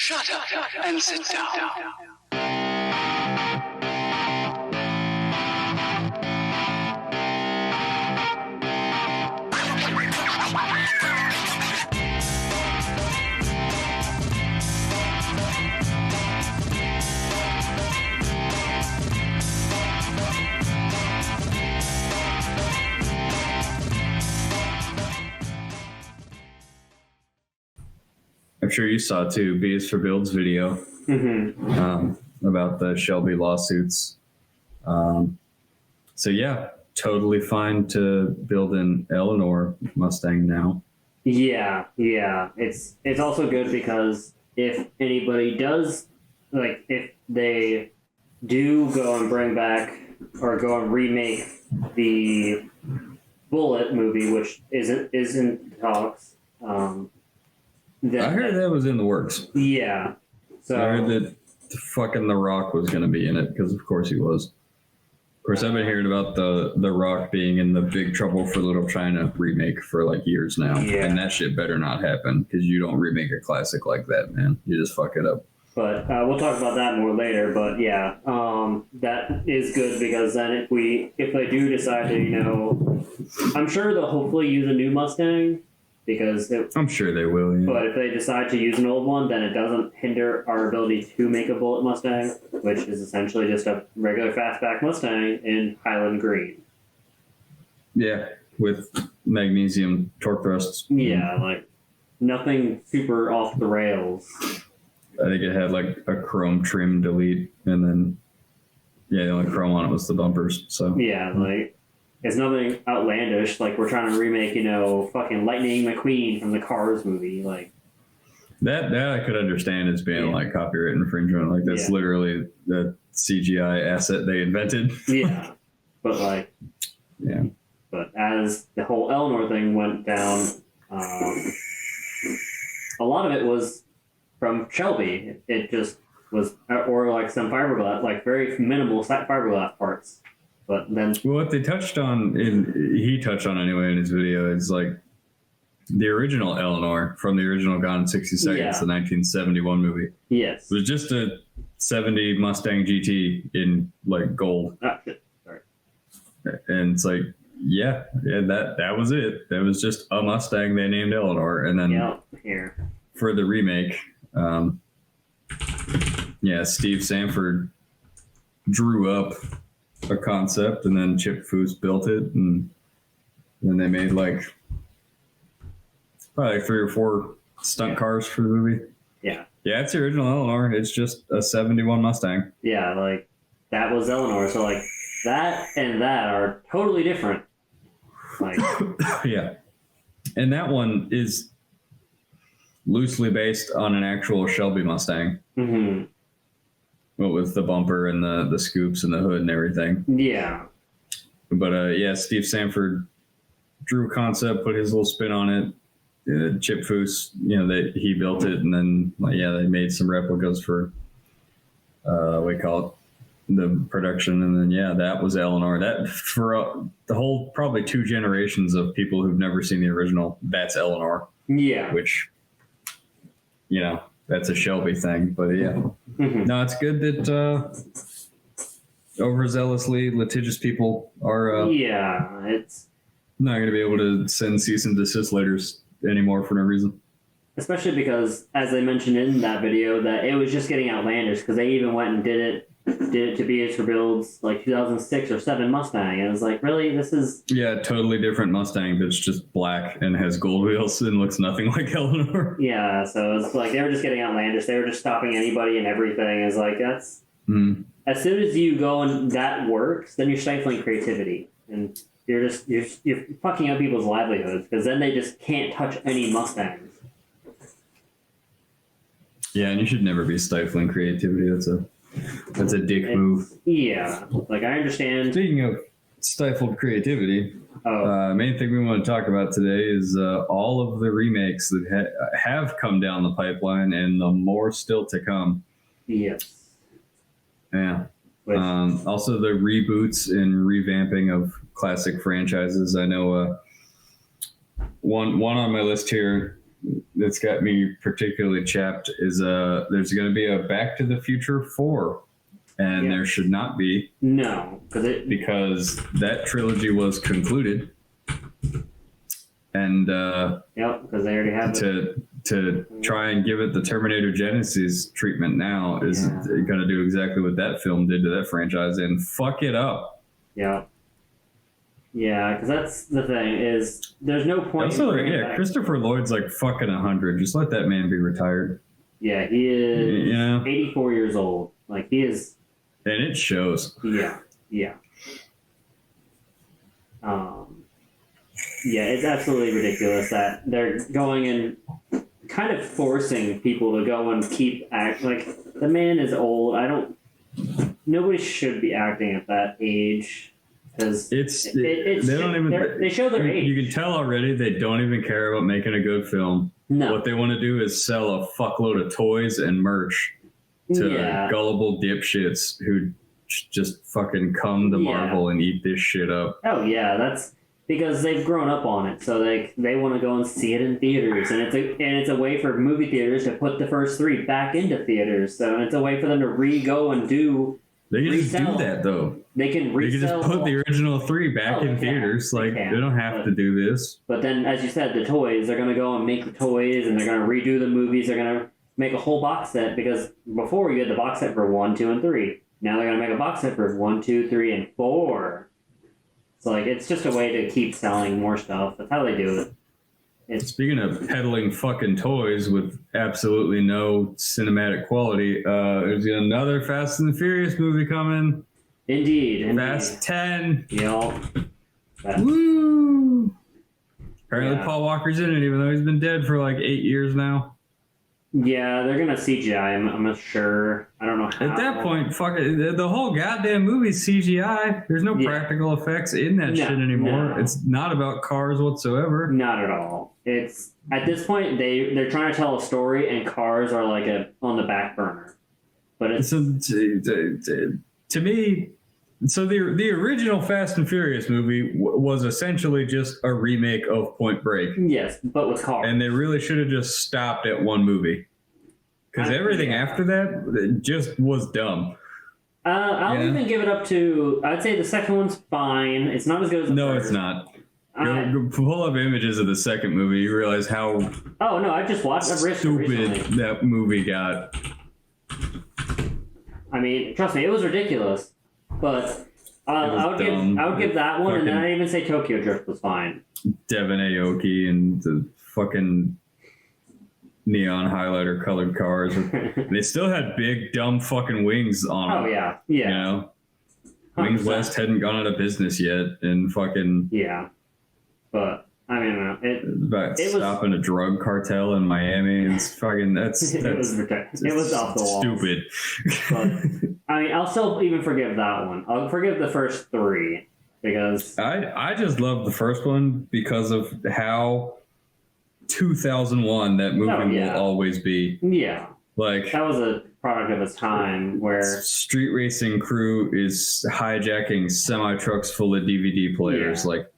Shut up and sit down. I'm sure you saw too, B is for Build's video about the Shelby lawsuits. So yeah, totally fine to build an Eleanor Mustang now. Yeah. It's also good because if anybody does, like, if they do go and bring back or go and remake the Bullet movie, which isn't talks. I heard that was in the works. Yeah. So I heard that fucking The Rock was going to be in it because, of course, he was. Of course, I've been hearing about the Rock being in the Big Trouble for Little China remake for like years now, and that shit better not happen because you don't remake a classic like that, man. You just fuck it up. But we'll talk about that more later. But yeah, that is good because then if they do decide to, I'm sure they'll hopefully use a new Mustang. Because I'm sure they will, yeah. But if they decide to use an old one, then it doesn't hinder our ability to make a Bullet Mustang, which is essentially just a regular fastback Mustang in Highland Green. Yeah, with magnesium torque thrusts. Yeah, like nothing super off the rails. I think it had like a chrome trim delete, and then the only chrome on it was the bumpers. So yeah, like. It's nothing outlandish, like we're trying to remake, fucking Lightning McQueen from the Cars movie, like that I could understand as being like copyright infringement, like that's literally the CGI asset they invented. Yeah, but but as the whole Eleanor thing went down, a lot of it was from Shelby. It just was, or like some fiberglass, like very minimal fiberglass parts. But then, what they touched on, he touched on anyway in his video, is like the original Eleanor from the original Gone in 60 Seconds, the 1971 movie. Yes, it was just a 70 Mustang GT in like gold. Ah, shit. Sorry. And it's like, that was it. That was just a Mustang they named Eleanor, and then for the remake, Steve Sanford drew up a concept, and then Chip Foose built it, and then they made like probably 3 or 4 stunt cars for the movie. Yeah, it's the original Eleanor. It's just a 71 Mustang. Yeah, like that was Eleanor. So like that and that are totally different. Like yeah, and that one is loosely based on an actual Shelby Mustang. Mm-hmm. What with the bumper and the scoops and the hood and everything. Yeah. But Steve Sanford drew a concept, put his little spin on it. Chip Foose, he built it, and then they made some replicas for we call it the production, and then that was Eleanor. That for the whole probably 2 generations of people who've never seen the original, that's Eleanor. Yeah. Which that's a Shelby thing, but no, it's good that overzealously litigious people are it's not going to be able to send cease and desist letters anymore for no reason. Especially because, as I mentioned in that video, that it was just getting outlandish because they even went and did it to be for Build's like 2006 or 7 Mustang, and it was like, really, this is totally different Mustang that's just black and has gold wheels and looks nothing like Eleanor. Yeah, so it's like they were just getting outlandish. They were just stopping anybody and everything. It's like that's as soon as you go and that works, then you're stifling creativity, and you're fucking up people's livelihoods because then they just can't touch any Mustangs. Yeah, and you should never be stifling creativity. That's a dick move. Yeah, like I understand. Speaking of stifled creativity, main thing we want to talk about today is all of the remakes that have come down the pipeline, and the more still to come. Yes. Yeah. Also, the reboots and revamping of classic franchises. I know one on my list here that's got me particularly chapped is there's going to be a Back to the Future 4, and there should not be. No, because that trilogy was concluded, and because they already have to try and give it the Terminator Genesis treatment now is going to do exactly what that film did to that franchise and fuck it up. Yeah. Yeah, because that's the thing is there's no point. Also, Christopher Lloyd's like fucking 100. Just let that man be retired. Yeah, he is 84 years old. Like he is, and it shows. Yeah. It's absolutely ridiculous that they're going and kind of forcing people to go and keep acting. Like the man is old. Nobody should be acting at that age. Because they show their age. You can tell already they don't even care about making a good film. No. What they want to do is sell a fuckload of toys and merch to gullible dipshits who just fucking come to Marvel and eat this shit up. Oh yeah, that's because they've grown up on it, so they want to go and see it in theaters, and it's a way for movie theaters to put the first 3 back into theaters. So it's a way for them to go and do. They can just do that though. They can resell. Just put the original 3 back in theaters. They don't have to do this. But then, as you said, the toys, they're going to go and make the toys, and they're going to redo the movies. They're going to make a whole box set, because before you had the box set for 1, 2, and 3. Now they're going to make a box set for 1, 2, 3, and 4. So it's just a way to keep selling more stuff. That's how they do it. Speaking of peddling fucking toys with absolutely no cinematic quality, there's another Fast and the Furious movie coming. Indeed. Fast 10. Yep. Woo! Apparently Paul Walker's in it, even though he's been dead for like 8 years now. Yeah, they're gonna CGI. I'm not sure. I don't know how. At that point, fuck it. The whole goddamn movie's CGI. There's no practical effects in that shit anymore. No. It's not about cars whatsoever. Not at all. It's at this point they're trying to tell a story, and cars are like on the back burner. But it's to me. So the original Fast and Furious movie was essentially just a remake of Point Break. Yes, but with cars. And they really should have just stopped at one movie. Because everything after that just was dumb. I'll even give it up to, I'd say the second one's fine. It's not as good as the first. It's not. Go pull up images of the second movie. You realize how I just watched stupid that movie got. I mean, trust me, it was ridiculous. But I would give that one, and then I'd even say Tokyo Drift was fine. Devin Aoki and the fucking neon highlighter colored cars. They still had big dumb fucking wings on them. Oh yeah. You know, 100%. Wings West hadn't gone out of business yet, and fucking But I mean, about stopping a drug cartel in Miami. It's fucking it was off the wall. Stupid. But, I mean, I'll still even forgive that one. I'll forgive the first 3 because I just love the first one because of how 2001 that movie will always be. Yeah, like that was a product of its time where street racing crew is hijacking semi trucks full of DVD players. Yeah. Like,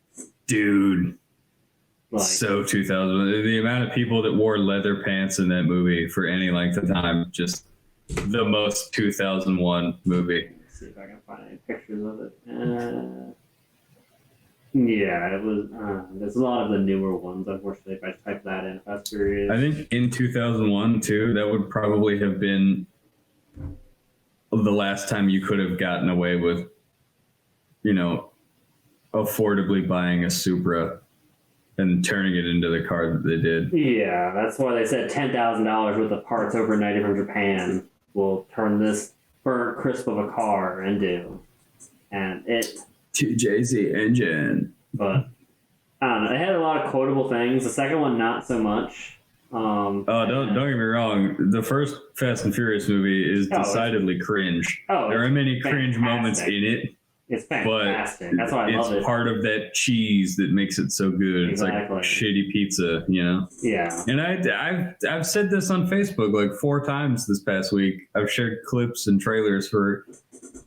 dude. So 2000, the amount of people that wore leather pants in that movie for any length of time, just the most 2001 movie. Let's see if I can find any pictures of it. It was. There's a lot of the newer ones. Unfortunately, if I type that in, Fast Furious. I think in 2001 too, that would probably have been the last time you could have gotten away with, affordably buying a Supra and turning it into the car that they did. Yeah, that's why they said $10,000 worth of parts overnight from Japan will turn this burnt crisp of a car into. And it... 2JZ engine. But, I don't know. It had a lot of quotable things. The second one, not so much. Don't get me wrong. The first Fast and Furious movie is decidedly cringe. There are many cringe moments in it. It's fantastic. That's why I love it. It's part of that cheese that makes it so good. Exactly. It's like shitty pizza, Yeah. And I've said this on Facebook like 4 times this past week. I've shared clips and trailers for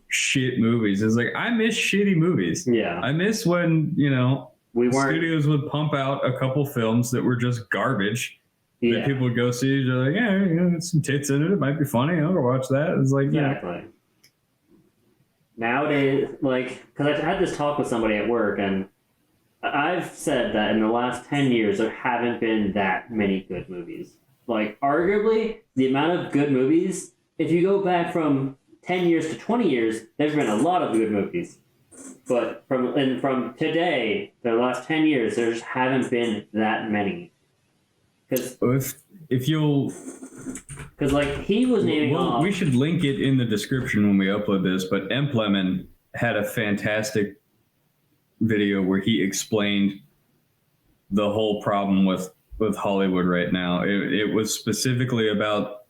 shit movies. It's like, I miss shitty movies. Yeah. I miss when, studios would pump out a couple films that were just garbage that people would go see. They're like, yeah, there's some tits in it. It might be funny. I'll go watch that. It's like, exactly. Nowadays, like, because I had this talk with somebody at work, and I've said that in the last 10 years, there haven't been that many good movies. Like, arguably, the amount of good movies, if you go back from 10 years to 20 years, there's been a lot of good movies. But from today, the last 10 years, there just haven't been that many. Because if you'll... Because, like, he was naming off... We should link it in the description when we upload this, but Lemon had a fantastic video where he explained the whole problem with Hollywood right now. It was specifically about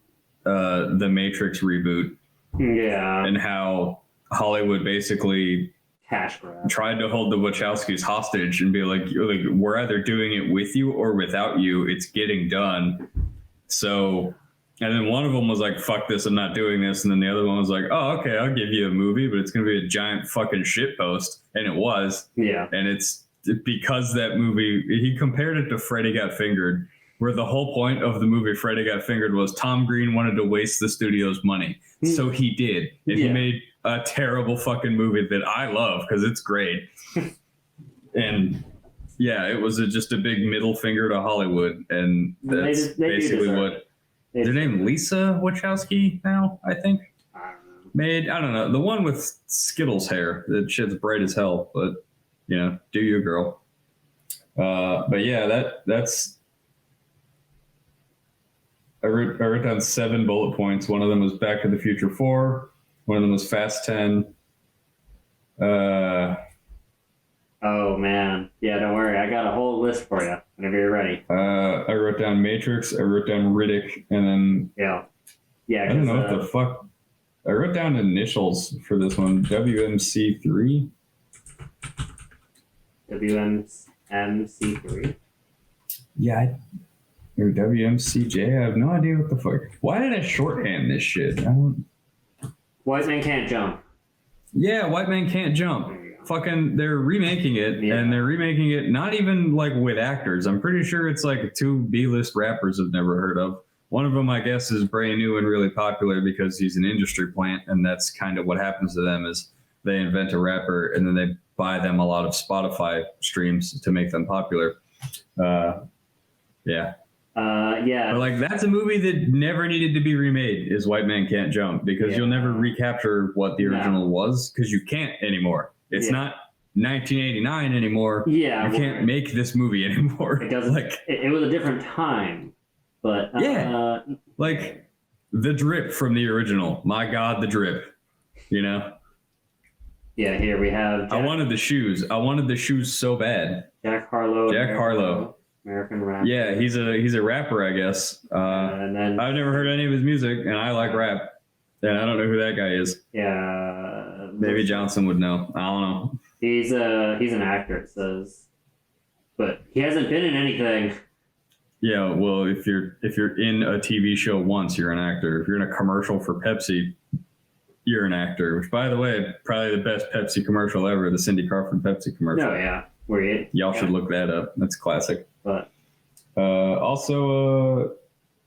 the Matrix reboot. Yeah. And how Hollywood basically cash grab tried to hold the Wachowskis hostage and be like, we're either doing it with you or without you. It's getting done. So, and then one of them was like, fuck this, I'm not doing this. And then the other one was like, oh, okay, I'll give you a movie, but it's going to be a giant fucking shitpost. And it was. Yeah. And it's because that movie, he compared it to Freddy Got Fingered, where the whole point of the movie Freddy Got Fingered was Tom Green wanted to waste the studio's money. So he did. And he made a terrible fucking movie that I love because it's great. And yeah, it was just a big middle finger to Hollywood. And that's basically what... Is her name Lisa Wachowski now, I think? I don't know. The one with Skittles hair. That shit's bright as hell. But, do you, girl. But yeah, that's... I wrote down 7 bullet points. One of them was Back to the Future 4. One of them was Fast 10. Oh, man. Yeah, don't worry. I got a whole list for you whenever you're ready. I wrote down Matrix. I wrote down Riddick. And then... Yeah, I don't know what the fuck... I wrote down initials for this one. WMC3. WMC3? Yeah, or WMCJ. I have no idea what the fuck. Why did I shorthand this shit? White Man Can't Jump. Yeah, White Man Can't Jump. Fucking, they're remaking it, and they're remaking it not even like with actors. I'm pretty sure it's like 2 B-list rappers I've never heard of. One of them, I guess, is brand new and really popular because he's an industry plant, and that's kind of what happens to them is they invent a rapper and then they buy them a lot of Spotify streams to make them popular. Yeah. Yeah. But like that's a movie that never needed to be remade is White Man Can't Jump because you'll never recapture what the original was because you can't anymore. It's not 1989 anymore. Yeah. You can't make this movie anymore. It doesn't it was a different time. But like the drip from the original. My God, the drip. Yeah, here we have I wanted the shoes. I wanted the shoes so bad. Jack Harlow. American rapper. Yeah, he's a rapper, I guess. And then I've never heard any of his music, and I like rap. And I don't know who that guy is. Yeah. Maybe Johnson would know. I don't know. He's an actor, it says. But he hasn't been in anything. Yeah, well, if you're in a TV show once, you're an actor. If you're in a commercial for Pepsi, you're an actor. Which, by the way, probably the best Pepsi commercial ever, the Cindy Crawford Pepsi commercial. Oh, yeah. Y'all should look that up. That's classic. But also,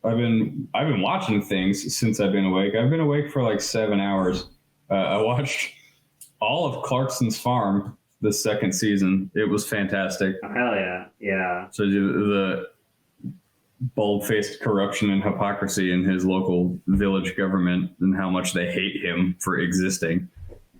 I've been watching things since I've been awake. I've been awake for like 7 hours. I watched all of Clarkson's Farm, the 2nd season. It was fantastic. Oh, hell yeah. Yeah. So the bald-faced corruption and hypocrisy in his local village government and how much they hate him for existing.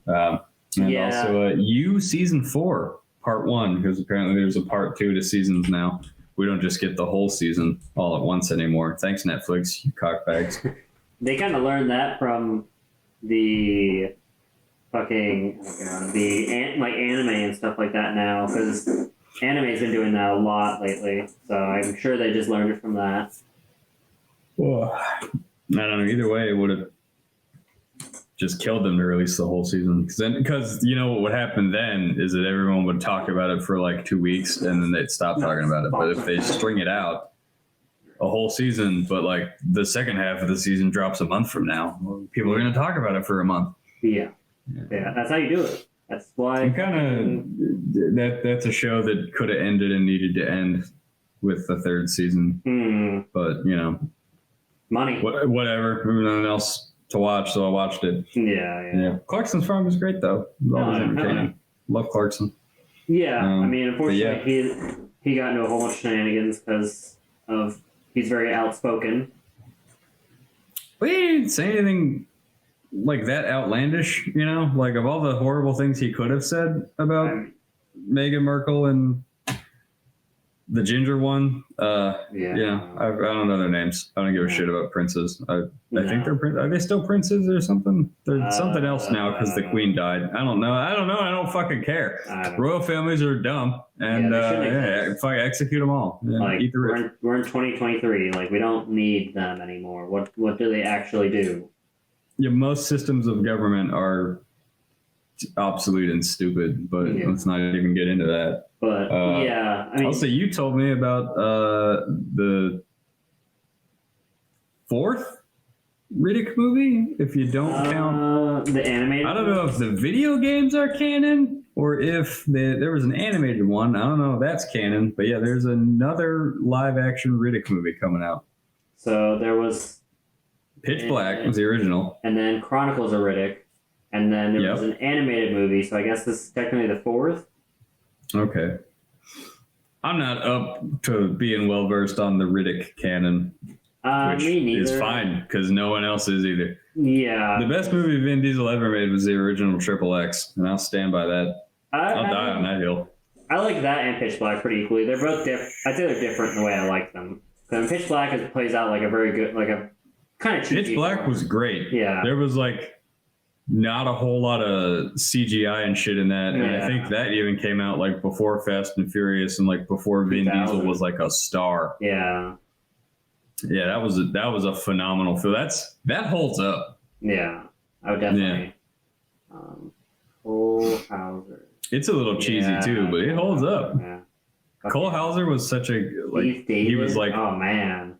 Also, You Season 4, Part 1, because apparently there's a Part 2 to seasons now. We don't just get the whole season all at once anymore. Thanks, Netflix, you cockbags. They kind of learned that from the fucking, anime and stuff like that now, because anime's been doing that a lot lately, so I'm sure they just learned it from that. Well, I don't know. Either way, it would have just killed them to release the whole season. Because what would happen then is that everyone would talk about it for like 2 weeks and then they'd stop talking about it. But if they string it out a whole season, but like the second half of the season drops a month from now, people are going to talk about it for a month. Yeah, that's how you do it. That's why. That's a show that could have ended and needed to end with the third season. But, you know. Money. Whatever. Nothing else to watch, so I watched it. Yeah. Clarkson's Farm is great, though. It was always entertaining. Love Clarkson. Yeah, I mean, unfortunately, he got into a whole bunch of shenanigans because of he's very outspoken. But he didn't say anything like that outlandish, you know? Like, of all the horrible things he could have said about Meghan Markle and the ginger one, you know, I don't know their names. I don't give a shit about princes. I think they're are they still princes or something? They're something else now because the queen died. I don't know. I don't fucking care. Royal families are dumb, and fucking execute them all. Like, eat the rich. We're in 2023. Like, we don't need them anymore. What do they actually do? Yeah, most systems of government are obsolete and stupid, but let's not even get into that. But I mean, also, you told me about the fourth Riddick movie. If you don't count the animated, I don't know if the video games are canon or if there was an animated one. I don't know if that's canon, but yeah, there's another live action Riddick movie coming out. So there was Pitch Black was the original, and then Chronicles of Riddick, and then there was an animated movie. So I guess this is technically the fourth. Okay. I'm not up to being well versed on the Riddick canon, which me neither. is fine because no one else is either. Yeah. The best movie Vin Diesel ever made was the original Triple X, and I'll stand by that. I'll die on that hill. I like that and Pitch Black pretty equally. They're both different. I'd say they're different in the way I like them. Because Pitch Black plays out like a very good, like a kind of cheesy. Pitch Black was great. Yeah. There was like not a whole lot of CGI and shit in that, and I think that even came out like before Fast and Furious and like before Vin Diesel was like a star. Yeah. Yeah, that was a phenomenal film. That holds up. Yeah, I would definitely. Cole Hauser. It's a little cheesy too, but it holds up. Yeah. Cole Hauser was such a like he was like oh man.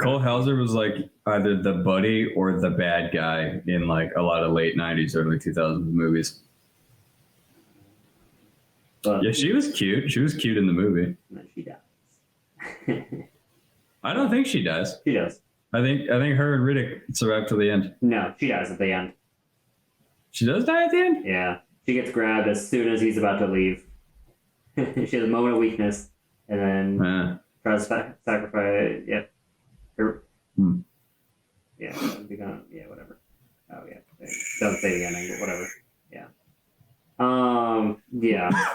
Cole Hauser was like either the buddy or the bad guy in like a lot of late 90s, early 2000s movies. But, yeah, she was cute. She was cute in the movie. And then she dies. I don't think she dies. She does. I think her and Riddick survive till the end. No, she dies at the end. She does die at the end? Yeah. She gets grabbed as soon as he's about to leave. She has a moment of weakness and then tries to sacrifice. Yep. Yeah, whatever. Oh yeah, doesn't say the ending, but whatever. Yeah.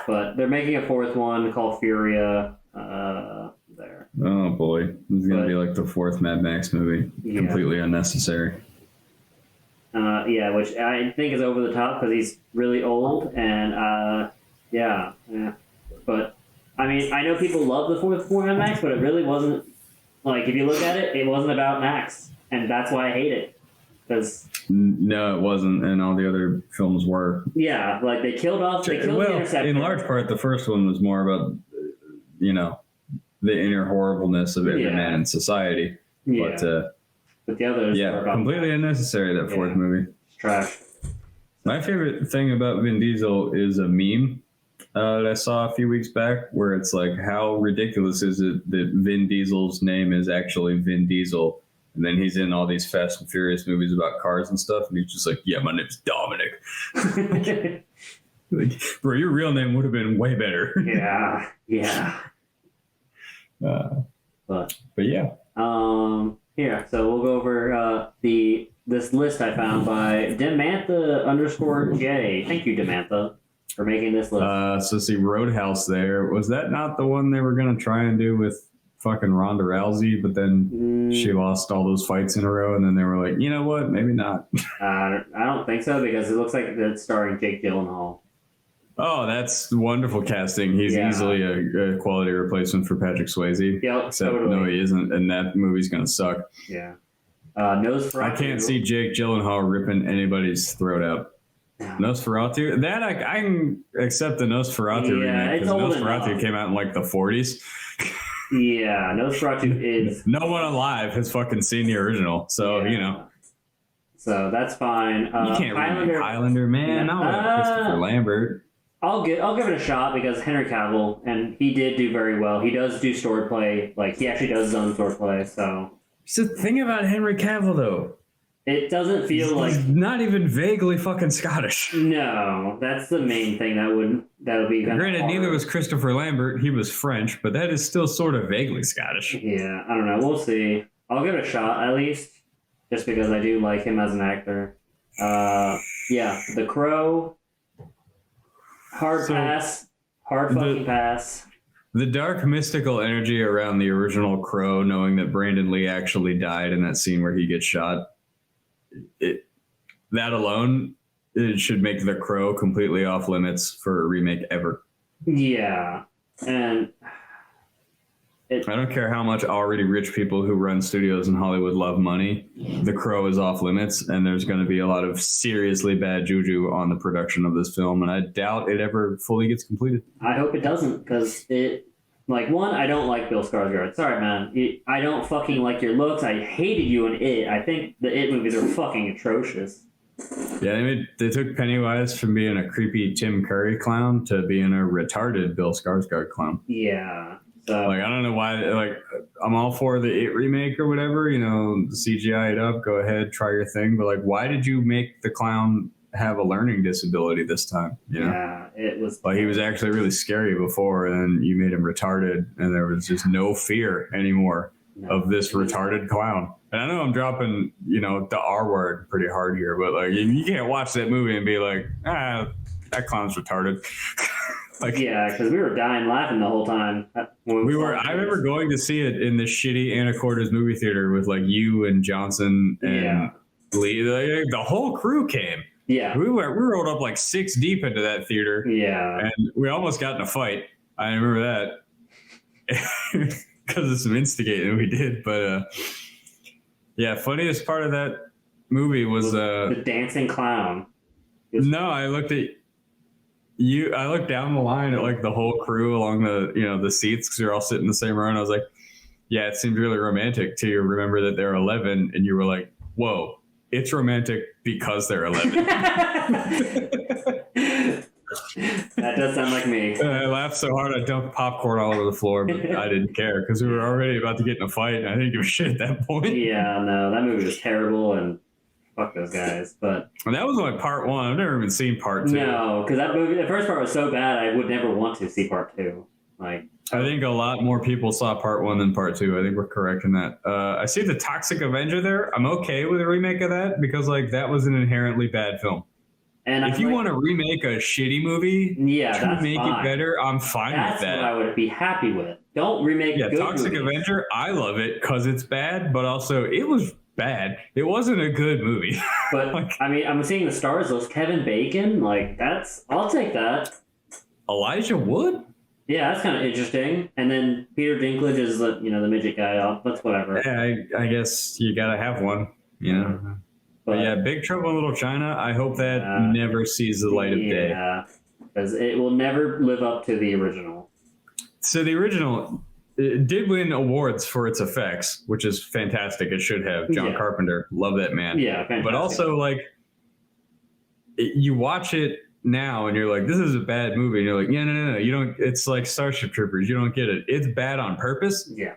But they're making a fourth one called Furia. There. Oh boy, this is gonna be like the fourth Mad Max movie. Yeah. Completely unnecessary. Which I think is over the top because he's really old and yeah. But I mean, I know people love the fourth Mad Max, but it really wasn't. Like, if you look at it, it wasn't about Max, and that's why I hate it. Because no, it wasn't, and all the other films were. Yeah, like they killed the Interceptor. In large part, the first one was more about, you know, the inner horribleness of every man in society. Yeah. But the others were about completely unnecessary, that fourth movie. It's trash. My favorite thing about Vin Diesel is a meme that I saw a few weeks back where it's like, how ridiculous is it that Vin Diesel's name is actually Vin Diesel? And then he's in all these Fast and Furious movies about cars and stuff. And he's just like, yeah, my name's Dominic. Like, bro, your real name would have been way better. Yeah. But yeah. Here, so we'll go over this list I found by Demantha_J. Thank you, Demantha, for making this list. So see, Roadhouse there. Was that not the one they were going to try and do with fucking Ronda Rousey, but then she lost all those fights in a row, and then they were like, you know what, maybe not. I don't think so, because it looks like it's starring Jake Gyllenhaal. Oh, that's wonderful casting. He's easily a quality replacement for Patrick Swayze. Yep, except totally. No, he isn't, and that movie's going to suck. Yeah. Nosferatu. I can't see Jake Gyllenhaal ripping anybody's throat out. Nosferatu? That I can accept the Nosferatu remake, because Nosferatu came out in like the 40s. Yeah, Nosferatu is... No one alive has fucking seen the original, so, you know. So that's fine. You can't remake Highlander, man. Not with Christopher Lambert. I'll give it a shot because Henry Cavill, and he did do very well. He does do swordplay. Like, he actually does his own swordplay, so. So the thing about Henry Cavill, though. It doesn't feel like... He's not even vaguely fucking Scottish. No, that's the main thing that would be kind Granted, of neither was Christopher Lambert. He was French, but that is still sort of vaguely Scottish. Yeah, I don't know. We'll see. I'll give it a shot, at least, just because I do like him as an actor. Yeah, The Crow... Hard fucking pass. The dark mystical energy around the original Crow, knowing that Brandon Lee actually died in that scene where he gets shot, that alone, it should make The Crow completely off limits for a remake ever. Yeah, and I don't care how much already rich people who run studios in Hollywood love money. The Crow is off limits, and there's going to be a lot of seriously bad juju on the production of this film, and I doubt it ever fully gets completed. I hope it doesn't, because one, I don't like Bill Skarsgård. Sorry, man. I don't fucking like your looks. I hated you in It. I think the It movies are fucking atrocious. Yeah, they took Pennywise from being a creepy Tim Curry clown to being a retarded Bill Skarsgård clown. Yeah. So, like, I don't know why, like, I'm all for the It remake or whatever, CGI it up, go ahead, try your thing. But, like, why did you make the clown have a learning disability this time? Yeah, it was... Like, he was actually really scary before, and then you made him retarded, and there was just no fear anymore of this retarded clown. And I know I'm dropping, the R word pretty hard here, but, like, you can't watch that movie and be like, that clown's retarded. Like, yeah, because we were dying laughing the whole time. I remember going to see it in the shitty Anacortes movie theater with like you and Johnson and Lee. The whole crew came. Yeah, we rolled up like 6 deep into that theater. Yeah, and we almost got in a fight. I remember that because of some instigating we did. But yeah, funniest part of that movie was the dancing clown. No, I looked at. I looked down the line at like the whole crew along the the seats because you're all sitting in the same row, and I was like, yeah, it seemed really romantic to remember that they're 11, and you were like, whoa, it's romantic because they're 11. That does sound like me. I laughed so hard I dumped popcorn all over the floor, but I didn't care because we were already about to get in a fight, and I didn't give a shit at that point. Yeah, no, that movie was terrible, and fuck those guys. But that was only part 1. I've never even seen part 2. No, because that movie, the first part was so bad, I would never want to see part 2. Like, I think a lot more people saw part 1 than part 2. I think we're correct in that. I see the Toxic Avenger there. I'm okay with a remake of that because like that was an inherently bad film. And if you want to remake a shitty movie, to make it better, I'm fine with that. That's what I would be happy with. Don't remake. Yeah, Toxic Avenger. I love it because it's bad, but also it was bad. It wasn't a good movie. But like, I mean, I'm seeing the stars list. Kevin Bacon, like I'll take that. Elijah Wood. Yeah, that's kind of interesting. And then Peter Dinklage is the midget guy. That's whatever. Yeah, I guess you gotta have one. But yeah, Big Trouble in Little China. I hope that never sees the light of day. Yeah, because it will never live up to the original. So the original. It did win awards for its effects, which is fantastic. It should have. John Carpenter, love that man. Yeah, fantastic. But also, like, you watch it now and you're like, this is a bad movie. And you're like, yeah, no. You don't. It's like Starship Troopers. You don't get it. It's bad on purpose. Yeah.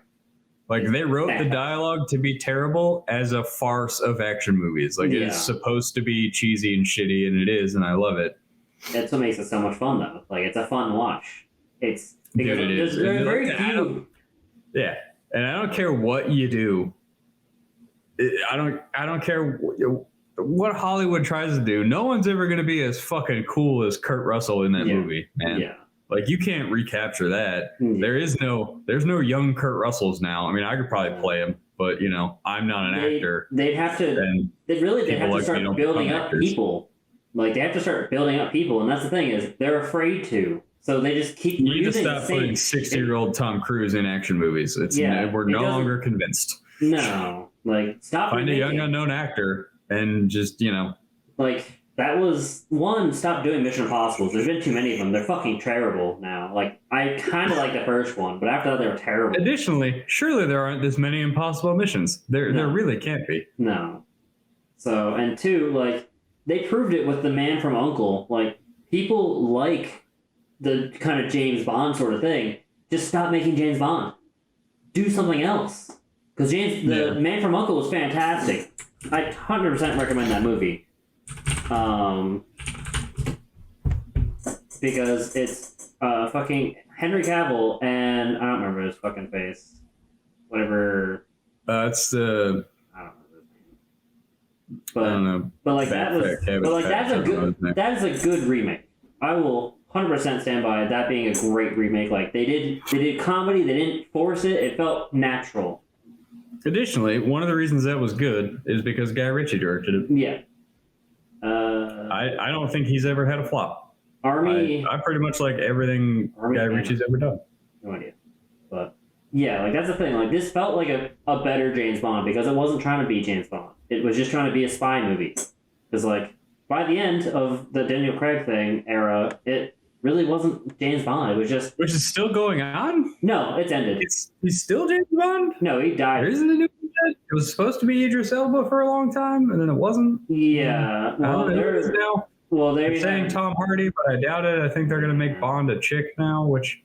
Like, they wrote the dialogue to be terrible as a farce of action movies. Like, it's supposed to be cheesy and shitty, and it is, and I love it. That's what makes it so much fun, though. Like, it's a fun watch. It's... Because dude, it is. There's very few. Yeah, and I don't care what you do. I don't care what Hollywood tries to do. No one's ever going to be as fucking cool as Kurt Russell in that movie, man. Yeah. Like, you can't recapture that. There's no young Kurt Russells now. I mean, I could probably play him, but I'm not an actor. They'd have to. They'd have to start building up people. Like, they have to start building up people, and that's the thing is they're afraid to. So they just keep. You need to stop putting 60-year-old Tom Cruise in action movies. We're no longer convinced. No, like stop. Find a young unknown actor and just Like, that was one. Stop doing Mission Impossibles. There's been too many of them. They're fucking terrible now. Like, I kind of like the first one, but after that they were terrible. Additionally, surely there aren't this many impossible missions. There really can't be. No. So, and 2, like, they proved it with The Man from U.N.C.L.E. Like, people like the kind of James Bond sort of thing, just stop making James Bond. Do something else. Because the Man from U.N.C.L.E. was fantastic. I 100% recommend that movie. Because it's fucking Henry Cavill and I don't remember his fucking face. Whatever. It's the. I don't remember his name. I don't know. But like that's a good remake. I will 100% stand by that being a great remake. Like they did comedy. They didn't force it. It felt natural. Additionally, one of the reasons that was good is because Guy Ritchie directed it. Yeah. I don't think he's ever had a flop. Army. I pretty much like everything Guy Ritchie's ever done. No idea. But yeah, like that's the thing. Like this felt like a better James Bond because it wasn't trying to be James Bond. It was just trying to be a spy movie. Because like by the end of the Daniel Craig thing era, it really wasn't James Bond. It was just... Which is still going on? No, it's ended. He's still James Bond? No, he died. There isn't a new one yet? It was supposed to be Idris Elba for a long time, and then it wasn't? Yeah. Well, there is now. Well, they're saying Tom Hardy, but I doubt it. I think they're going to make Bond a chick now, which...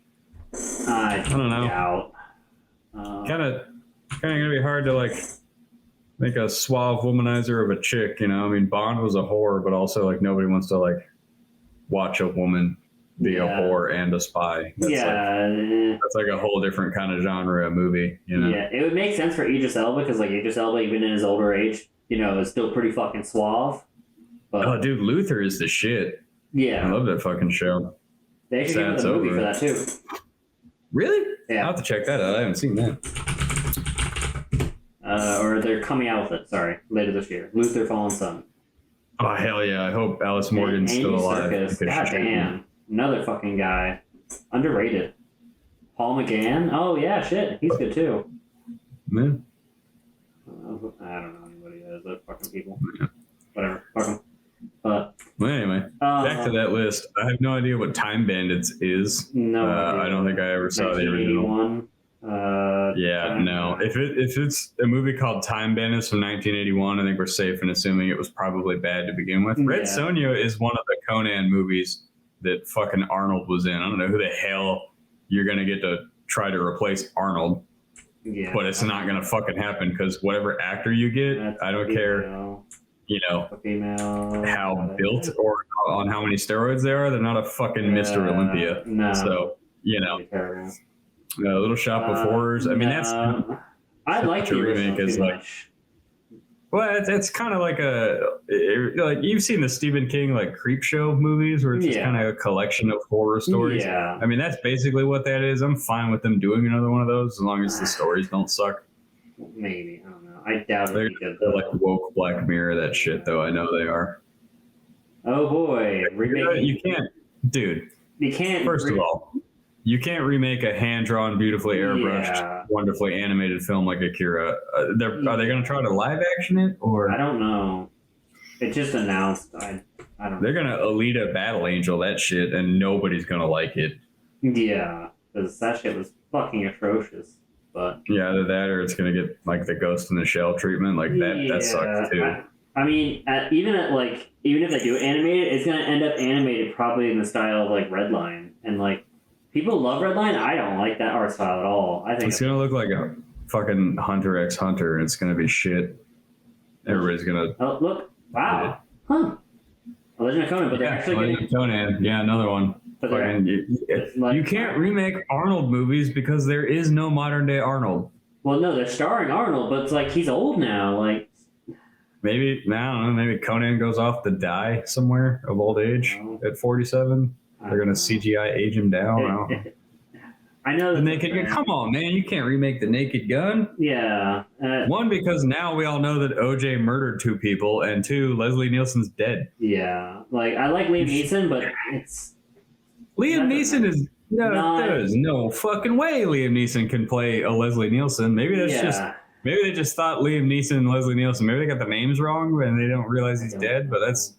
I don't know. Doubt. Kind of going to be hard to, like... make a suave womanizer of a chick, you know? I mean, Bond was a whore, but also, like, nobody wants to, like, watch a woman be a whore and a spy. That's that's like a whole different kind of genre of movie, you know? Yeah, it would make sense for Idris Elba, because, like, Idris Elba, even in his older age, you know, is still pretty fucking suave. But, oh, dude, Luther is the shit. Yeah. I love that fucking show. They actually give us a movie for that, too. Really? Yeah. I'll have to check that out. I haven't seen that. Or they're coming out with it, sorry, later this year. Luther Fallen Sun. Oh, hell yeah. I hope Alice Morgan's still alive. God damn. Another fucking guy. Underrated. Paul McGann? Oh, yeah, shit. He's good, too. Man. I don't know anybody that is. Those fucking people. Yeah. Whatever. Fuck them. But... Well, anyway, back to that list. I have no idea what Time Bandits is. No. I don't think I ever saw the original. No. If it's a movie called Time Bandits from 1981, I think we're safe in assuming it was probably bad to begin with. Red Sonja is one of the Conan movies that fucking Arnold was in. I don't know who the hell you're gonna get to try to replace Arnold. Yeah. But it's not gonna fucking happen because whatever actor you get, I don't care. You know how built or on how many steroids they are. They're not a fucking Mr. Olympia. No. So you know. Little Shop of Horrors. I mean, that's. I like the remake. Is like. Well, it's kind of like like you've seen the Stephen King like creep show movies where it's just kind of a collection of horror stories. Yeah. I mean, that's basically what that is. I'm fine with them doing another one of those as long as the stories don't suck. Maybe I don't know. I doubt they're like woke Black Mirror that shit though. I know they are. Oh boy, you can't, dude. You can't. First of all. You can't remake a hand-drawn, beautifully airbrushed, wonderfully animated film like Akira. Are they going to try to live-action it? Or I don't know. It just announced. I don't know. They're going to Alita Battle Angel that shit, and nobody's going to like it. Yeah, because that shit was fucking atrocious. But yeah, either that or it's going to get like the Ghost in the Shell treatment. Like that sucks too. I mean, even if they do animate it, it's going to end up animated probably in the style of like Redline and like. People love Redline. I don't like that art style at all. I think it's gonna look like a fucking Hunter x Hunter, and it's gonna be shit. Everybody's gonna. Oh look! Wow, huh? A Legend of Conan, but they're actually Legend of Conan. Yeah, another one. But you can't remake Arnold movies because there is no modern day Arnold. Well, no, they're starring Arnold, but it's like he's old now. Like maybe I don't know. Maybe Conan goes off to die somewhere of old age at 47. They're gonna CGI age him down. I know. The Naked Gun. Come on, man! You can't remake the Naked Gun. Yeah. One, because now we all know that OJ murdered 2 people, and 2, Leslie Nielsen's dead. Yeah, like I like Liam Neeson, but it's Liam Neeson is there's no fucking way Liam Neeson can play a Leslie Nielsen. Maybe that's maybe they just thought Liam Neeson and Leslie Nielsen. Maybe they got the names wrong and they don't realize he's dead. But it's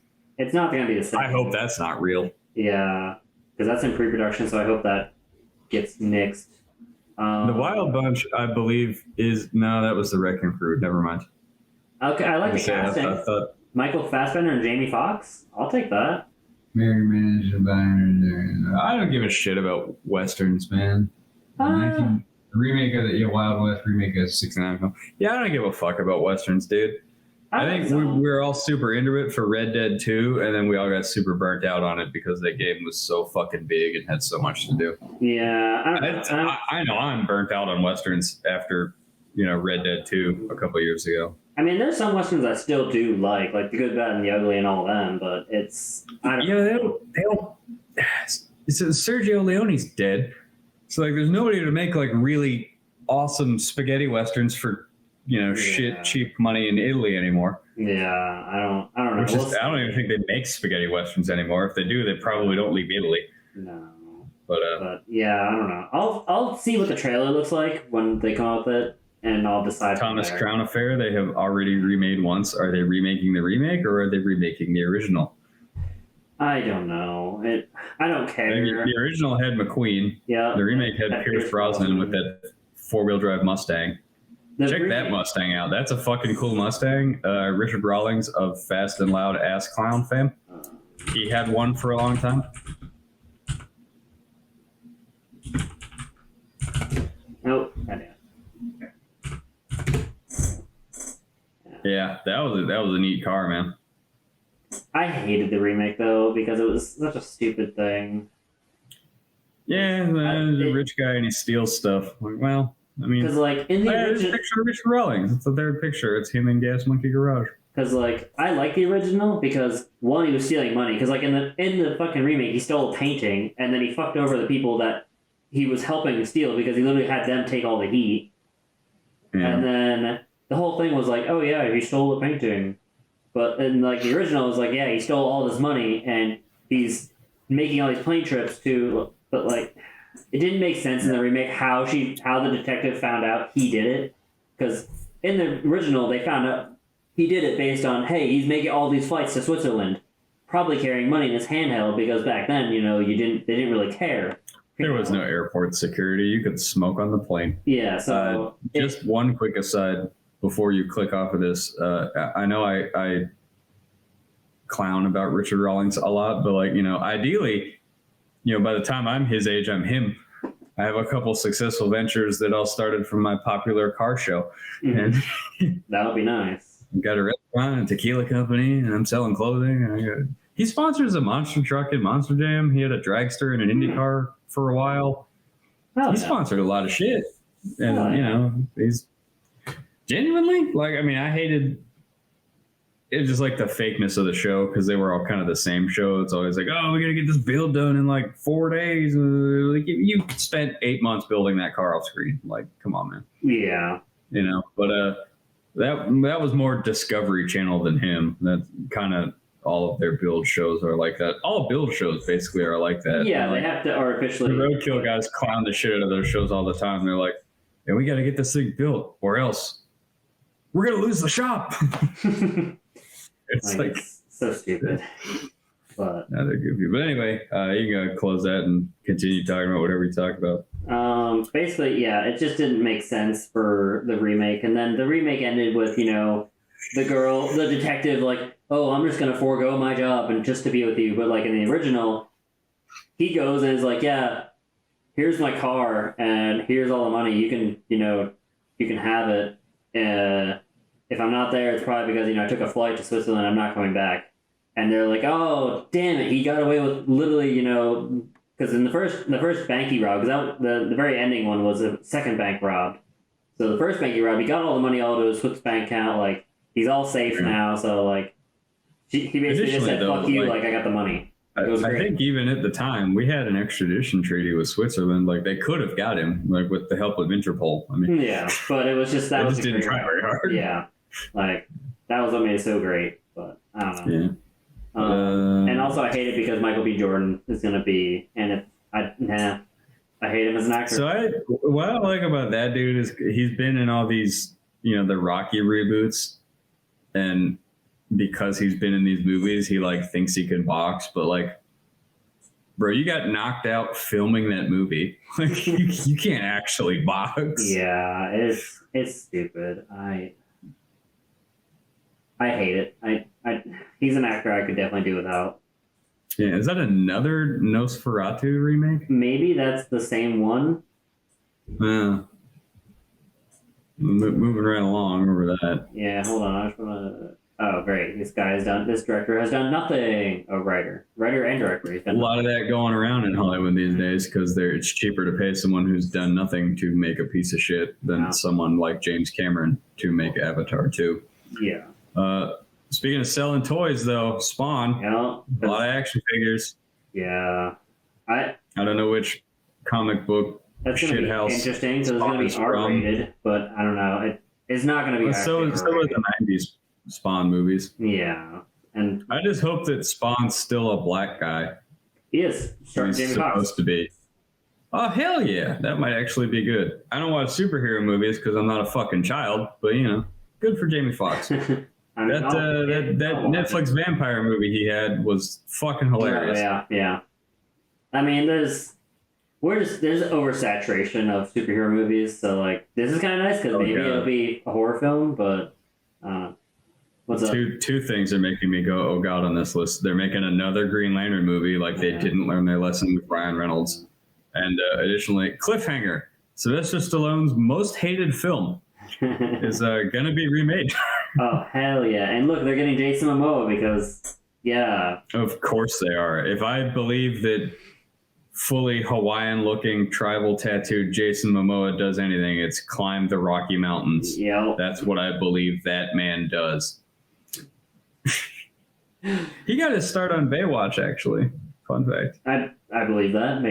not gonna be the same. I hope that's not real. Yeah, because that's in pre-production, so I hope that gets nixed. The Wild Bunch, I believe, that was the Wrecking Crew. Never mind. Okay, I like the casting. I thought, Michael Fassbender and Jamie Foxx. I'll take that. Mary managed to buy. I don't give a shit about westerns, man. The remake of the Wild West remake of '69. Yeah, I don't give a fuck about westerns, dude. I think we're all super into it for Red Dead 2, and then we all got super burnt out on it because that game was so fucking big and had so much to do. Yeah, I know I'm burnt out on westerns after Red Dead 2 a couple years ago. I mean, there's some westerns I still do like the good, bad, and the ugly, and all them. But it's they don't. Sergio Leone's dead, so like, there's nobody to make like really awesome spaghetti westerns for shit cheap money in Italy anymore. Yeah, I don't know. I don't even think they make spaghetti westerns anymore. If they do, they probably don't leave Italy. No. But yeah, I don't know. I'll see what the trailer looks like when they come up with it, and I'll decide. Thomas Crown Affair, they have already remade once. Are they remaking the remake, or are they remaking the original? I don't know. I don't care. The original had McQueen. Yeah. The remake had Pierce Brosnan with that 4-wheel drive Mustang. Check that Mustang out. That's a fucking cool Mustang. Richard Rawlings of Fast and Loud Ass Clown fame. He had one for a long time. Nope. Yeah, that was a neat car, man. I hated the remake though because it was such a stupid thing. Yeah, the rich guy and he steals stuff. Like, well, I mean, because like in the original picture of Richard Rawlings, it's the third picture. It's him in Gas Monkey Garage. Because like I like the original because one, he was stealing money. Because like in the fucking remake, he stole a painting and then he fucked over the people that he was helping steal because he literally had them take all the heat. Yeah. And then the whole thing was like, oh yeah, he stole the painting. But in like the original, it was like, yeah, he stole all this money and he's making all these plane trips to. But like, it didn't make sense in the remake how the detective found out he did it. Because in the original, they found out he did it based on, hey, he's making all these flights to Switzerland, probably carrying money in his handheld because back then, they didn't really care. There was no airport security. You could smoke on the plane. Yeah. So just one quick aside before you click off of this. I know I clown about Richard Rawlings a lot, but like, ideally, by the time I'm his age, I'm him. I have a couple successful ventures that all started from my popular car show. Mm-hmm. And that would be nice. I've got a restaurant and tequila company, and I'm selling clothing. He sponsors a monster truck in Monster Jam. He had a dragster and an Indy car for a while. He sponsored a lot of shit. And, he's genuinely, like, I mean, I hated it's just like the fakeness of the show because they were all kind of the same show. It's always like, oh, we got to get this build done in like 4 days. Like you spent 8 months building that car off screen. Like, come on, man. Yeah. But that was more Discovery Channel than him. That kind of all of their build shows are like that. All build shows basically are like that. Yeah, they have to artificially. The Roadkill guys clown the shit out of those shows all the time. They're like, yeah, we got to get this thing built or else we're going to lose the shop. It's so stupid. But they're goofy. But anyway, you can close that and continue talking about whatever you talk about. Basically, yeah, it just didn't make sense for the remake. And then the remake ended with, the detective, like, oh, I'm just going to forego my job and just to be with you. But like in the original, he goes and is like, yeah, here's my car and here's all the money. You can have it. If I'm not there, it's probably because, I took a flight to Switzerland. I'm not coming back. And they're like, oh, damn it. He got away with literally, because in the first bank he robbed, because the very ending one was the second bank robbed. So the first bank he robbed, he got all the money out of his Swiss bank account. Like, he's all safe now. So, like, he basically just said, fuck you, like, I got the money. I think even at the time, we had an extradition treaty with Switzerland. Like, they could have got him, like, with the help of Interpol. I mean, yeah, but it was just that was just didn't try very hard. Yeah, like that was what made it so great. But I don't know. Yeah. And also, I hate it because Michael B. Jordan is going to be, and I hate him as an actor. So what I like about that dude is he's been in all these, the Rocky reboots, and because he's been in these movies, he like thinks he can box, but like, bro, you got knocked out filming that movie. Like, you can't actually box. Yeah, it's stupid. I hate it. He's an actor I could definitely do without. Yeah, is that another Nosferatu remake? Maybe that's the same one. Moving right along over that. Yeah, hold on. I just wanna. Oh, great! This director has done nothing. Oh, writer and director. He's A done lot of that going around in Hollywood these days because it's cheaper to pay someone who's done nothing to make a piece of shit than someone like James Cameron to make Avatar 2. Yeah. Speaking of selling toys, though, Spawn, Yeah. a lot of action figures. Yeah. I don't know which comic book That's going to be shithouse interesting because it's going to be R-rated, but I don't know. It's not going to be. So are the 90s Spawn movies. Yeah, and I just hope that Spawn's still a black guy. He is. He's supposed to be. Oh, hell yeah. That might actually be good. I don't watch superhero movies because I'm not a fucking child, but, good for Jamie Foxx. That Netflix vampire movie he had was fucking hilarious. Yeah. I mean, there's oversaturation of superhero movies, so like this is kind of nice because maybe it'll be a horror film. But what's up? Two things are making me go, oh god, on this list. They're making another Green Lantern movie, like they didn't learn their lesson with Ryan Reynolds, and additionally, Cliffhanger, Sylvester Stallone's most hated film, is gonna be remade. Oh, hell yeah. And look, they're getting Jason Momoa because, yeah. Of course they are. If I believe that fully Hawaiian-looking, tribal tattooed Jason Momoa does anything, it's climb the Rocky Mountains. Yep. That's what I believe that man does. He got his start on Baywatch, actually. Fun fact. I believe that.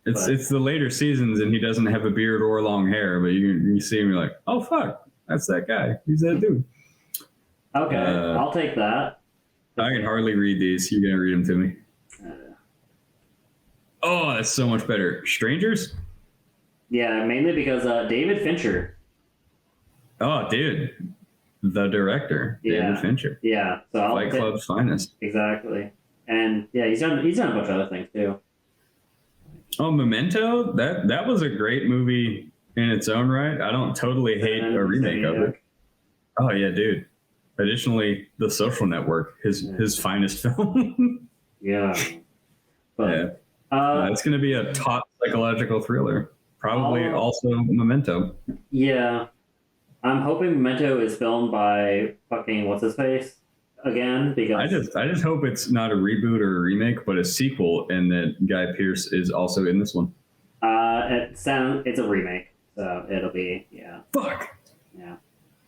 It's the later seasons, and he doesn't have a beard or long hair, but you see him, you're like, oh, fuck. That's that guy. He's that dude. Okay, I'll take that. I can hardly read these. You're going to read them to me. Oh, that's so much better. Strangers? Yeah, mainly because David Fincher. Oh, dude. The director, David Fincher. Yeah. So Fight Club's finest. Exactly. And yeah, he's done a bunch of other things too. Oh, Memento? That was a great movie in its own right. I don't totally hate a remake of it. Oh yeah, dude. Additionally, The Social Network, his finest film. Yeah. But it's going to be a top psychological thriller. Probably also Memento. Yeah. I'm hoping Memento is filmed by fucking what's his face again, because I just hope it's not a reboot or a remake, but a sequel, and that Guy Pearce is also in this one. It's a remake. So it'll be, Fuck. Yeah.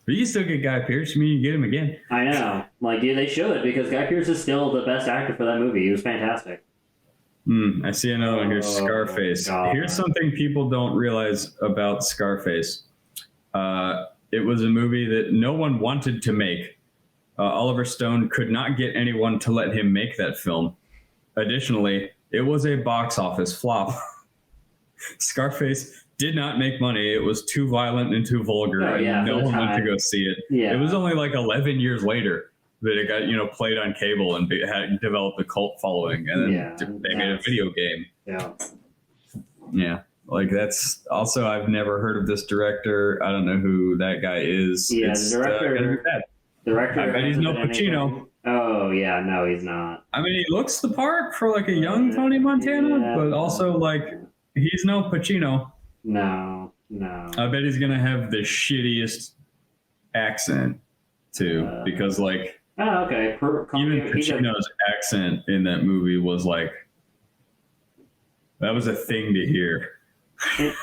But you still get Guy Pearce. I mean, you get him again. I know. Like, yeah, they should, because Guy Pearce is still the best actor for that movie. He was fantastic. I see another one here, Scarface. God. Here's something people don't realize about Scarface. It was a movie that no one wanted to make. Oliver Stone could not get anyone to let him make that film. Additionally, it was a box office flop. Scarface did not make money. It was too violent and too vulgar, and no one went to go see it. Yeah. It was only like 11 years later that it got played on cable and had developed a cult following, and then they made a video game. Yeah. Like that's also, I've never heard of this director. I don't know who that guy is. Yeah, the director. I bet he's no Pacino. Oh yeah, no, he's not. I mean, he looks the part for like a young Tony Montana, but also like he's no Pacino. No. I bet he's gonna have the shittiest accent too, because like okay. Even Pacino's accent in that movie was like, that was a thing to hear.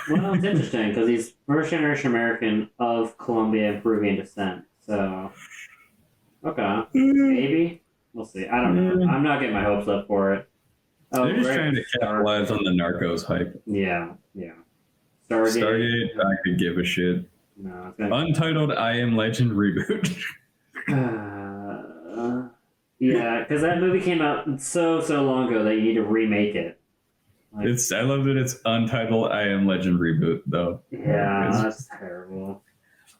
Well, it's interesting because he's first generation American of Colombian and Peruvian descent. So, okay, maybe we'll see. I don't know. I'm not getting my hopes up for it. They're just trying to capitalize on the Narcos hype. Yeah. Stargate, I could give a shit. No, Untitled I Am Legend reboot. Yeah, because that movie came out so long ago that you need to remake it. I love that it's Untitled I Am Legend reboot, though. Yeah, that's terrible.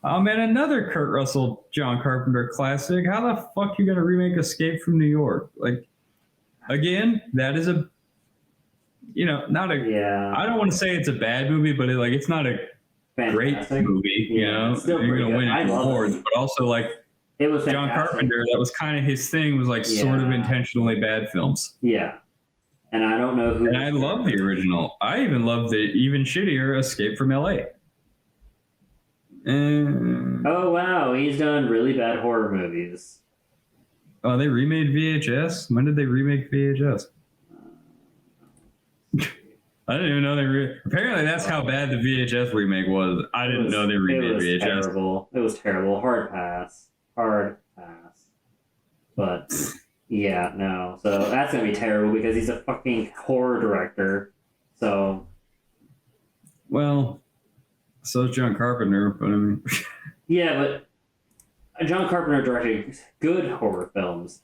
Oh man, another Kurt Russell, John Carpenter classic. How the fuck you gonna remake Escape from New York? Like, again, that is a, not a. Yeah. I don't want to say it's a bad movie, but it's not a great movie. You're gonna win awards, but also like It was John fantastic. Carpenter. That was kind of his thing. Was like sort of Yeah. intentionally bad films. Yeah. And I don't know who. And I love the original. I even love the even shittier Escape from L.A. Oh wow, he's done really bad horror movies. Oh, they remade VHS? When did they remake VHS? I didn't even know they apparently that's how bad the VHS remake was. I didn't know they remade VHS. Terrible. It was terrible. Hard pass. But yeah, no. So that's gonna be terrible because he's a fucking horror director. So well, so is John Carpenter, but I mean yeah, but John Carpenter directed good horror films.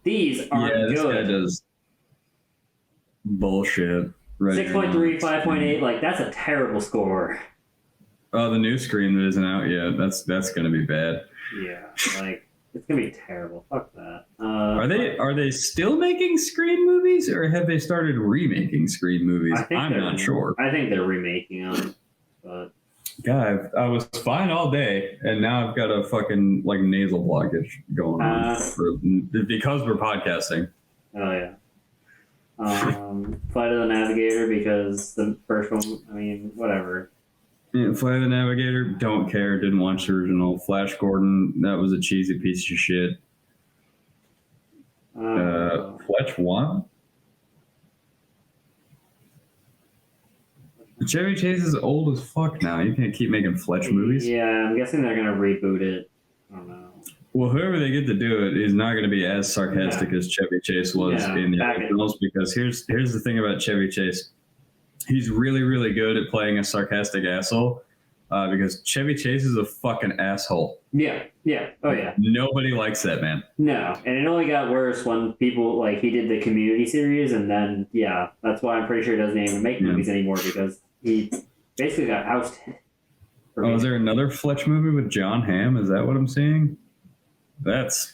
These aren't yeah, this good. guy does bullshit. 6.3, 5.8, like that's a terrible score. Oh, the new Scream that isn't out yet. That's gonna be bad. Yeah, like it's gonna be terrible. Fuck that. Are they still making Scream movies, or have they started remaking Scream movies? I'm not sure. I think they're remaking them, but God, I was fine all day, and now I've got a fucking like nasal blockage going on because we're podcasting. Oh yeah. Flight of the Navigator because the first one. I mean, whatever. Yeah, Flight of the Navigator, don't care. Didn't watch the original. Flash Gordon, that was a cheesy piece of shit. Fletch one. Chevy Chase is old as fuck now. You can't keep making Fletch movies. Yeah, I'm guessing they're gonna reboot it. I don't know. Well, whoever they get to do it is not going to be as sarcastic as Chevy Chase was in the originals. Because here's the thing about Chevy Chase, he's really really good at playing a sarcastic asshole. Because Chevy Chase is a fucking asshole. Yeah, oh yeah. Nobody likes that man. No, and it only got worse when people like he did the Community series, and then yeah, that's why I'm pretty sure he doesn't even make movies anymore because he basically got ousted. Oh, is there another Fletch movie with John Hamm? Is that what I'm seeing? That's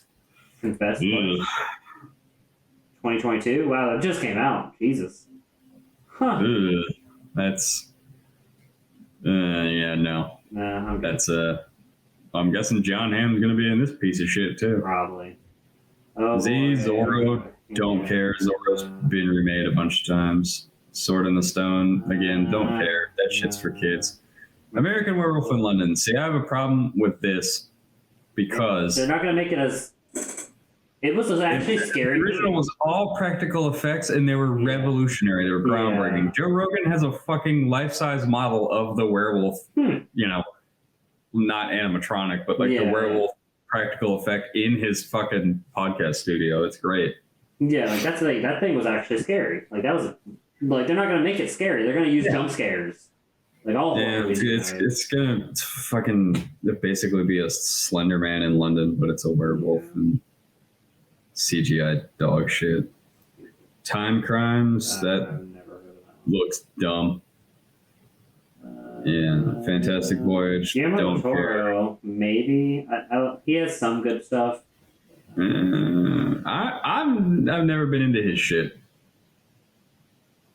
Confess. 2022. Wow, that just came out. Jesus. Huh. That's. Yeah, no. Nah, that's I'm guessing John Hamm's gonna be in this piece of shit too. Probably. Oh, Zorro, don't care. Zorro's been remade a bunch of times. Sword in the Stone, again, don't care. That shit's for kids. American Werewolf in London. See, I have a problem with this because they're not gonna make it as. It was actually scary. The original was all practical effects, and they were revolutionary. They were groundbreaking. Joe Rogan has a fucking life-size model of the werewolf. You know, not animatronic, but like the werewolf practical effect in his fucking podcast studio. It's great. Yeah, like that thing was actually scary. Like that was like they're not gonna make it scary. They're gonna use jump scares. Like all. Yeah, it's gonna fucking basically be a Slender Man in London, but it's a werewolf and CGI dog shit. Time Crimes, that looks dumb. Fantastic Voyage. Don't care. Maybe he has some good stuff. I've never been into his shit.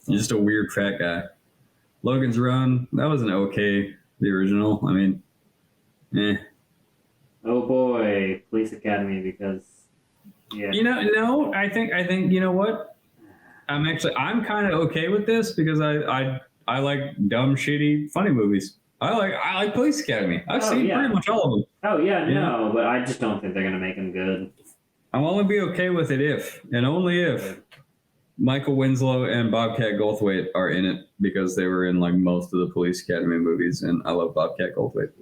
He's just a weird fat guy. Logan's Run, that was an okay. The original, I mean, Oh boy, Police Academy because. Yeah. You know, no, I think you know what? I'm kind of okay with this because I like dumb, shitty, funny movies. I like Police Academy. I've seen pretty much all of them. Oh yeah, no, but I just don't think they're gonna make them good. I'll only be okay with it if, and only if, Michael Winslow and Bobcat Goldthwait are in it because they were in like most of the Police Academy movies, and I love Bobcat Goldthwait.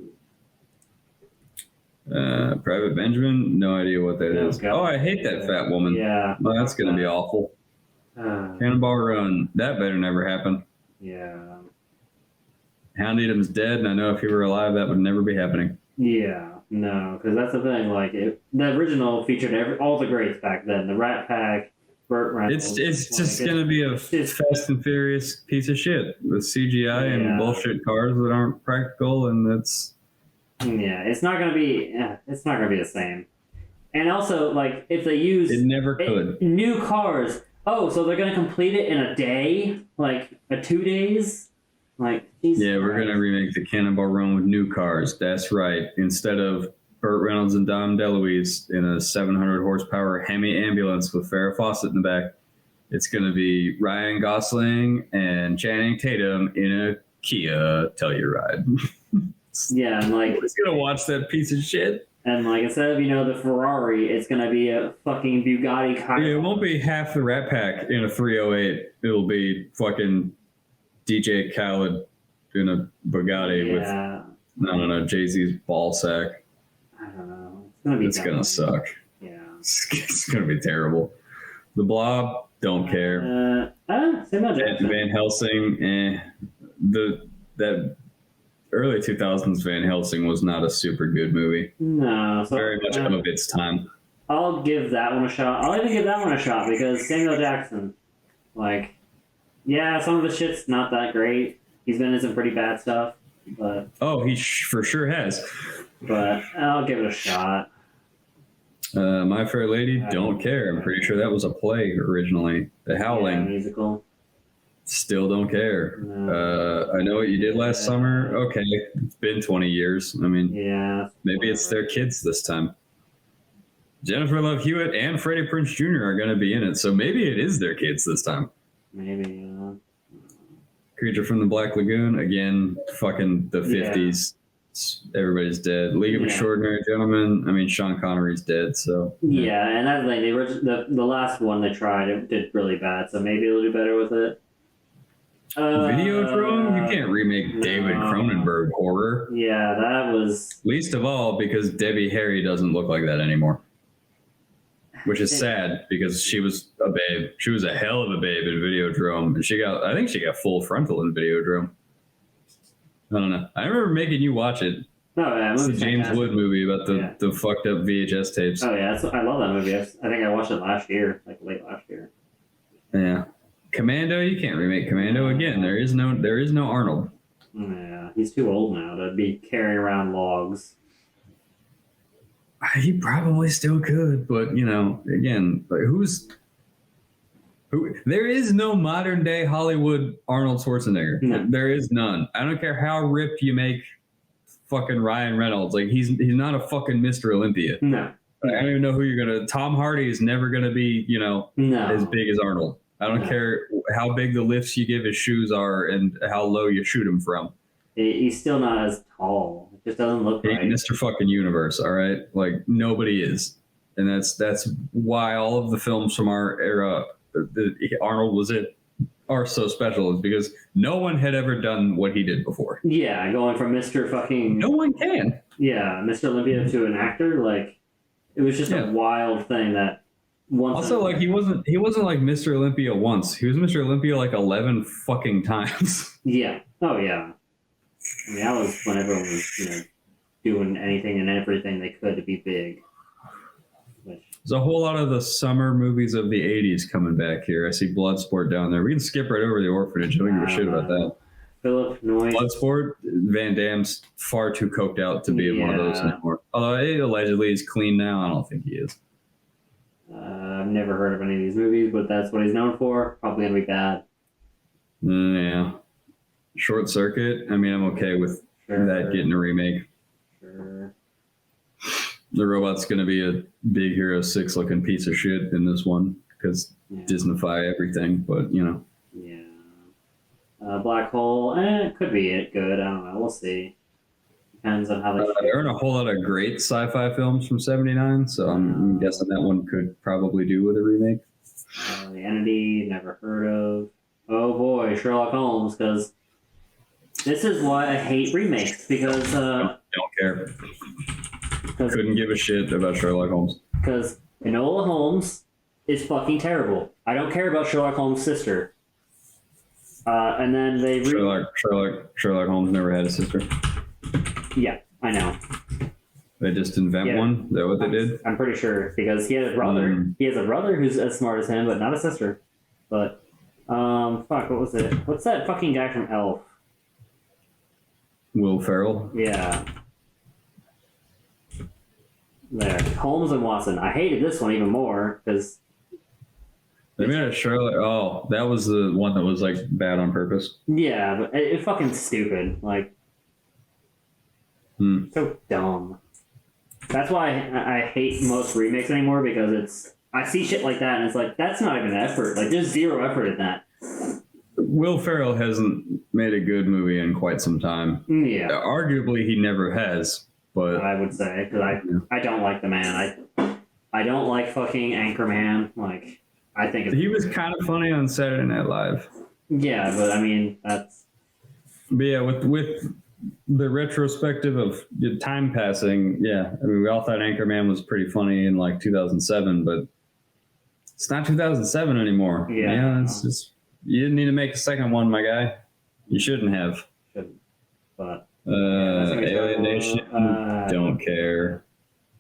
Private Benjamin, no idea what that is. God. Oh, I hate that fat woman. Yeah. Well, that's going to be awful. Cannonball Run, that better never happen. Yeah. Hound Eatum's dead, and I know if he were alive, that would never be happening. Yeah, no, because that's the thing. Like, the original featured all the greats back then. The Rat Pack, Burt Reynolds. It's just going to be a Fast and Furious piece of shit with CGI and bullshit cars that aren't practical, and that's... Yeah, it's not gonna be the same. And also, like, if they use it never could new cars. Oh, so they're gonna complete it in a day, like 2 days, like. Yeah, we're gonna remake the Cannonball Run with new cars. That's right. Instead of Burt Reynolds and Dom DeLuise in a 700 horsepower Hemi ambulance with Farrah Fawcett in the back. It's going to be Ryan Gosling and Channing Tatum in a Kia Telluride. Yeah, and like who's going to watch that piece of shit? And like instead of the Ferrari, it's going to be a fucking Bugatti Chiron. Yeah, it won't be half the Rat Pack in a 308. It'll be fucking DJ Khaled in a Bugatti with I don't know, Jay-Z's ball sack. I don't know. It's gonna suck. Yeah. It's gonna be terrible. The Blob, don't care. Van Helsing, that early 2000s Van Helsing was not a super good movie. No. So, very much of its time. I'll give that one a shot. I'll even give that one a shot because Samuel Jackson, like, yeah, some of the shit's not that great. He's been in some pretty bad stuff, but... Oh, he for sure has. But I'll give it a shot. My Fair Lady, don't care. I'm pretty sure that was a play originally. The Howling. Yeah, musical. Still don't care. No. I Know What You Did Last Summer. Okay, it's been 20 years. I mean, maybe it's their kids this time. Jennifer Love Hewitt and Freddie Prinze Jr. are going to be in it, so maybe it is their kids this time. Maybe, Creature from the Black Lagoon, again, fucking the 50s. Everybody's dead. League of Extraordinary Gentlemen. I mean, Sean Connery's dead, so. Yeah, and that's like the last one they tried, it did really bad, so maybe it'll do better with it. Videodrome? You can't remake David Cronenberg horror. Yeah, that was... Least of all because Debbie Harry doesn't look like that anymore. Which is sad because she was a babe. She was a hell of a babe in Videodrome. And I think she got full frontal in Videodrome. I don't know. I remember making you watch it. Oh, yeah. It's the James Wood movie about the fucked up VHS tapes. Oh, yeah. I love that movie. I think I watched it last year, like late last year. Yeah. Commando, you can't remake Commando again. There is no Arnold. Yeah, he's too old now to be carrying around logs. He probably still could, but again, like there is no modern day Hollywood Arnold Schwarzenegger. No. There is none. I don't care how ripped you make fucking Ryan Reynolds. Like he's not a fucking Mr. Olympia. No. I don't even know who you're gonna. Tom Hardy is never gonna be as big as Arnold. I don't care how big the lifts you give his shoes are and how low you shoot him from. He's still not as tall. It just doesn't look right. Mr. fucking Universe, all right? Like, nobody is. And that's why all of the films from our era, Arnold was it, are so special, is because no one had ever done what he did before. Yeah, going from Mr. fucking... No one can. Yeah, Mr. Olympia to an actor, like, it was just a wild thing that... Also, like, he wasn't like Mr. Olympia once. He was Mr. Olympia like 11 fucking times. Yeah. Oh, yeah. I mean, that was when everyone was, doing anything and everything they could to be big. There's a whole lot of the summer movies of the 80s coming back here. I see Bloodsport down there. We can skip right over The Orphanage. I don't give a shit about that. Philip Noyce. Bloodsport, Van Damme's far too coked out to be in one of those anymore. Although he allegedly is clean now. I don't think he is. I've never heard of any of these movies, but that's what he's known for. Probably going to be bad. Yeah. Short Circuit, I mean, I'm okay with that getting a remake. Sure. The robot's going to be a Big Hero 6 looking piece of shit in this one because Disneyfy everything, but Yeah. Black Hole, it could be good. I don't know. We'll see. Depends on how they there aren't a whole lot of great sci-fi films from 79, so I'm guessing that one could probably do with a remake. The Entity, never heard of. Oh boy, Sherlock Holmes, because this is why I hate remakes, because... don't care. Couldn't give a shit about Sherlock Holmes. Because Enola Holmes is fucking terrible. I don't care about Sherlock Holmes' sister. And then they... Sherlock Holmes never had a sister. Yeah, I know. They just invent one? Is that what they did? I'm pretty sure, because he had a brother. He has a brother who's as smart as him, but not a sister. But, what was it? What's that fucking guy from Elf? Will Ferrell? Yeah. There. Holmes and Watson. I hated this one even more, because... They made a Sherlock... Oh, that was the one that was, like, bad on purpose. Yeah, but it's fucking stupid. Like... So dumb. That's why I hate most remakes anymore, because I see shit like that and it's like, that's not even effort. Like, there's zero effort in that. Will Ferrell hasn't made a good movie in quite some time. Yeah. Arguably, he never has. But I would say, because I don't like the man. I don't like fucking Anchorman. Like, I think he was kind of funny on Saturday Night Live. Yeah, but I mean, that's... But yeah, with the retrospective of time passing, yeah. I mean, we all thought Anchorman was pretty funny in like 2007, but it's not 2007 anymore. Yeah, it's just... You didn't need to make a second one, my guy. You shouldn't have. Shouldn't. But... Alien Nation, don't care.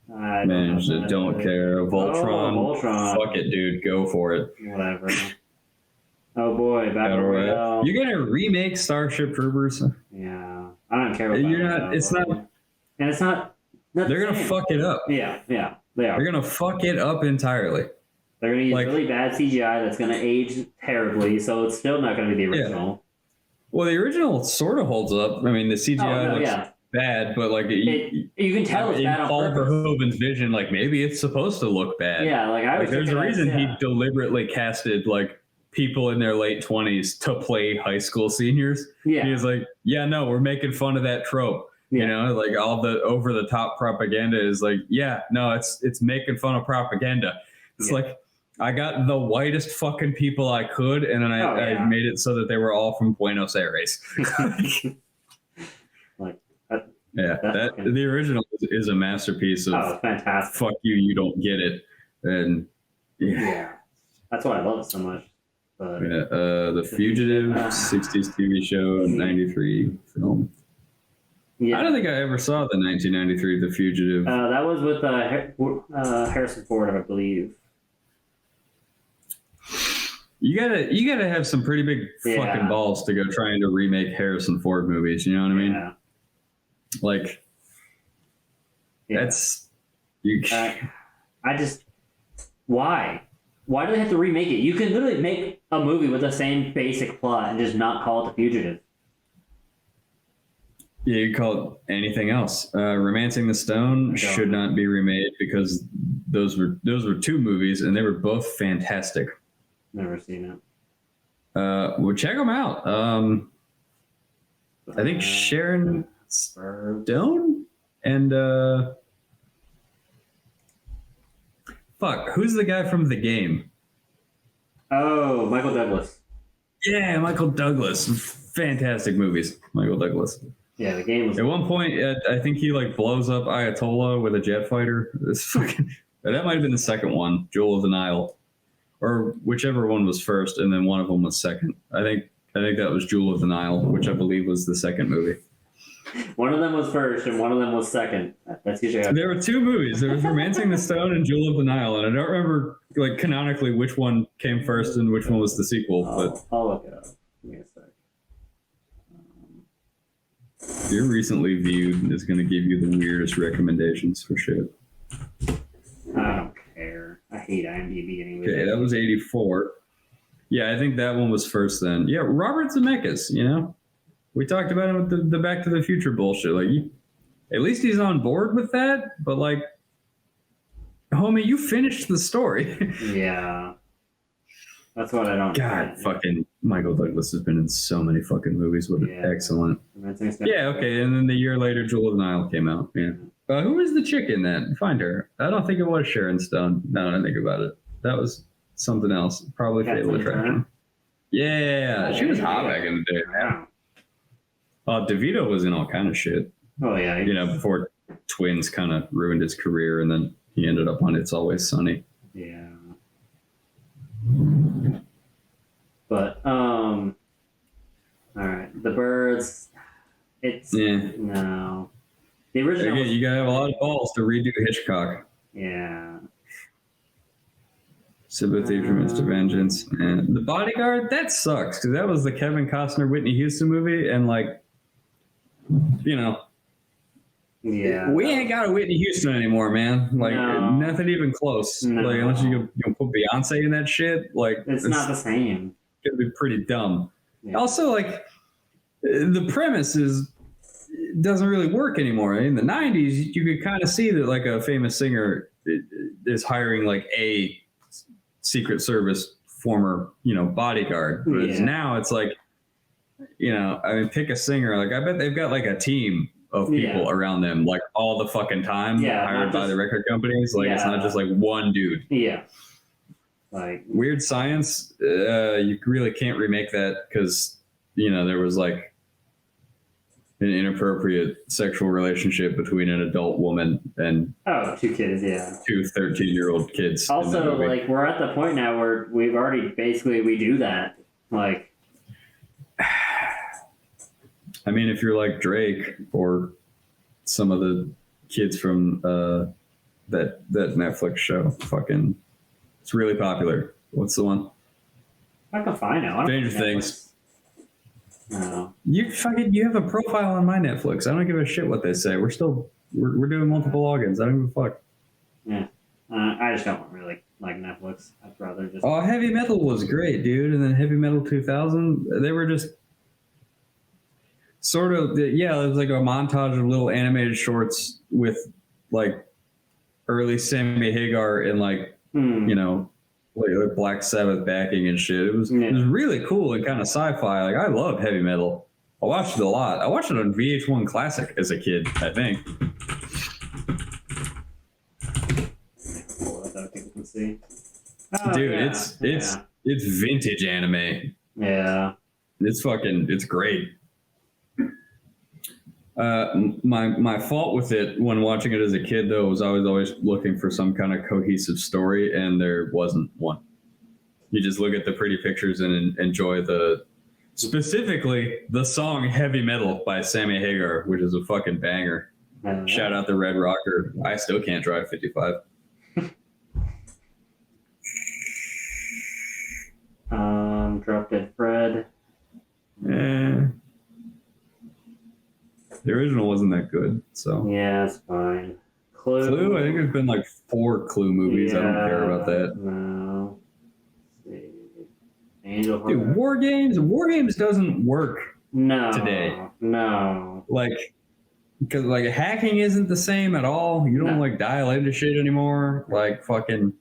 Don't care. Voltron, fuck it, dude. Go for it. Whatever. Oh boy, Battle Royale. You're gonna remake Starship Troopers? Yeah, I don't care. About You're not. It's not. And it's not. They're gonna fuck it up. Yeah, they are. They're gonna fuck it up entirely. They're gonna use really bad CGI that's gonna age terribly, so it's still not gonna be the original. Yeah. Well, the original sort of holds up. I mean, the CGI looks bad, but like you can tell it's bad on Paul purpose. Verhoeven's vision, like maybe it's supposed to look bad. Yeah, like there's a reason he deliberately casted like people in their late 20s to play high school seniors. Yeah, he was like, yeah, no, we're making fun of that trope. Yeah. You know, like all the over the top propaganda is like, yeah, no, it's making fun of propaganda. It's like, I got the whitest fucking people I could, and then I made it so that they were all from Buenos Aires. The original is a masterpiece of fantastic. Fuck you, you don't get it, and that's why I love it so much. But The Fugitive, 60s TV show, 93 film. Yeah. I don't think I ever saw the 1993 The Fugitive. That was with Harrison Ford, I believe. You gotta have some pretty big fucking balls to go trying to remake Harrison Ford movies. You know what I mean? Yeah. Like, that's you. I just why do they have to remake it? You can literally make a movie with the same basic plot and just not call it The Fugitive. Yeah, you call it anything else. Romancing the Stone should not be remade because those were two movies and they were both fantastic. Never seen it. Well, check them out. I think Sharon Stone and who's the guy from The Game? Oh, Michael Douglas. Yeah, Michael Douglas. Fantastic movies, Michael Douglas. Yeah, The Game was... At one point, I think he like blows up Ayatollah with a jet fighter. This fucking... That might have been the second one, Jewel of the Nile. Or whichever one was first, and then one of them was second. I think that was Jewel of the Nile, which I believe was the second movie. One of them was first, and one of them was second. That's usually how... There were two movies. There was Romancing the Stone and Jewel of the Nile, and I don't remember like canonically which one came first and which one was the sequel. But I'll look it up. Give me a sec. Your recently viewed is going to give you the weirdest recommendations for shit. I don't care. I hate IMDb anyway. Okay, that was 84. Yeah, I think that one was first then. Yeah, Robert Zemeckis, you know? We talked about him with the Back to the Future bullshit. Like, at least he's on board with that, but like, homie, you finished the story. Yeah. That's what I don't God, fucking Michael Douglas has been in so many fucking movies. What excellent. Yeah, okay, and then the year later, Jewel of the Nile came out. Yeah. Who was the chick in that? Find her. I don't think it was Sharon Stone. Now that I think about it. That was something else. Probably Fatal Attraction. Yeah, she was hot back in the day. Yeah. DeVito was in all kind of shit. Oh, yeah. You know, before Twins kind of ruined his career, and then he ended up on It's Always Sunny. Yeah. But, all right. The Birds. No. The original. Again, you gotta have a lot of balls to redo Hitchcock. Yeah. Sympathy for Mr. Vengeance. And The Bodyguard, that sucks, because that was the Kevin Costner Whitney Houston movie, and like, you know, we ain't got a Whitney Houston anymore, man. Like, nothing even close. No. Like, unless you put Beyonce in that shit, like, it's not the same. It's gonna be pretty dumb. Yeah. Also, like, the premise is it doesn't really work anymore. In the 90s, you could kind of see that like a famous singer is hiring like a Secret Service former, bodyguard. But now it's like, I mean, pick a singer. Like, I bet they've got like a team of people around them, like all the fucking time, hired by the record companies. Like, it's not just like one dude. Yeah. Like Weird Science, you really can't remake that because, there was like an inappropriate sexual relationship between an adult woman and two kids, two 13-year-old kids. Also, like, we're at the point now where we've already we do that. Like, I mean, if you're like Drake or some of the kids from that Netflix show, fucking, it's really popular. What's the one? I can find out. Stranger Things. No. You have a profile on my Netflix. I don't give a shit what they say. We're doing multiple logins. I don't give a fuck. Yeah. I just don't really like Netflix. I'd rather just. Oh, Heavy Metal was great, dude. And then Heavy Metal 2000, they were just sort of, it was like a montage of little animated shorts with like early Sammy Hagar and like, like Black Sabbath backing and shit. It was really cool and kind of sci-fi. Like, I love Heavy Metal. I watched it a lot. I watched it on VH1 Classic as a kid, I think. That people can see. Dude, it's vintage anime. Yeah. It's great. My fault with it when watching it as a kid, though, was I was always looking for some kind of cohesive story, and there wasn't one. You just look at the pretty pictures and enjoy specifically the song Heavy Metal by Sammy Hagar, which is a fucking banger. Shout out the Red Rocker. I still can't drive 55. Drop Dead Fred. The original wasn't that good, so. Yeah, it's fine. Clue? I think there's been like 4 Clue movies. I don't care about that. No. Let's see. Angel Dude, Heart. War Games doesn't work today. No. Like, because like hacking isn't the same at all. You don't like dial into shit anymore. Like fucking.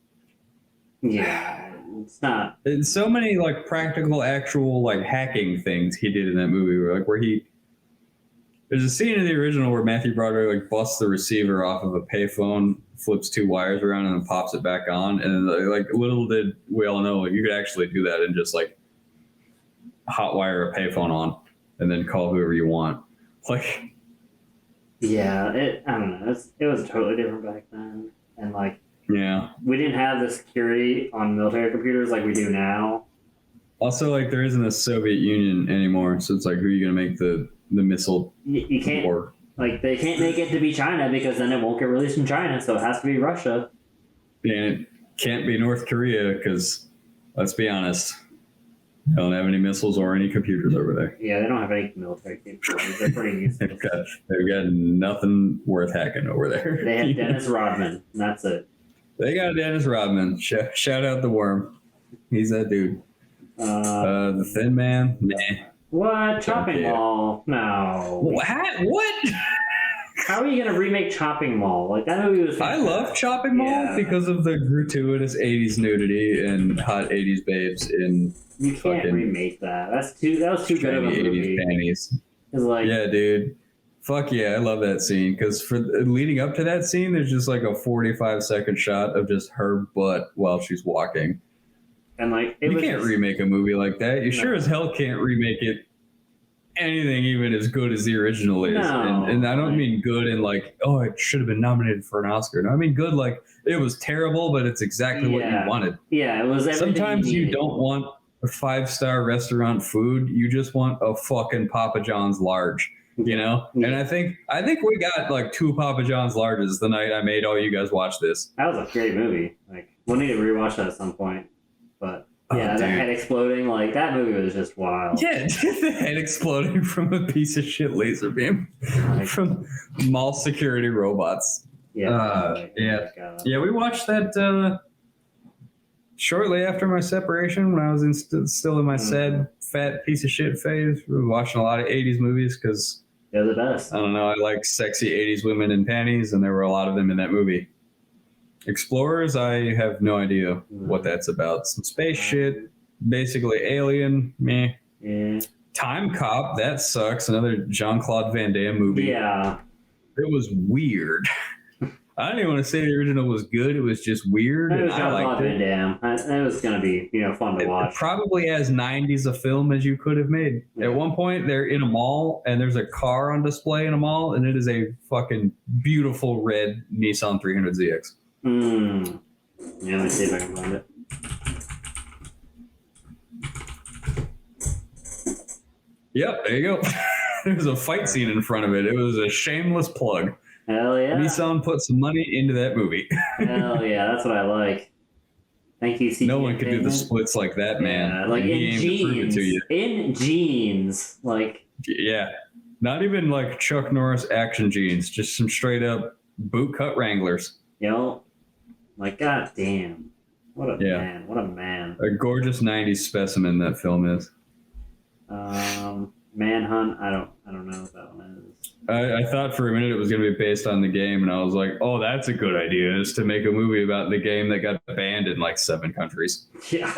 Yeah. It's not. There's so many like practical, actual like hacking things he did in that movie. Where there's a scene in the original where Matthew Broderick like busts the receiver off of a payphone, flips 2 wires around, and then pops it back on. And like little did we all know, like, you could actually do that and just like hotwire a payphone on, and then call whoever you want. Like, yeah, I don't know. It was totally different back then, and like. Yeah. We didn't have the security on military computers like we do now. Also, like, there isn't a Soviet Union anymore, so it's like, who are you going to make the missile you can't for? Like, they can't make it to be China because then it won't get released in China, so it has to be Russia. And it can't be North Korea because, let's be honest, they don't have any missiles or any computers over there. Yeah, they don't have any military capabilities. They're pretty useless. they've got nothing worth hacking over there. They had Dennis Rodman, and that's it. They got Dennis Rodman. Shout out the Worm. He's that dude. The Thin Man? Nah. What? Chopping Mall? No. What? How are you going to remake Chopping Mall? Like, that movie was fantastic. I love Chopping Mall because of the gratuitous 80s nudity and hot 80s babes in. You can't remake that. That was too good of a movie. 80s panties. It's like, yeah, dude. Fuck yeah, I love that scene because for leading up to that scene, there's just like a 45-second shot of just her butt while she's walking. And like, you can't remake a movie like that. You sure as hell can't remake it anything even as good as the original is. No, and I don't mean good in like, oh, it should have been nominated for an Oscar. No, I mean good like it was terrible, but it's exactly what you wanted. Yeah, it was everything. Sometimes you don't want a 5-star restaurant food. You just want a fucking Papa John's large. You know, and I think we got like 2 Papa John's larges the night I made all you guys watch this. That was a great movie. Like, we'll need to rewatch that at some point. But yeah, the head exploding, like that movie was just wild. Yeah, the head exploding from a piece of shit laser beam from mall security robots. Yeah, yeah. We watched that shortly after my separation when I was still in my sad fat piece of shit phase. We were watching a lot of 80s movies because They're the best. I don't know. I like sexy 80s women in panties, and there were a lot of them in that movie. Explorers, I have no idea what that's about. Some space shit, basically Alien, meh. Yeah. Time Cop, that sucks. Another Jean-Claude Van Damme movie. Yeah. It was weird. I don't even want to say the original was good. It was just weird. It was I liked it. Van Damme. It was going to be, fun to watch. Probably as 90s a film as you could have made. Yeah. At one point, they're in a mall, and there's a car on display in a mall, and it is a fucking beautiful red Nissan 300ZX. Yeah, let me see if I can find it. Yep, there you go. There's a fight scene in front of it. It was a shameless plug. Hell yeah. Nissan put some money into that movie. Hell yeah, that's what I like. Thank you, CG. No one could do the splits like that, man. Yeah, like He in aimed to prove it jeans. to you. In jeans. Like, Yeah. Not even like Chuck Norris action jeans, just some straight up boot cut Wranglers. like, god damn. What a man. What a man. A gorgeous 90s specimen that film is. Manhunt, I don't know what that one is. I thought for a minute it was going to be based on the game, and I was like, oh, that's a good idea, is to make a movie about the game that got banned in like 7 countries. Yeah.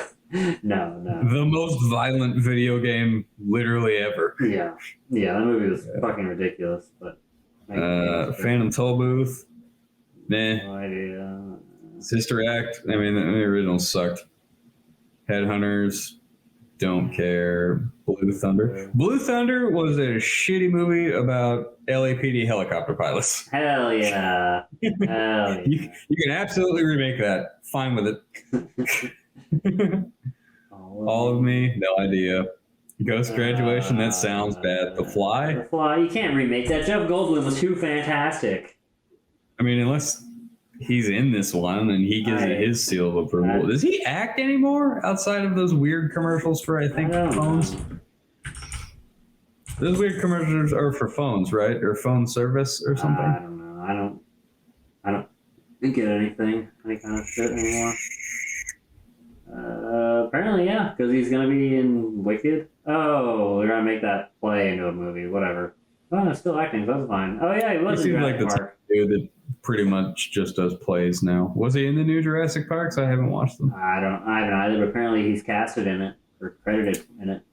No. The most violent video game literally ever. Yeah. Yeah, that movie was fucking ridiculous, but... Phantom Tollbooth. Nah. No idea. Sister Act. I mean, the original sucked. Headhunters. Don't care. Blue Thunder. Blue Thunder was a shitty movie about LAPD helicopter pilots. Hell yeah. Hell yeah. You can absolutely remake that. Fine with it. All of Me, no idea. Ghost Graduation, that sounds bad. The Fly? The Fly, you can't remake that. Jeff Goldblum was too fantastic. I mean, unless he's in this one and he gives it his seal of approval. Does he act anymore outside of those weird commercials for, I think, phones? Those weird commercials are for phones, right? Or phone service or something? I don't know. I don't get any kind of shit anymore. Apparently, yeah, because he's going to be in Wicked. Oh, they're going to make that play into a movie, whatever. Oh, it's still acting, so that's fine. Oh, yeah, he was in Jurassic Park. Dude that pretty much just does plays now. Was he in the new Jurassic Parks? I haven't watched them. I don't either, but apparently he's casted in it, or credited in it.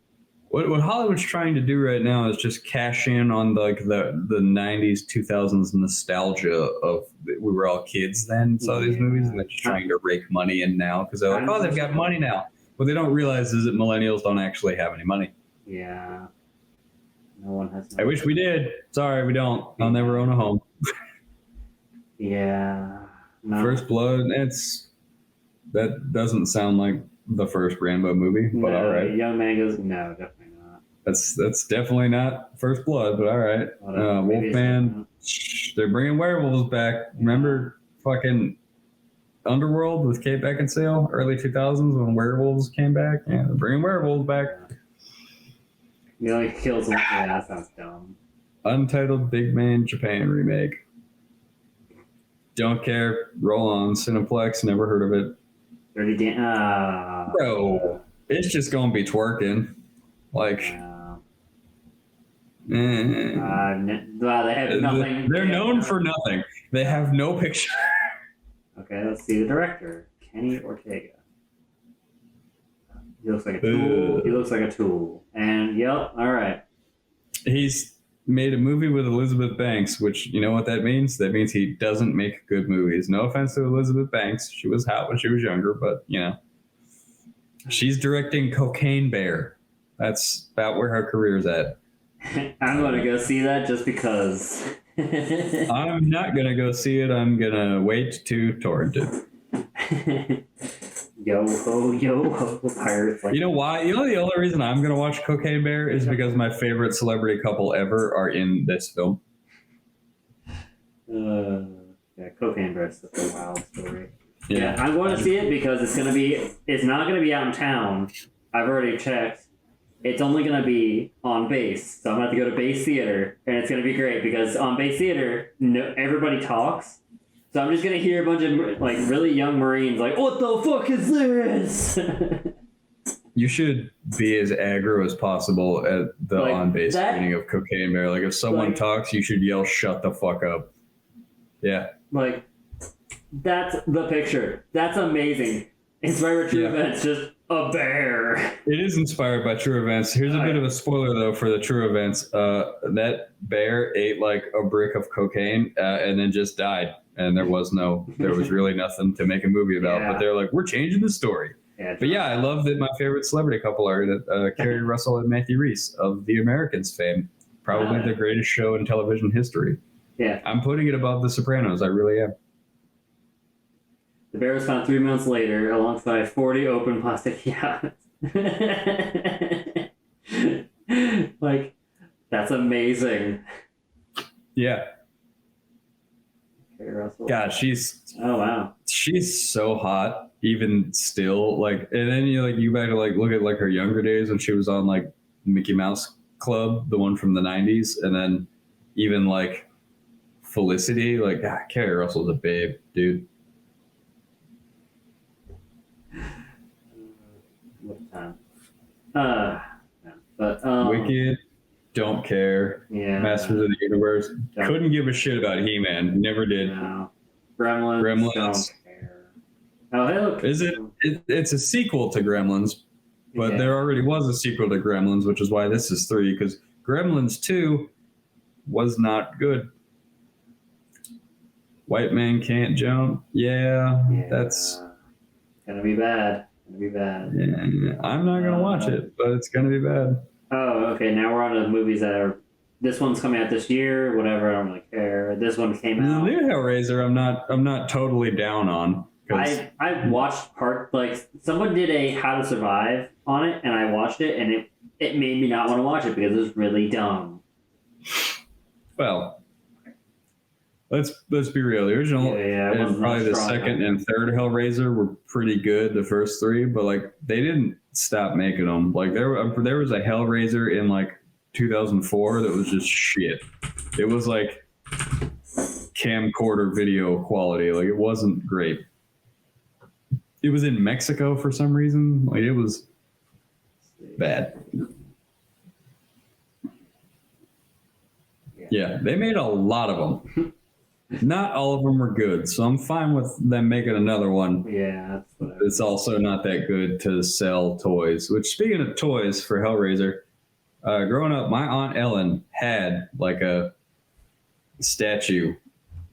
What Hollywood's trying to do right now is just cash in on like the 90s, 2000s nostalgia of we were all kids then and saw these movies, and they're just trying to rake money in now because they're like, oh, they've got money now. What they don't realize is that millennials don't actually have any money. Yeah. No one has. I wish we did. Sorry, we don't. I'll never own a home. Yeah. No. First Blood, that doesn't sound like the first Rambo movie, but all right. Young man goes, no, definitely not. That's definitely not First Blood, but all right. Wolfman, they're bringing werewolves back. Remember fucking Underworld with Kate Beckinsale, early 2000s when werewolves came back? Yeah, they're bringing werewolves back. He only kills them. Yeah, that sounds dumb. Untitled Big Man Japan remake. Don't care. Roll on. Cineplex. Never heard of it. Dirty Dan. Bro, it's just gonna be twerking. Like. They have nothing. They're known for nothing. They have no picture. Okay, let's see the director, Kenny Ortega. He looks like a tool. He looks like a tool. And yep, all right. He's made a movie with Elizabeth Banks, which, you know what that means? That means he doesn't make good movies. No offense to Elizabeth Banks. She was hot when she was younger, but, you know. She's directing Cocaine Bear. That's about where her career's at. I'm going to go see that just because. I'm not going to go see it. I'm going to wait to torrent it. Yo ho, pirates. Like, you know why? You know the only reason I'm going to watch Cocaine Bear is because my favorite celebrity couple ever are in this film. Yeah, Cocaine Bear is such a wild story. Yeah, I'm going to see it because it's not going to be out in town. I've already checked. It's only going to be on base. So I'm going to have to go to base theater, and it's going to be great because on base theater, everybody talks. So I'm just going to hear a bunch of like really young Marines like, what the fuck is this? You should be as aggro as possible at the Like, on-base that- screening of Cocaine Bear. Like, if someone Like- talks, you should yell, "Shut the fuck up." Yeah. Like, that's the picture. That's amazing. Inspired by true Yeah. events, just a bear. It is inspired by true events. Here's a bit of a spoiler, though, for the true events. That bear ate like a brick of cocaine and then just died. And there was really nothing to make a movie about. Yeah. But they're like, we're changing the story. Yeah, But yeah, I love that my favorite celebrity couple are Kerry Russell and Matthew Reese of The Americans fame. Probably the greatest show in television history. Yeah. I'm putting it above The Sopranos. I really am. The bear was found 3 months later alongside 40 open plastic yachts. Like, that's amazing. Yeah. Kerry Russell. God, she's Oh, wow. so hot, even still. Like, and then you back to like look at like her younger days when she was on like Mickey Mouse Club, the one from the '90s, and then even like Felicity. Like, God, Kerry Russell's a babe, dude. What time? Yeah. But, Wicked, don't care. yeah. Masters of the Universe, Don't- couldn't give a shit about He-Man. Never did. No. Gremlins. Gremlins. Don't care. Oh, hey, look. Is it? It's a sequel to Gremlins, but Yeah. there already was a sequel to Gremlins, which is why this is 3, because Gremlins 2 was not good. White Man Can't Jump. Yeah, Yeah. that's. Gonna be bad. Gonna be bad. Yeah, I'm not gonna watch it, but it's gonna be bad. Oh, okay. Now we're on to movies that are. This one's coming out this year. Whatever. I don't really care. This one came The out. new Hellraiser, I'm not totally down on. 'Cause I watched someone did a How to Survive on it, and I watched it, and it made me not want to watch it because it was really dumb. well, let's be real. The original Yeah, it and wasn't probably that the strong. second and third Hellraiser were pretty good. The first 3, but like they didn't stop making them. Like there was a Hellraiser in like 2004 that was just shit. It was like camcorder video quality. Like it wasn't great. It was in Mexico for some reason. Like it was bad. Yeah, they made a lot of them. Not all of them were good, so I'm fine with them making another one. Yeah, that's what It's also not that good to sell toys. Which, speaking of toys for Hellraiser, growing up, my Aunt Ellen had like a statue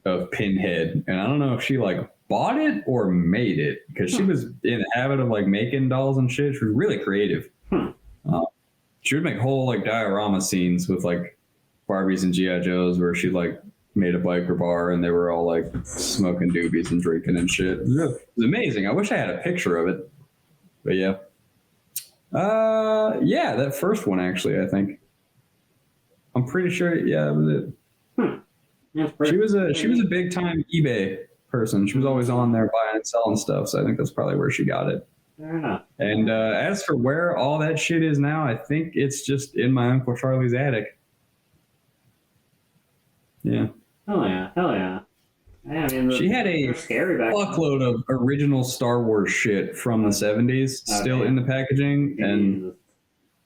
of Pinhead, and I don't know if she like bought it or made it because she was in the habit of like making dolls and shit. She was really creative. She would make whole like diorama scenes with like Barbies and G.I. Joes where she like made a biker bar and they were all like smoking doobies and drinking and shit. It was amazing. I wish I had a picture of it. But yeah. Yeah, that first one actually, I think. I'm pretty sure, yeah, that was it. That's pretty- She was a big time eBay person. She was always on there buying and selling stuff, so I think that's probably where she got it. Fair enough. And as for where all that shit is now, I think it's just in my Uncle Charlie's attic. Yeah. Hell yeah. Yeah, I mean, She had a they're scary back then. fuckload of original Star Wars shit from the 70s still Okay. in the packaging. And Jesus.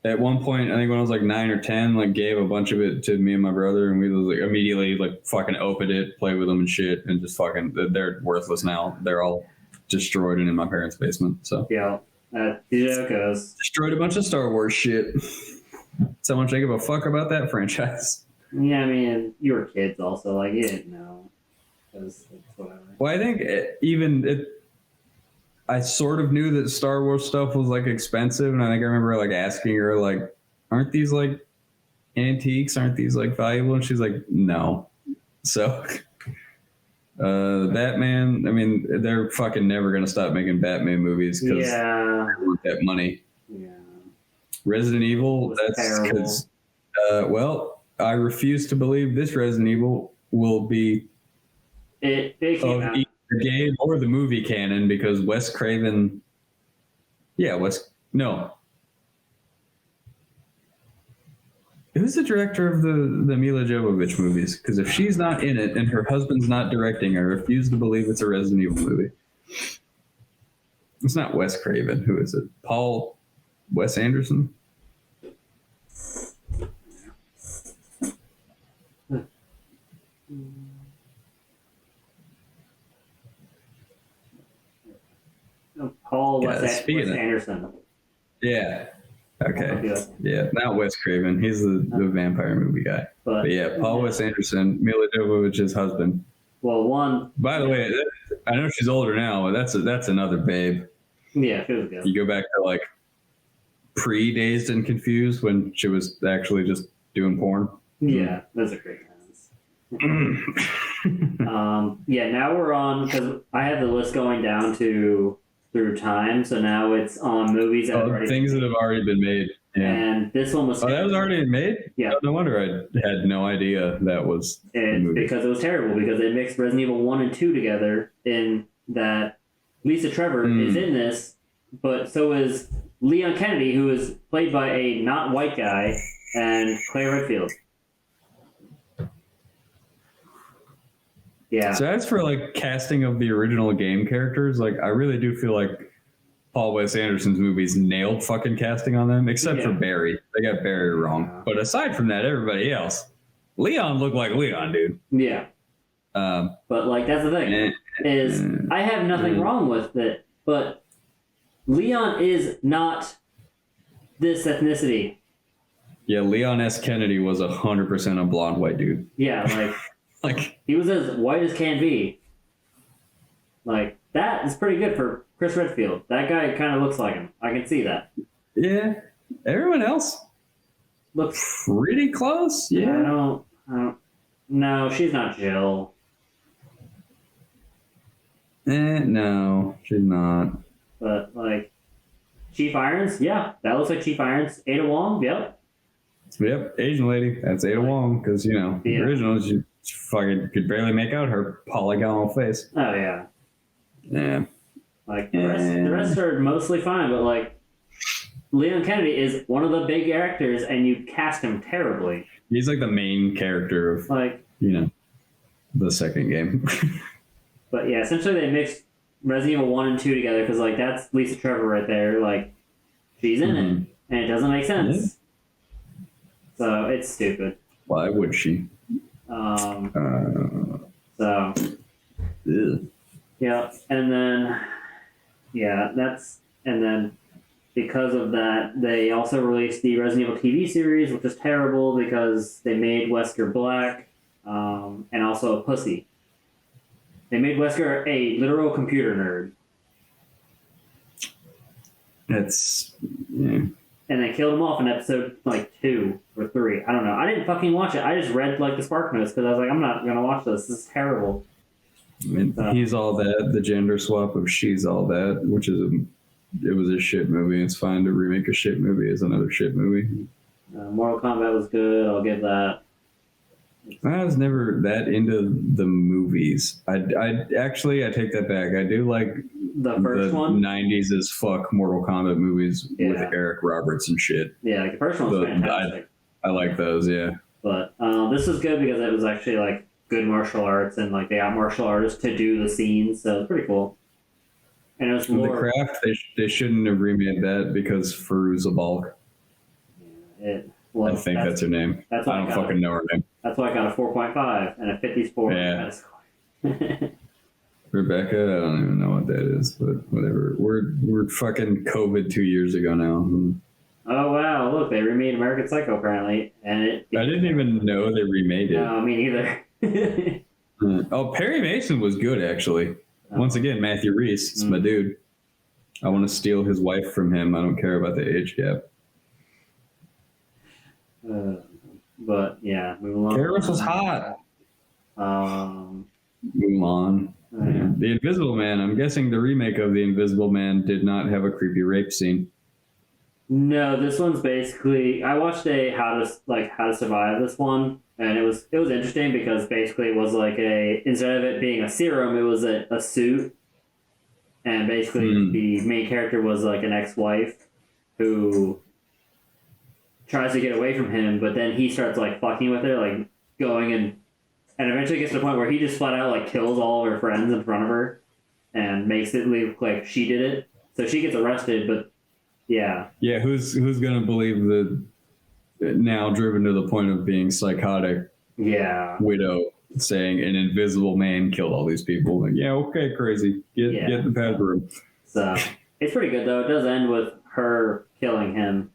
at one point, I think when I was like 9 or 10, like gave a bunch of it to me and my brother, and we was like immediately like fucking opened it, played with them and shit, and just fucking they're worthless now. They're all destroyed and in my parents' basement. So Yeah, the goes. destroyed a bunch of Star Wars shit. So much I give a fuck about that franchise. Yeah, I mean, you were kids also, like, you didn't know. It's whatever. Well, I think I sort of knew that Star Wars stuff was like expensive, and I think I remember like asking her like, "Aren't these like antiques? Aren't these like valuable?" And she's like, "No." So, Batman. I mean, they're fucking never gonna stop making Batman movies because Yeah. they want that money. Yeah. Resident Evil. Was That's terrible. because, well, I refuse to believe this Resident Evil will be It came of out. either the game or the movie canon because Wes Craven. Yeah, no. Who's the director of the Mila Jovovich movies? Because if she's not in it and her husband's not directing, I refuse to believe it's a Resident Evil movie. It's not Wes Craven. Who is it? Paul Wes Anderson. Paul Yeah, Wes speaking of- Anderson. Yeah. I'll Okay. do it. Yeah, not Wes Craven. He's the vampire movie guy. But yeah, Paul Wes Anderson, Mila Jovovich's husband. Well, one. By the way, I know she's older now, but that's another babe. Yeah, she was good. You go back to like pre-Dazed and Confused when she was actually just doing porn. Yeah, those are great times. Yeah, now we're on, because I have the list going down through time, so now it's on movies that have already things that have already been made. Yeah. And this one was. Oh, that was already made? Yeah. No wonder I had no idea that was. Because it was terrible, because they mixed Resident Evil 1 and 2 together in that Lisa Trevor is in this, but so is Leon Kennedy, who is played by a not white guy, and Claire Redfield. Yeah. So as for like casting of the original game characters, like I really do feel like Paul Wes Anderson's movies nailed fucking casting on them, except for Barry. They got Barry wrong. Yeah. But aside from that, everybody else, Leon looked like Leon, dude. Yeah. But like that's the thing is I have nothing wrong with it, but Leon is not this ethnicity. Yeah, Leon S. Kennedy was 100% a blonde white dude. Yeah, like he was as white as can be. Like that is pretty good for Chris Redfield. That guy kind of looks like him. I can see that. Yeah. Everyone else looks pretty close. Yeah. I don't. No, she's not Jill. No, she's not. But like Chief Irons, yeah, that looks like Chief Irons. Ada Wong, yep. Yep, Asian lady. That's Ada Wong, because the originals you fucking could barely make out her polygonal face. Oh yeah. Yeah. Like the rest are mostly fine, but like Leon Kennedy is one of the big actors, and you cast him terribly. He's like the main character of the second game. But yeah, essentially they mixed Resident Evil 1 and 2 together because like that's Lisa Trevor right there. Like she's in it, and it doesn't make sense. Yeah. So it's stupid. Why would she? So. Ew. Yeah, and then because of that, they also released the Resident Evil TV series, which is terrible because they made Wesker black, and also a pussy. They made Wesker a literal computer nerd. That's and they killed him off in episode 2 or 3. I don't know. I didn't fucking watch it. I just read the Spark Notes because I was like, I'm not gonna watch this. This is terrible. I mean, he's all that. The gender swap of she's all that, which is it was a shit movie. It's fine to remake a shit movie as another shit movie. Mortal Kombat was good. I'll give that. I was never that into the movies. I take that back. I do like the first one. 90s as fuck Mortal Kombat movies with Eric Roberts and shit. Yeah, like the first one was fantastic. I like those, yeah. But this was good because it was actually good martial arts, and they got martial artists to do the scenes, so it's pretty cool. And it was more The Craft. They shouldn't have remade that because Fairuza Balk. I think that's her name. I don't fucking know her name. That's why I got a 4.5 and a 54. Yeah. Rebecca, I don't even know what that is, but whatever. We're fucking COVID 2 years ago now. Oh wow! Look, they remade American Psycho apparently, and I didn't even know they remade it. No, me neither. Perry Mason was good actually. Once again, Matthew Rhys, it's my dude. I want to steal his wife from him. I don't care about the age gap. But yeah, Mulan. Paris was hot. Mulan. Yeah. The Invisible Man. I'm guessing the remake of The Invisible Man did not have a creepy rape scene. No, this one's basically. I watched a How to Survive this one, and it was interesting because basically it was instead of it being a serum, it was a suit, and basically the main character was an ex-wife who tries to get away from him, but then he starts fucking with her, going and eventually gets to the point where he just flat out kills all of her friends in front of her and makes it look like she did it. So she gets arrested, but Yeah. Yeah, who's gonna believe the now driven to the point of being psychotic Yeah. widow saying an invisible man killed all these people? Like, yeah, okay, crazy. Get in the bathroom. So it's pretty good though. It does end with her killing him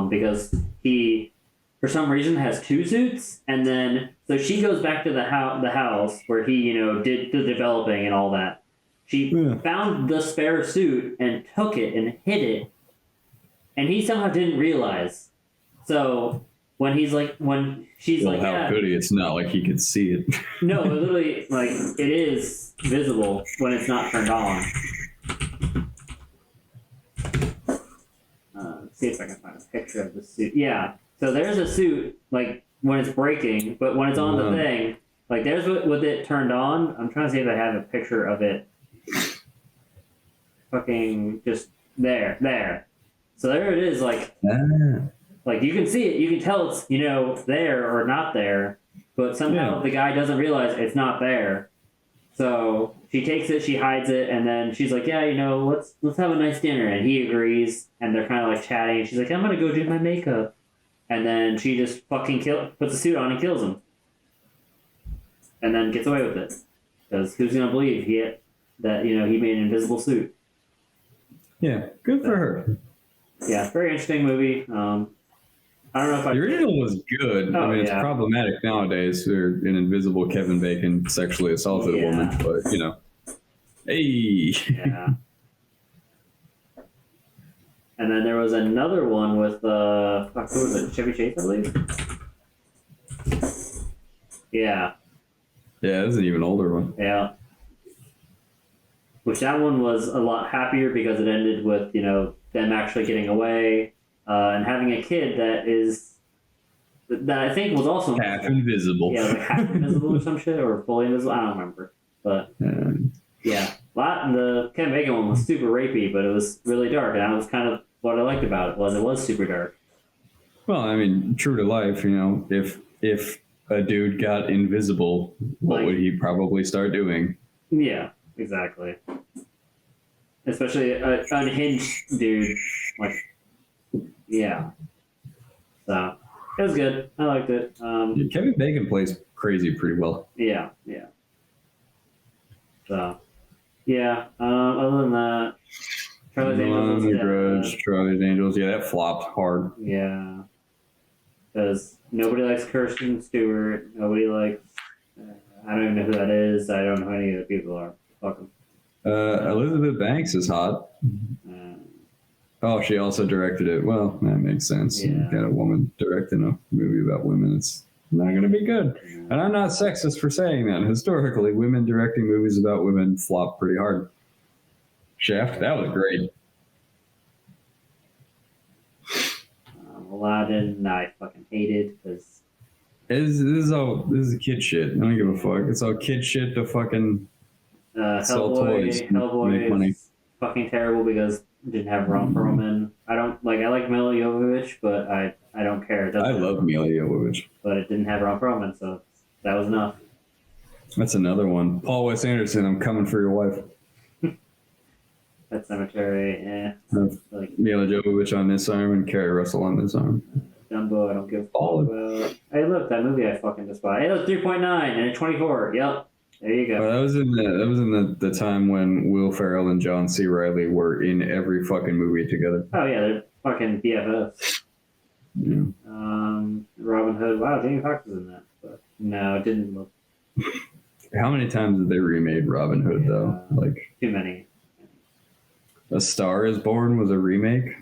because he, for some reason, has two suits, and then so she goes back to the house where he, did the developing and all that. She found the spare suit and took it and hid it, and he somehow didn't realize. So when she's Well, how could he? It's not like he could see it. No, but literally, like, it is visible when it's not turned on. Let's see if I can find a picture of the suit. Yeah, so there's a suit, like, when it's breaking, but when it's on the thing, like, there's with it turned on. I'm trying to see if I have a picture of it. Fucking just there. So there it is, like, like, you can see it, you can tell it's, there or not there, but somehow the guy doesn't realize it's not there. So she takes it, she hides it, and then she's like, yeah, let's have a nice dinner. And he agrees, and they're kind of like chatting, and she's like, I'm going to go do my makeup. And then she just fucking puts the suit on and kills him. And then gets away with it. Because who's going to believe that he made an invisible suit? Yeah, good for her. Yeah, very interesting movie. I don't know if the original was good. I mean, it's problematic nowadays for an invisible Kevin Bacon sexually assaulted a woman, but hey. Yeah. And then there was another one with who was it? Chevy Chase, I believe. Yeah. Yeah, this is an even older one. Yeah. Which that one was a lot happier because it ended with them actually getting away. And having a kid that I think was also half invisible. Yeah, like half invisible or some shit, or fully invisible. I don't remember. But the Kevin Bacon one was super rapey, but it was really dark, and that was kind of what I liked about it. Was super dark. Well, I mean, true to life, if a dude got invisible, what would he probably start doing? Yeah, exactly. Especially an unhinged dude, like. Yeah. So, it was good. I liked it. Kevin Bacon plays crazy pretty well. Yeah. So, yeah. Other than that, Charlie's Angels. The Grudge, Charlie's Angels. Yeah, that flopped hard. Yeah. Because nobody likes Kirsten Stewart. Nobody likes... I don't even know who that is. I don't know who any of the people are. Fuck them. Elizabeth Banks is hot. Oh, she also directed it. Well, that makes sense. Yeah. Got a woman directing a movie about women. It's not going to be good. Yeah. And I'm not sexist for saying that. Historically, women directing movies about women flop pretty hard. Shaft, that was great. Aladdin, I fucking hated because... This is a kid shit. I don't give a fuck. It's all kid shit to fucking sell toys. Hellboy make money. Is fucking terrible because... Didn't have Ron Perlman. I like Mila Jovovich, but I don't care. I love Mila Jovovich. But it didn't have Ron Perlman, so that was enough. That's another one. Paul Wes Anderson, I'm coming for your wife. Pet Sematary, Mila Jovovich on this arm and Kerry Russell on this arm. Dumbo, I don't give a fuck about. Hey, look, that movie I fucking despise. Hey, look, 3.9 and a 24. Yep. There you go. Well, that was in the time when Will Ferrell and John C. Reilly were in every fucking movie together. Oh yeah, they're fucking BFFs. Yeah. Robin Hood. Wow, Jamie Foxx was in that, but no, it didn't look. How many times did they remade Robin Hood though? Like too many. A Star Is Born was a remake.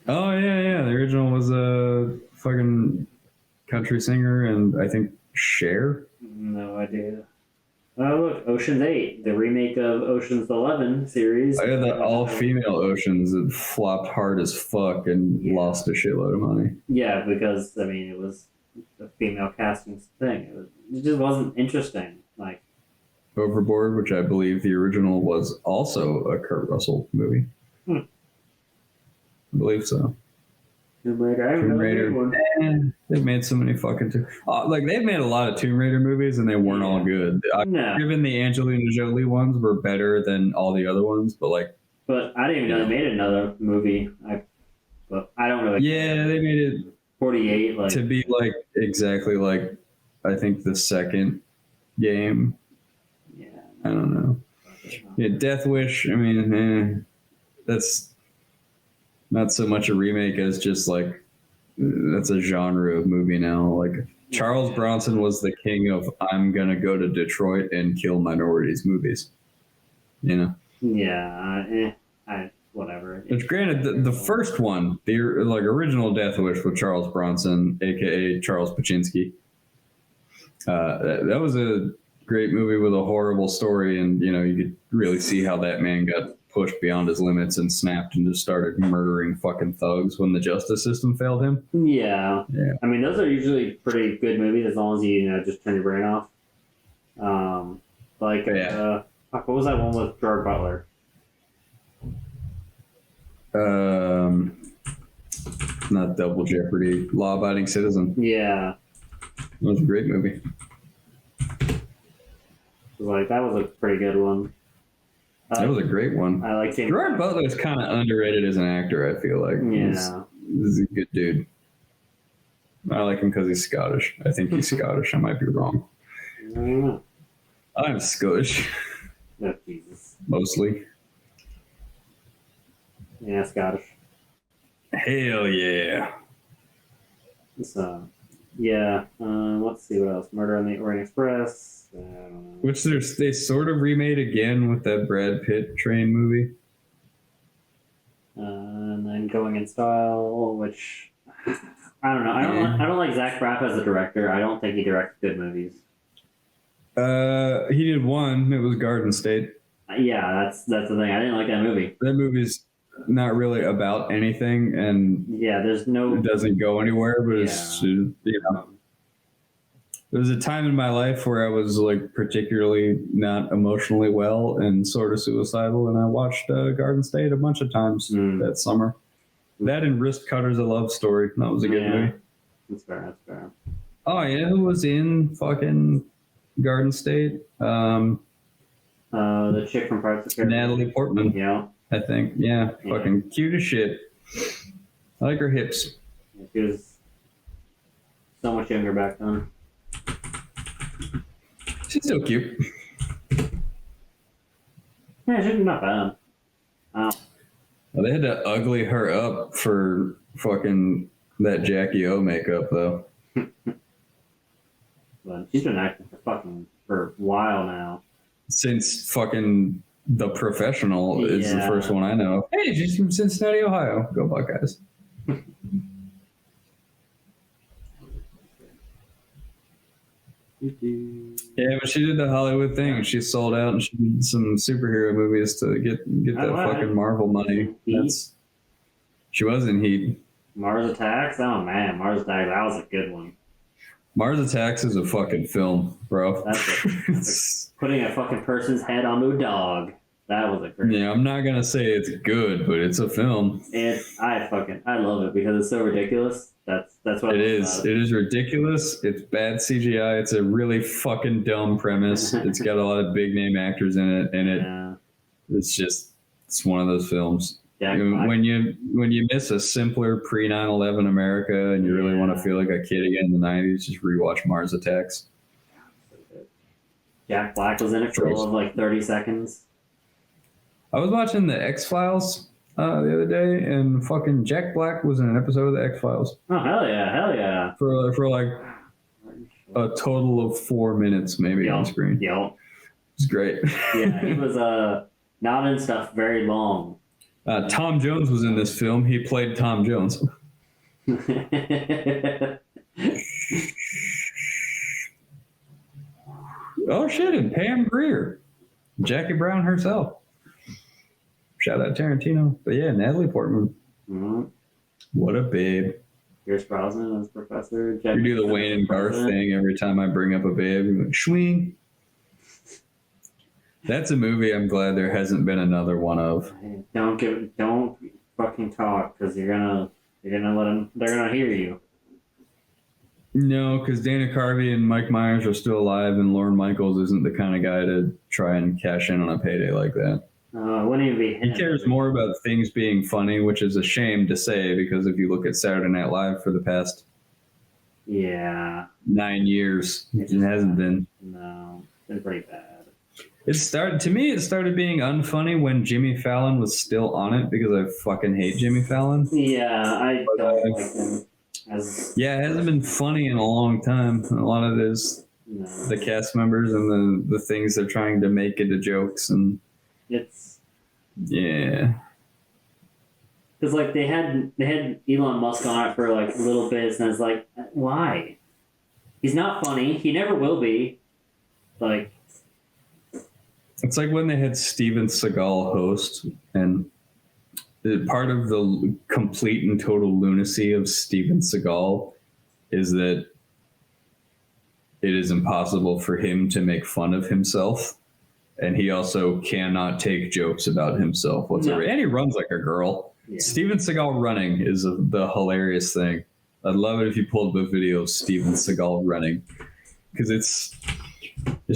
Oh yeah. The original was a fucking country singer, and I think Cher? No idea. Oh, look, Ocean's 8, the remake of Ocean's 11 series. I had the all-female Oceans that flopped hard as fuck and lost a shitload of money. Yeah, because, I mean, it was a female casting thing. It just wasn't interesting. Like Overboard, which I believe the original was also a Kurt Russell movie. I believe so. Tomb Raider. They've made so many fucking they've made a lot of Tomb Raider movies and they weren't all good. Given the Angelina Jolie ones were better than all the other ones, but But I didn't even know they made another movie. But I don't know. Yeah, they made it 48, like to be like exactly like I think the second game. yeah. I don't know. Yeah, Death Wish. I mean, that's not so much a remake as just like that's a genre of movie now. Like Charles Bronson was the king of I'm gonna go to Detroit and kill minorities movies. You know. Yeah. Whatever. Which, granted, the first one, the like original Death Wish with Charles Bronson, aka Charles Pachinski, that was a great movie with a horrible story, and you could really see how that man got pushed beyond his limits and snapped and just started murdering fucking thugs when the justice system failed him. Yeah. I mean, those are usually pretty good movies as long as you just turn your brain off. What was that one with Gerard Butler? Not Double Jeopardy, Law Abiding Citizen. Yeah. That was a great movie. That was a pretty good one. That was a great one. I like Gerard Butler is kind of underrated as an actor, I feel like. Yeah. He's a good dude. I like him because he's Scottish. I think he's Scottish. I might be wrong. I don't know. I'm Scottish. Oh, Jesus. Mostly. Yeah, Scottish. Hell yeah. So, yeah. Let's see what else. Murder on the Orient Express. I don't know. Which they sort of remade again with that Brad Pitt train movie. And then Going in Style, which I don't know. I don't like Zach Braff as a director. I don't think he directs good movies. He did one. It was Garden State. Yeah, that's the thing. I didn't like that movie. That movie's not really about anything, and it doesn't go anywhere. But it's there was a time in my life where I was like particularly not emotionally well and sort of suicidal, and I watched Garden State a bunch of times that summer. That and Wrist Cutter's a Love Story. That was a good movie. That's fair. Oh yeah, who was in fucking Garden State? The chick from Parts of Paradise. Natalie Portman. Yeah. I think. Yeah. Fucking cute as shit. I like her hips. She was so much younger back then. She's still cute. Yeah, she's not bad. Well, they had to ugly her up for fucking that Jackie O makeup, though. But she's been acting for a while now. Since fucking The Professional is the first one I know. Hey, she's from Cincinnati, Ohio. Go Buckeyes. Yeah, but she did the Hollywood thing. She sold out and she did some superhero movies to get that fucking Marvel money. She was in Heat. Mars Attacks? Oh man, Mars Attacks, that was a good one. Mars Attacks is a fucking film, bro. That's putting a fucking person's head onto a dog. That was a great. Yeah, I'm not gonna say it's good, but it's a film. I love it because it's so ridiculous. That's what it is. It is ridiculous. It's bad CGI. It's a really fucking dumb premise. It's got a lot of big name actors in it, and it's one of those films. Yeah, when you miss a simpler pre 9/11 America and you really want to feel like a kid again in the 90s, just rewatch Mars Attacks. Jack Black was in it for all of like 30 seconds. I was watching the X-Files the other day, and fucking Jack Black was in an episode of the X-Files. Oh, hell yeah. For like a total of 4 minutes maybe on screen. Yep. It's great. Yeah, he was not in stuff very long. Tom Jones was in this film. He played Tom Jones. Oh shit, and Pam Grier. Jackie Brown herself. Shout out Tarantino. But yeah, Natalie Portman. Mm-hmm. What a babe. Pierce Brosnan as Professor. You do the Wayne and Garth thing every time I bring up a babe. You're like, swing. That's a movie I'm glad there hasn't been another one of. Don't fucking talk, because you're gonna let them. They're gonna hear you. No, because Dana Carvey and Mike Myers are still alive, and Lorne Michaels isn't the kind of guy to try and cash in on a payday like that. Oh it wouldn't even be him. He cares more about things being funny, which is a shame to say because if you look at Saturday Night Live for the past 9 years, it hasn't been. No, it's been pretty bad. It started being unfunny when Jimmy Fallon was still on it because I fucking hate Jimmy Fallon. Yeah, I don't like him. Yeah, it hasn't been funny in a long time. A lot of it is the cast members and the things they're trying to make into jokes and it's yeah. Because like they had Elon Musk on it for like a little bit, and it's like, why? He's not funny. He never will be. Like, it's like when they had Steven Seagal host, and part of the complete and total lunacy of Steven Seagal is that it is impossible for him to make fun of himself, and he also cannot take jokes about himself whatsoever. No. And he runs like a girl. Yeah. Steven Seagal running is the hilarious thing. I'd love it if you pulled up a video of Steven Seagal running, because it's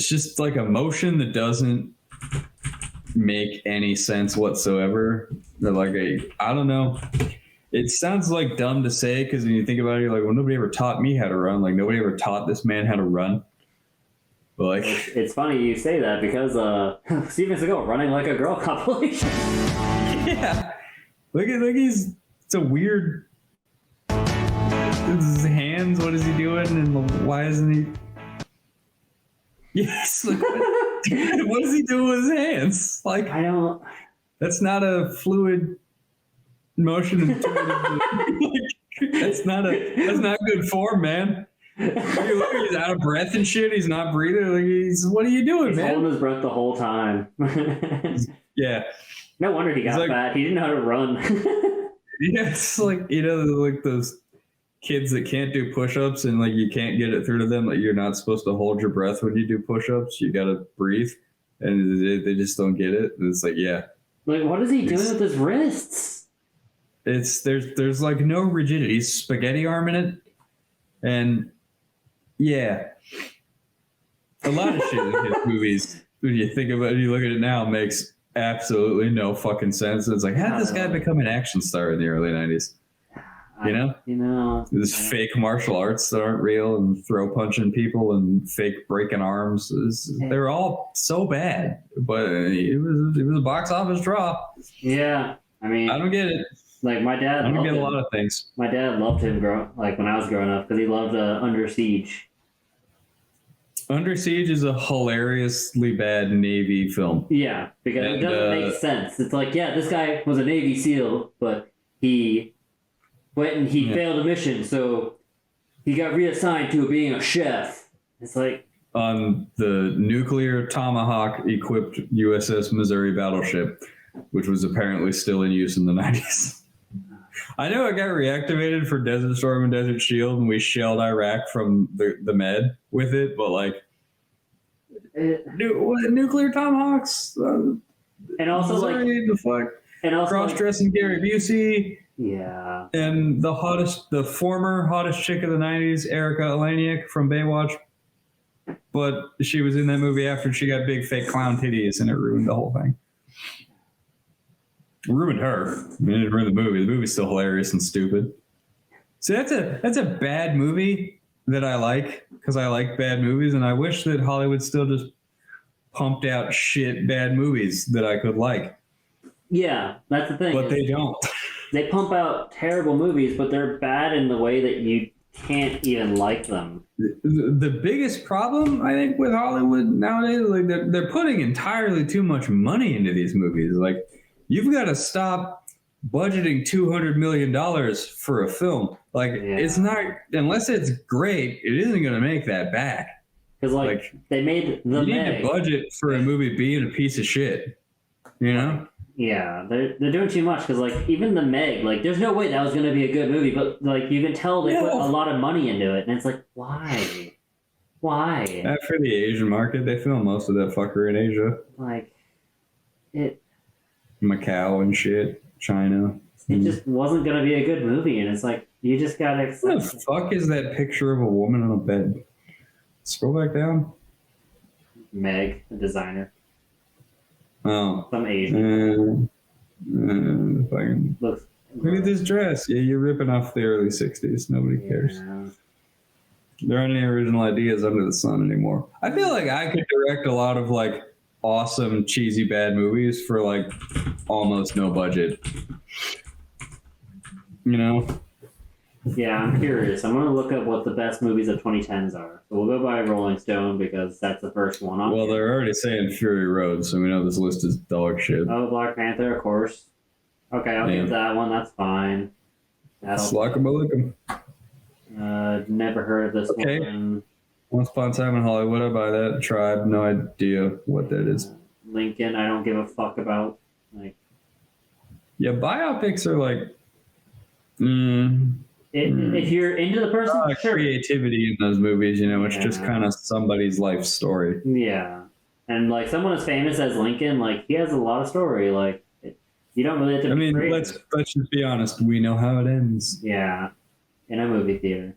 just like a motion that doesn't make any sense whatsoever. They're like I don't know. It sounds like dumb to say because when you think about it, you're like, well, nobody ever taught me how to run. Like nobody ever taught this man how to run. But like, it's funny you say that because Steven Seagal running like a girl compilation. Yeah, look, it's a weird. His hands. What is he doing? And why isn't he? Yes. Look, what is he doing with his hands? Like I don't. That's not a fluid motion. That's not good form, man. He's out of breath and shit. He's not breathing. Like what are you doing, he's man? Holding his breath the whole time. Yeah. No wonder he got fat. He didn't know how to run. Yeah, it's like like those kids that can't do push-ups and like you can't get it through to them. Like you're not supposed to hold your breath when you do push-ups. You gotta breathe, and they just don't get it. And it's like Like what is he doing with his wrists? There's like no rigidity. He's spaghetti arming it, and yeah, a lot of shit in his movies. When you think about it, you look at it now, makes absolutely no fucking sense. It's like how did this guy become an action star in the early 90s? You know, this fake martial arts that aren't real and throw punching people and fake breaking arms. They're all so bad, but it was a box office draw. Yeah, I mean, I don't get it. Like my dad, I don't get a lot of things. My dad loved him when I was growing up because he loved Under Siege. Under Siege is a hilariously bad Navy film. Yeah, because it doesn't make sense. It's like, yeah, this guy was a Navy SEAL, but he went and he failed a mission, so he got reassigned to being a chef. It's like on the nuclear Tomahawk equipped USS Missouri battleship, which was apparently still in use in the 90s. I know it got reactivated for Desert Storm and Desert Shield, and we shelled Iraq from the Med with it, but like nuclear Tomahawks, and also Missouri, like the fuck, and also cross-dressing Gary Busey. Yeah. And the former hottest chick of the 90s, Erica Eleniak from Baywatch. But she was in that movie after she got big fake clown titties and it ruined the whole thing. It ruined her. I mean, it didn't ruin the movie. The movie's still hilarious and stupid. So that's a bad movie that I like because I like bad movies and I wish that Hollywood still just pumped out bad movies that I could like. Yeah, that's the thing. But they don't. They pump out terrible movies, but they're bad in the way that you can't even like them. The biggest problem, I think, with Hollywood nowadays, like they're putting entirely too much money into these movies. Like, you've got to stop budgeting $200 million for a film. Like, It's not, unless it's great, it isn't going to make that back. Because, like, they made the You need to budget for a movie being a piece of shit, you know? Yeah, they're doing too much because, like, even The Meg, like, there's no way that was going to be a good movie, but, like, you can tell they put a lot of money into it, and it's like, why? Why? For the Asian market, they film most of that fucker in Asia. Like, it... Macau and shit, China. It just wasn't going to be a good movie, and it's like, you just got to accept What the fuck is that picture of a woman on a bed? Scroll back down. Meg, the designer. Oh. Some Asian. Fucking, Looks. look at this dress. Yeah, you're ripping off the early 60s. Nobody cares. Yeah. There aren't any original ideas under the sun anymore. I feel like I could direct a lot of like awesome, cheesy, bad movies for like almost no budget. You know? Yeah, I'm curious. I'm gonna look up what the best movies of 2010s are. So we'll go by Rolling Stone because that's the first one on. Well, they're already saying Fury Road, so we know this list is dog shit. Oh, Black Panther, of course. Okay, I'll give that one. That's fine. Slockabalookum. Never heard of this Okay. one. Once Upon a Time in Hollywood, I buy that. Tribe, no idea what that is. Lincoln, I don't give a fuck about. Like, Yeah, biopics are like, if you're into the person, sure. creativity in those movies, you know, it's just Yeah. kind of somebody's life story. Yeah, and like someone as famous as Lincoln, like he has a lot of story. Like you don't really have to. I be mean, creative. let's just be honest. We know how it ends. Yeah, in a movie theater.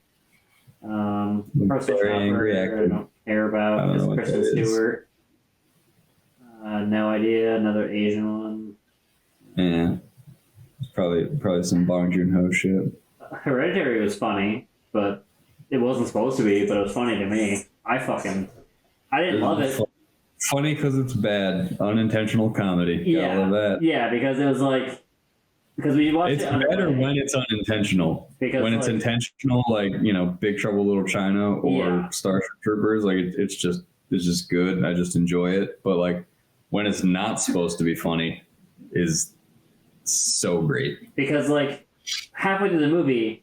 Personal Very shopper, angry I actor. don't care I about. don't know Just what Kristen that is. Stewart. No idea. Another Asian one. Yeah, it's probably some Bong Joon-ho shit. Hereditary was funny, but it wasn't supposed to be. But it was funny to me. I didn't love it. Funny because it's bad, unintentional comedy. Yeah, Gotta love that. yeah, because it was like we watched It's it on better when it's unintentional. Because, when it's like- intentional, like, you know, Big Trouble Little China or Yeah. Starship Troopers, like it's just good. I just enjoy it. But like when it's not supposed to be funny, is so great. because like halfway through the movie,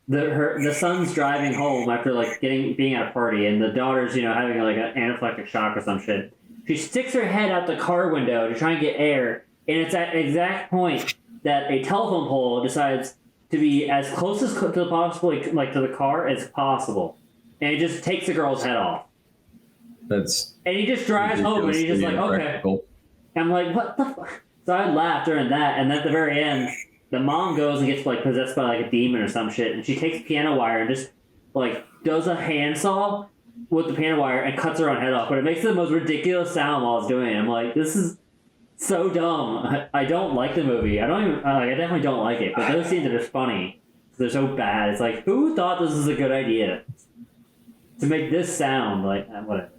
the son's driving home after like being at a party, and the daughter's having like an anaphylactic shock or some shit. She sticks her head out the car window to try and get air, and it's at the exact point that a telephone pole decides to be as close as to the possibly like to the car as possible, and it just takes the girl's head off. And he just drives home, and he's just like, okay. Practical. I'm like, what the fuck? So I laughed during that, and then at the very end, the mom goes and gets like possessed by like a demon or some shit, and she takes a piano wire and just like does a handsaw with the piano wire and cuts her own head off. But it makes the most ridiculous sound while it's doing it. I'm like, this is so dumb. I don't like the movie. I definitely don't like it. But those scenes are just funny. They're so bad. It's like, who thought this was a good idea to make this sound? Like, whatever.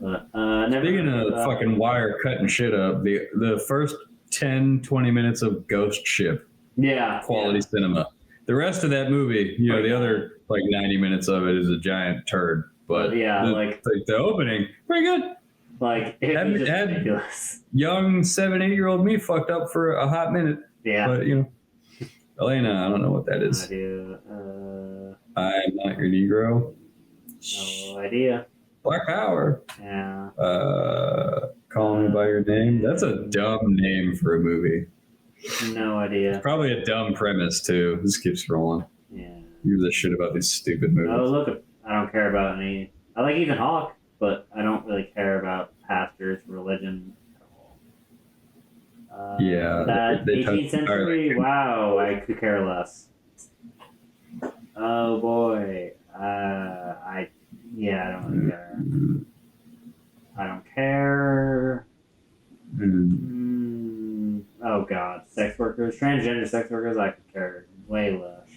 But, never Speaking of fucking wire cutting shit up, the first 10-20 minutes of Ghost Ship, quality cinema. The rest of that movie, the other like 90 minutes of it is a giant turd. But the opening, pretty good. Like, it was just Had ridiculous. young 7-8-year-old me fucked up for a hot minute. Yeah. But Elena, I don't know what that is. No idea. I'm not your Negro. No idea. Black Power. Yeah. Call Me by Your Name. That's a dumb name for a movie. No idea. Probably a dumb premise too. This keeps rolling. Yeah. Give a shit about these stupid movies. Oh, look, I don't care about any. I like Ethan Hawke, but I don't really care about pastors, religion at all. Yeah, That they 18th century, wow, I could care less. Oh boy, I don't really care. I don't care. Oh god, sex workers, transgender sex workers, I could care way less.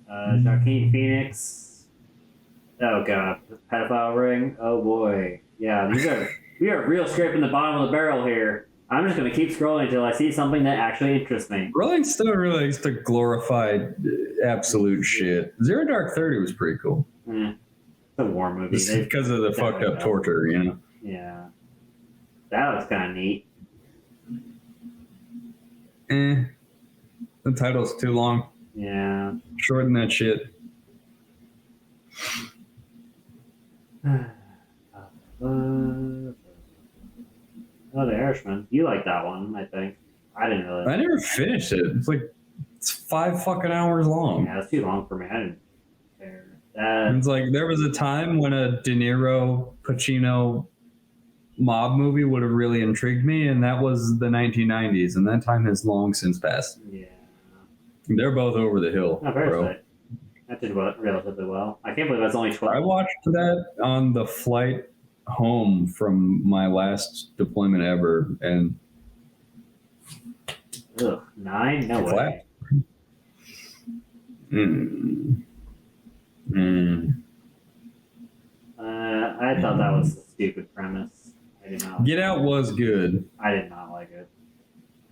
Joaquin Phoenix. Oh god, pedophile ring. Oh boy, yeah, we are real scraping the bottom of the barrel here. I'm just gonna keep scrolling until I see something that actually interests me. Rolling Stone really likes to glorify absolute shit. Zero Dark 30 was pretty cool. It's a war movie. It's because of the fucked up torture, Yeah, that was kind of neat. The title's too long. Yeah. Shorten that shit. Oh, The Irishman. You like that one, I think. I didn't really. I never finished it. It's 5 fucking hours long. Yeah, it's too long for me. I didn't care. It's like there was a time when a De Niro, Pacino mob movie would have really intrigued me, and that was the 1990s, and that time has long since passed. Yeah. They're both over the hill, Oh, bro. Parasite. That did relatively well. I can't believe that's only 12. I watched that on the flight home from my last deployment ever, and Ugh, 9? No way. I thought that was a stupid premise. I did not. Get Out was good. I did not like it.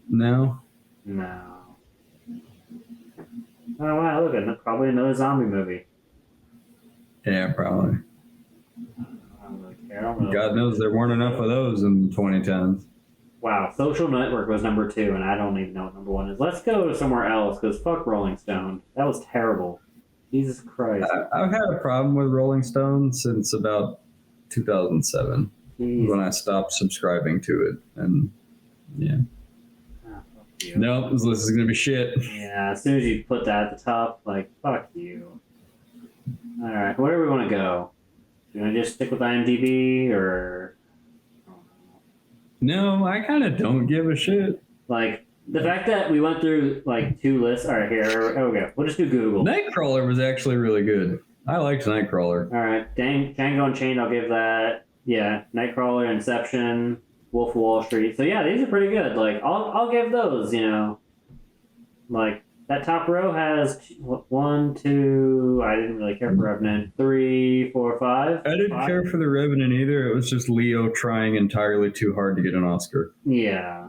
No? No. Oh wow! Look, probably another zombie movie. Yeah, probably. I don't really care. I don't really God knows there weren't enough of those in 2010s. Wow, Social Network was number 2, and I don't even know what number 1 is. Let's go to somewhere else, because fuck Rolling Stone. That was terrible. Jesus Christ. I've had a problem with Rolling Stone since about 2007, when I stopped subscribing to it. And, yeah. Ah, fuck you. Nope, this is going to be shit. Yeah, as soon as you put that at the top, like, fuck you. Alright, where do we want to go? Do you want to just stick with IMDb, or... No, I kind of don't give a shit. Like, the fact that we went through, like, 2 lists... Alright, here, okay, we'll just do Google. Nightcrawler was actually really good. I liked Nightcrawler. Alright, Django Unchained, I'll give that. Yeah, Nightcrawler, Inception, Wolf of Wall Street. So yeah, these are pretty good. Like, I'll give those, you know. Like, that top row has 1, 2... I didn't really care for Revenant. 3, 4, 5. I didn't care for The Revenant either. It was just Leo trying entirely too hard to get an Oscar. Yeah.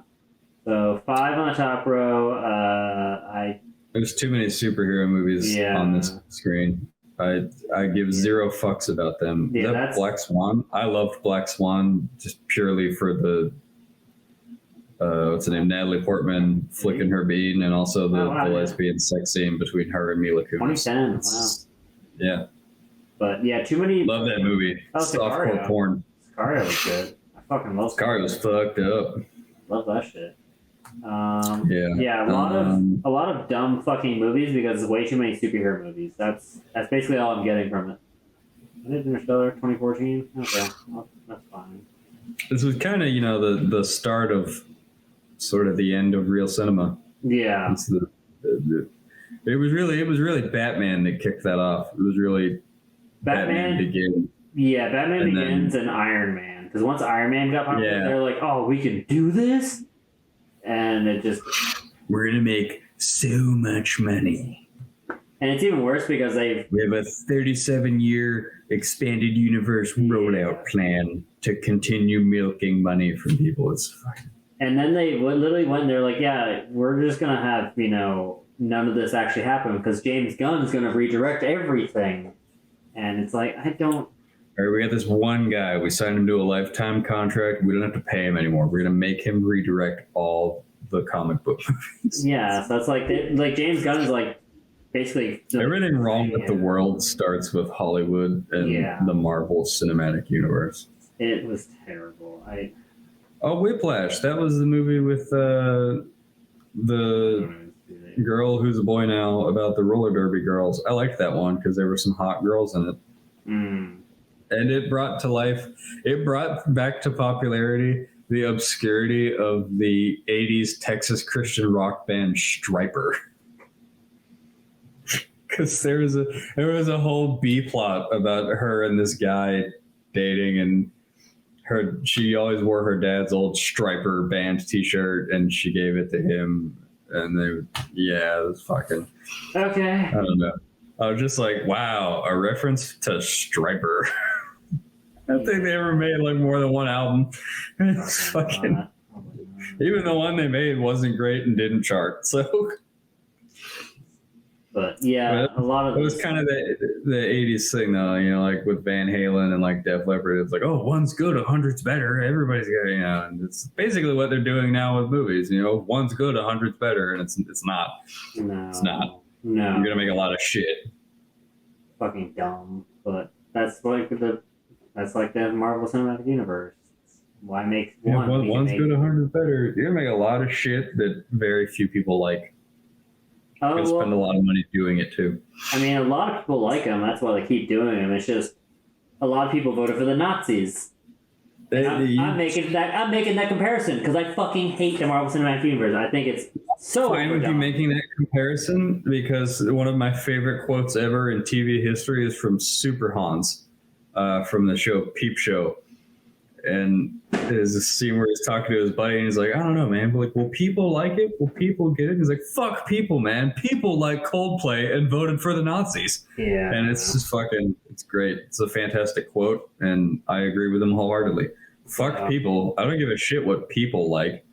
So 5 on the top row. There's too many superhero movies on this screen. I give zero fucks about them. Yeah, That Black Swan. I loved Black Swan just purely for the what's the name? Natalie Portman flicking her bean, and also the lesbian sex scene between her and Mila Kunis. 2010. Wow. Yeah. But yeah, too many. Love that movie. Oh, Softcore porn. Sicario was good. I fucking love Sicario was fucked up. Love that shit. Yeah, a lot of dumb fucking movies because there's way too many superhero movies. That's basically all I'm getting from it. I did Interstellar 2014. Okay, well, that's fine. This was kind of the start of sort of the end of real cinema. Yeah, it was really Batman that kicked that off. It was really Batman Begins. Yeah, Batman Begins and Iron Man. Because once Iron Man got popular, they're like, "Oh, we can do this." And it just... We're going to make so much money. And it's even worse because we have a 37-year expanded universe rollout plan to continue milking money from people. It's fine. And then they literally went and they're like, yeah, we're just going to have, none of this actually happen because James Gunn's going to redirect everything. And it's like, I don't... All right, we got this one guy. We signed him to a lifetime contract. We don't have to pay him anymore. We're going to make him redirect all the comic book movies. Yeah, so that's like James Gunn is like basically... Everything wrong with the world starts with Hollywood and the Marvel Cinematic Universe. It was terrible. Whiplash. That was the movie with the girl who's a boy now about the roller derby girls. I liked that one because there were some hot girls in it. And it brought back to popularity the obscurity of the 80s Texas Christian rock band Stryper. Because there was a whole B plot about her and this guy dating, and she always wore her dad's old Stryper band t-shirt, and she gave it to him, and it was fucking... Okay. I don't know. I was just like, wow, a reference to Stryper. I don't think they ever made like more than one album. It's fucking... Even the one they made wasn't great and didn't chart, so... But a lot of it was kind of the 80s thing though, like with Van Halen and like Def Leppard. It's like, oh, one's good, 100's better. Everybody's got, and it's basically what they're doing now with movies. One's good, 100's better, and it's not. No, it's not. No, you're gonna make a lot of shit. Fucking dumb, but that's like the Marvel Cinematic Universe. Why make one? One's good, 100's better. You're gonna make a lot of shit that very few people like. You'll spend a lot of money doing it too. I mean, a lot of people like them. That's why they keep doing them. It's just a lot of people voted for the Nazis. I'm making that comparison because I fucking hate the Marvel Cinematic Universe. I think it's so fine with you making that comparison because one of my favorite quotes ever in TV history is from Super Hans, from the show Peep Show, And there's a scene where he's talking to his buddy, and he's like, I don't know, man, but like, will people like it? Will people get it? He's like, fuck people, man. People like Coldplay and voted for the Nazis. Yeah. And it's just fucking, it's great. It's a fantastic quote, and I agree with him wholeheartedly. Fuck people. I don't give a shit what people like.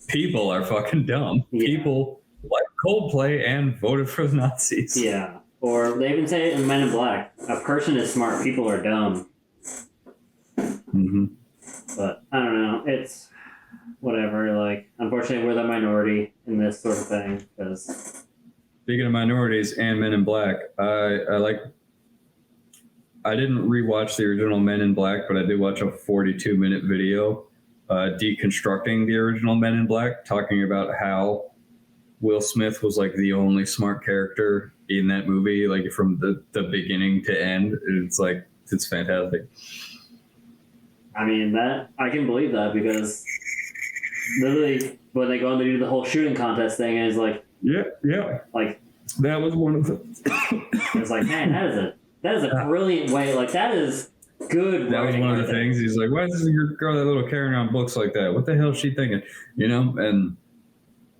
People are fucking dumb. Yeah. People like Coldplay and voted for the Nazis. Yeah. Or they even say it in Men in Black. A person is smart, people are dumb. Mm-hmm. But I don't know. It's whatever. Like, unfortunately, we're the minority in this sort of thing. Because Speaking of minorities and Men in Black, I didn't rewatch the original Men in Black, but I did watch a 42-minute video deconstructing the original Men in Black, talking about how Will Smith was like the only smart character in that movie, like from the beginning to end. It's like, it's fantastic. I mean, that I can believe that, because literally when they go on to do the whole shooting contest thing, and it's like, yeah, like that was one of the. It's like, man, that is a brilliant way. Like, that is good. That was one of the things. He's like, why does your girl that little carrying around books like that? What the hell is she thinking? You know, and.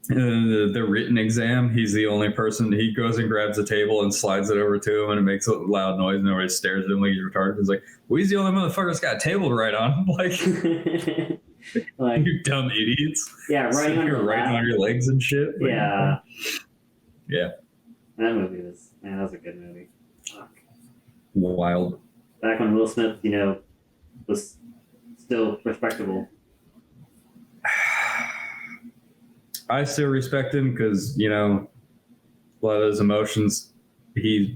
The written exam, he's the only person. He goes and grabs a table and slides it over to him, and it makes a loud noise, and everybody stares at him like he's retarded. He's like, well, he's the only motherfucker that's got a table to write on. Like you dumb idiots. Yeah, writing on your legs and shit. Like, yeah. Yeah. That movie was, man, that was a good movie. Fuck. Wild. Back when Will Smith, was still respectable. I still respect him because, a lot of those emotions he's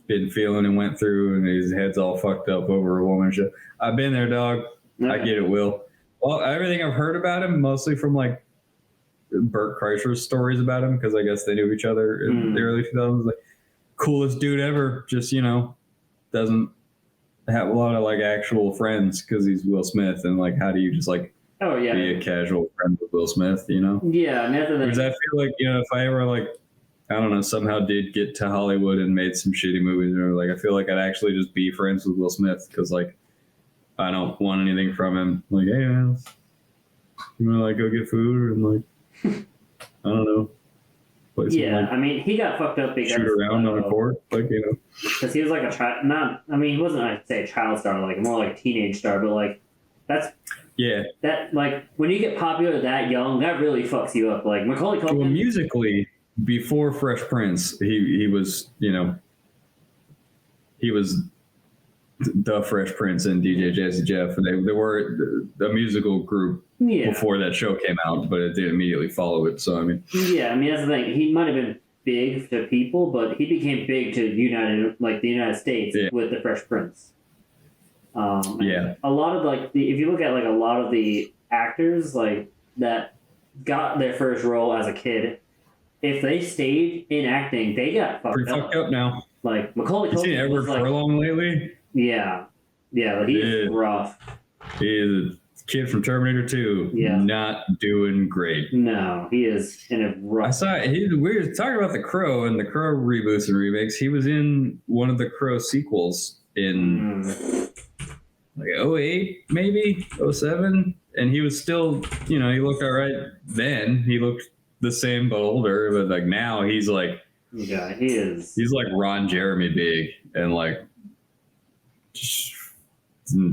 been feeling and went through, and his head's all fucked up over a woman. Shit. I've been there, dog. I get it, Will. Well, everything I've heard about him, mostly from like Burt Kreischer's stories about him, because I guess they knew each other in the early 2000s. Like, coolest dude ever. Just, doesn't have a lot of like actual friends because he's Will Smith. And like, how do you just like, oh, yeah, be a casual friend with Will Smith, Yeah, I mean, because I feel like, if I ever like, I don't know, somehow did get to Hollywood and made some shitty movies, or like, I feel like I'd actually just be friends with Will Smith, because like, I don't want anything from him. Like, hey man, you wanna like go get food, and like, I don't know. Yeah, like, I mean, he got fucked up because shoot around on a court, like, because he was like a child. He wasn't, I'd say, a child star, like more like a teenage star, but like that's. Yeah. That, like, when you get popular that young, that really fucks you up. Like, Macaulay Culkin. Well, musically, before Fresh Prince, he was, he was the Fresh Prince and DJ Jazzy Jeff. And they were the musical group before that show came out, but it didn't immediately follow it. So, I mean. Yeah, I mean, that's the thing. He might have been big to people, but he became big to the United States with the Fresh Prince. A lot of like if you look at like a lot of the actors like that got their first role as a kid, if they stayed in acting, they got fucked up now. Like Macaulay Culkin. You seen Edward Furlong lately? Yeah, like he's rough. He is a kid from Terminator 2. Yeah, not doing great. No, he is in a rough. I saw we were talking about the Crow and the Crow reboots and remakes. He was in one of the Crow sequels in. Like 08, maybe 07, and he was still, he looked all right then. He looked the same but older, but like now he's like, yeah, he is. He's like Ron Jeremy big, and like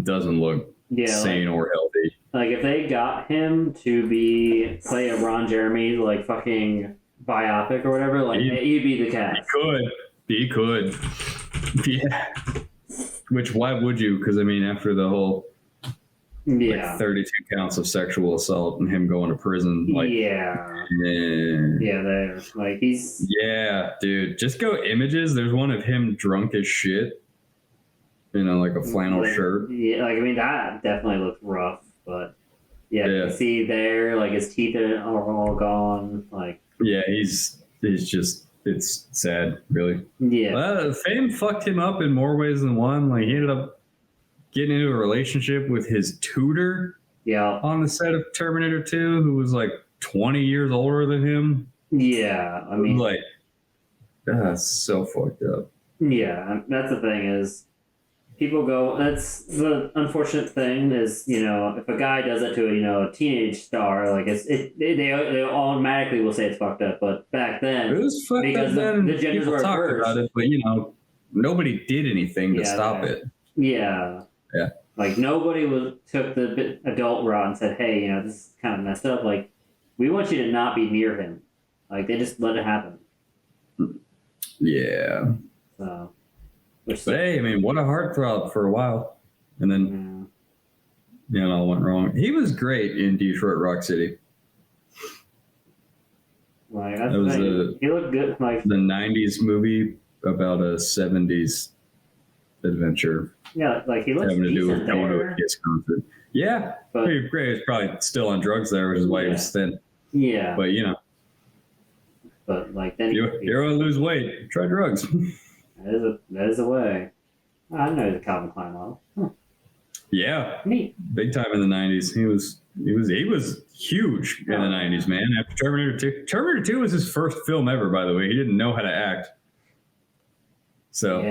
doesn't look sane or healthy. Like if they got him to play a Ron Jeremy like fucking biopic or whatever, like he'd be the cat. He could, yeah. Which, why would you? Because, I mean, after the whole 32 counts of sexual assault and him going to prison. Like, there. Like, he's... Yeah, dude. Just go images. There's one of him drunk as shit. Like a flannel shirt. Yeah, like, I mean, that definitely looks rough. But, you see there, like, his teeth are all gone. Like... Yeah, he's just... It's sad, really. Yeah. Well, fame fucked him up in more ways than one. Like, he ended up getting into a relationship with his tutor on the set of Terminator 2, who was like 20 years older than him. Yeah, I mean... Like, that's so fucked up. Yeah, that's the thing is, people go. That's the unfortunate thing is, if a guy does it to a teenage star, like they automatically will say it's fucked up. But back then, It was fucked because up then. the genders People were talked reversed. about it, but nobody did anything to stop it. Yeah. Yeah. Like nobody took the adult route and said, "Hey, this is kind of messed up. Like, we want you to not be near him." Like they just let it happen. Yeah. So. But hey, I mean, what a heartthrob for a while, and then it all went wrong. He was great in Detroit Rock City. Like that was he looked good. Like the '90s movie about a '70s adventure. Yeah, like he looks having to do with decent going to there. a Kiss concert. Yeah, But he was great. He was probably still on drugs there, which is why he was thin. Yeah, But but like then you want to lose weight, try drugs. that is a way. I know the Calvin Klein model. Yeah, Neat. big time in the '90s. He was huge in the '90s, man. After Terminator 2 was his first film ever, by the way. He didn't know how to act. So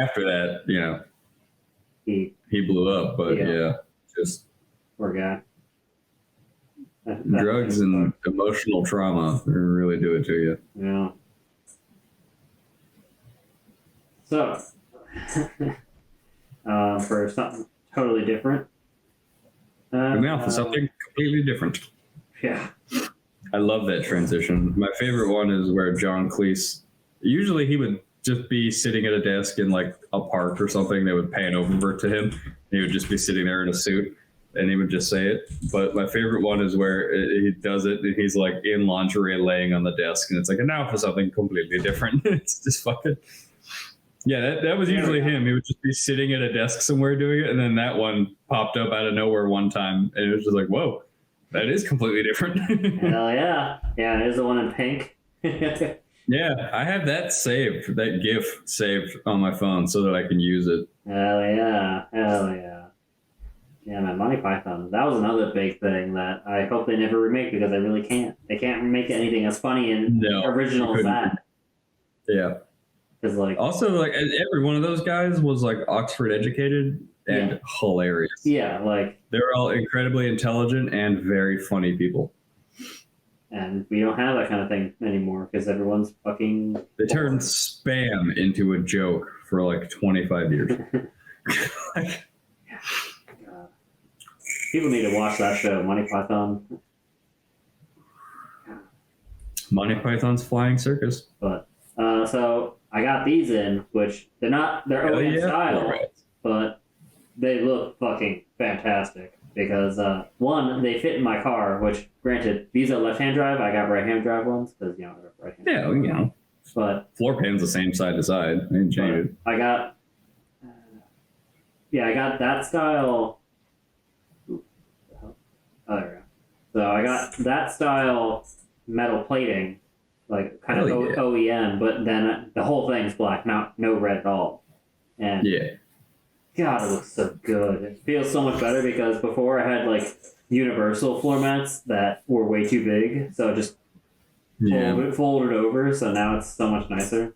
after that, he blew up. But just poor guy. Drugs and emotional trauma really do it to you. Yeah. So, for something totally different. Coming off of something completely different. Yeah. I love that transition. My favorite one is where John Cleese, usually he would just be sitting at a desk in like a park or something. They would pan over to him. He would just be sitting there in a suit and he would just say it. But my favorite one is where he does it and he's like in lingerie laying on the desk and it's like, and now for something completely different. It's just fucking... Yeah, that was usually him. He would just be sitting at a desk somewhere doing it, and then that one popped up out of nowhere one time, and it was just like, whoa, that is completely different. Hell yeah. Yeah, there's the one in pink. Yeah, I have that saved, that GIF saved on my phone so that I can use it. Hell yeah. Hell yeah. Yeah, man, Monty Python. That was another big thing that I hope they never remake because they really can't. They can't remake anything as funny and original as that. Yeah. Also, like every one of those guys was like Oxford educated and hilarious. Yeah, like they're all incredibly intelligent and very funny people. And we don't have that kind of thing anymore because everyone's fucking. They turned spam into a joke for like 25 years. People need to watch that show, Monty Python. Monty Python's Flying Circus. But so. I got these in, which they're OEM style, but they look fucking fantastic because one, they fit in my car, which granted, these are left-hand drive. I got right-hand drive ones because I got right-hand. Yeah, But floor pan's the same side to side. I didn't change it. I got that style. Oh, there we go. So I got that style metal plating. Like kind of OEM, but then the whole thing's black, no red at all. And God, it looks so good. It feels so much better because before I had like universal floor mats that were way too big, so it just folded over. So now it's so much nicer.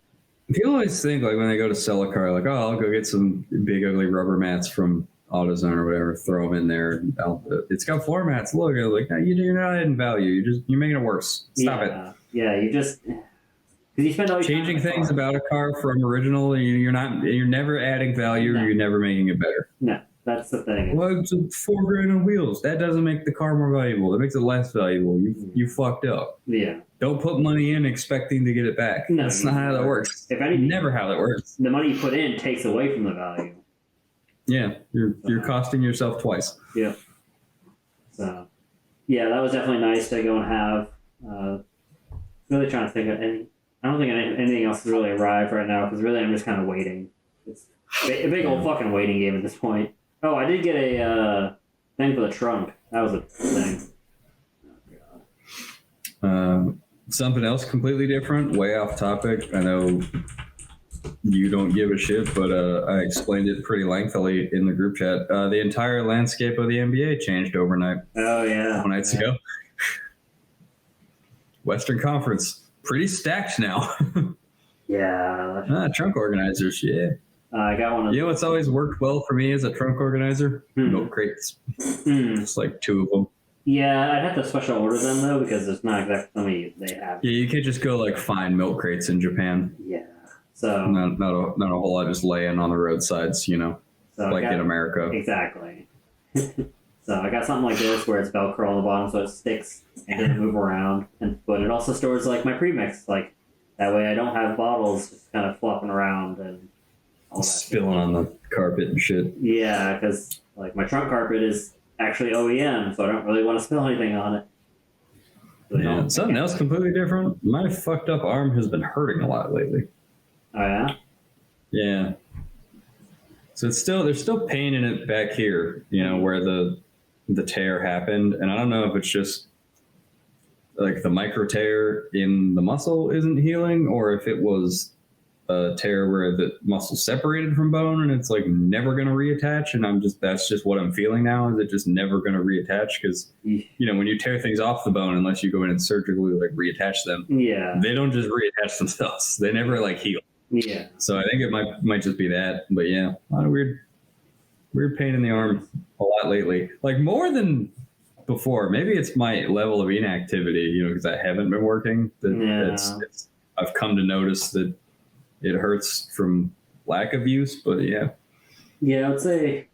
People always think like when they go to sell a car, like, oh, I'll go get some big ugly rubber mats from AutoZone or whatever, throw them in there. It's got floor mats. Look, like you're not adding value. You're making it worse. Stop it. Yeah, you just because you spend all your changing things about a car from original. You're never adding value. You're never making it better. No, that's the thing. Well, it's $4,000 on wheels. That doesn't make the car more valuable. That makes it less valuable. You fucked up. Yeah. Don't put money in expecting to get it back. No, that's not how that works. If anything, never how that works. The money you put in takes away from the value. Yeah, you're costing yourself twice. Yeah. So, yeah, that was definitely nice to go and have. Really trying to think of any. I don't think anything else has really arrived right now because really I'm just kind of waiting. It's a big old fucking waiting game at this point. Oh, I did get a thing for the trunk. That was a thing. Something else completely different, way off topic. I know you don't give a shit, but I explained it pretty lengthily in the group chat. The entire landscape of the NBA changed overnight. Oh, yeah. 2 nights ago. Western Conference, pretty stacked now. Yeah. Trunk organizers, yeah. I got one of. You know what's always worked well for me as a trunk organizer? Milk crates. Just like 2 of them. Yeah, I'd have to special order them though because there's not exactly how many they have. Yeah, you can't just go like find milk crates in Japan. Yeah, so not a whole lot just laying on the roadsides, you know, so like in America. Exactly. So I got something like this where it's Velcro on the bottom so it sticks and doesn't move around, but it also stores like my premix, like that way I don't have bottles just kind of flopping around and all that spilling on the carpet and shit. Yeah, because like my trunk carpet is actually OEM, so I don't really want to spill anything on it. So yeah, something else completely different. My fucked up arm has been hurting a lot lately. Oh yeah? Yeah. So there's still pain in it back here, you know, where the tear happened, and I don't know if it's just like the micro tear in the muscle isn't healing, or if it was a tear where the muscle separated from bone and it's like never going to reattach, and that's just what I'm feeling now, is it just never going to reattach, because you know, when you tear things off the bone, unless you go in and surgically like reattach them, they don't just reattach themselves, they never like heal. So I think it might just be that, but yeah, a lot of weird pain in the arm a lot lately, like more than before. Maybe it's my level of inactivity, you know, because I haven't been working. I've come to notice that it hurts from lack of use, but yeah. Yeah, I would say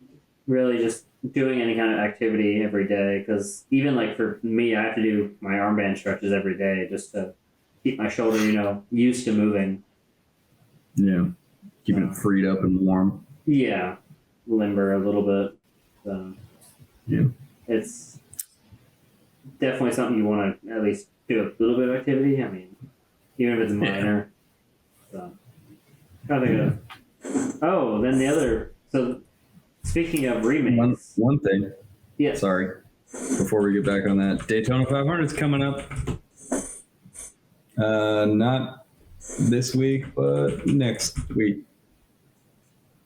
really just doing any kind of activity every day, because even like for me, I have to do my armband stretches every day just to keep my shoulder, you know, used to moving. Yeah, keeping it freed up and warm. Yeah, limber a little bit. So, yeah, it's definitely something you want to at least do a little bit of activity. I mean, even if it's minor. So, trying to think of. Oh, then the other. So, speaking of remakes, one thing. Yeah. Sorry. Before we get back on that, Daytona 500 is coming up. Not this week, but next week.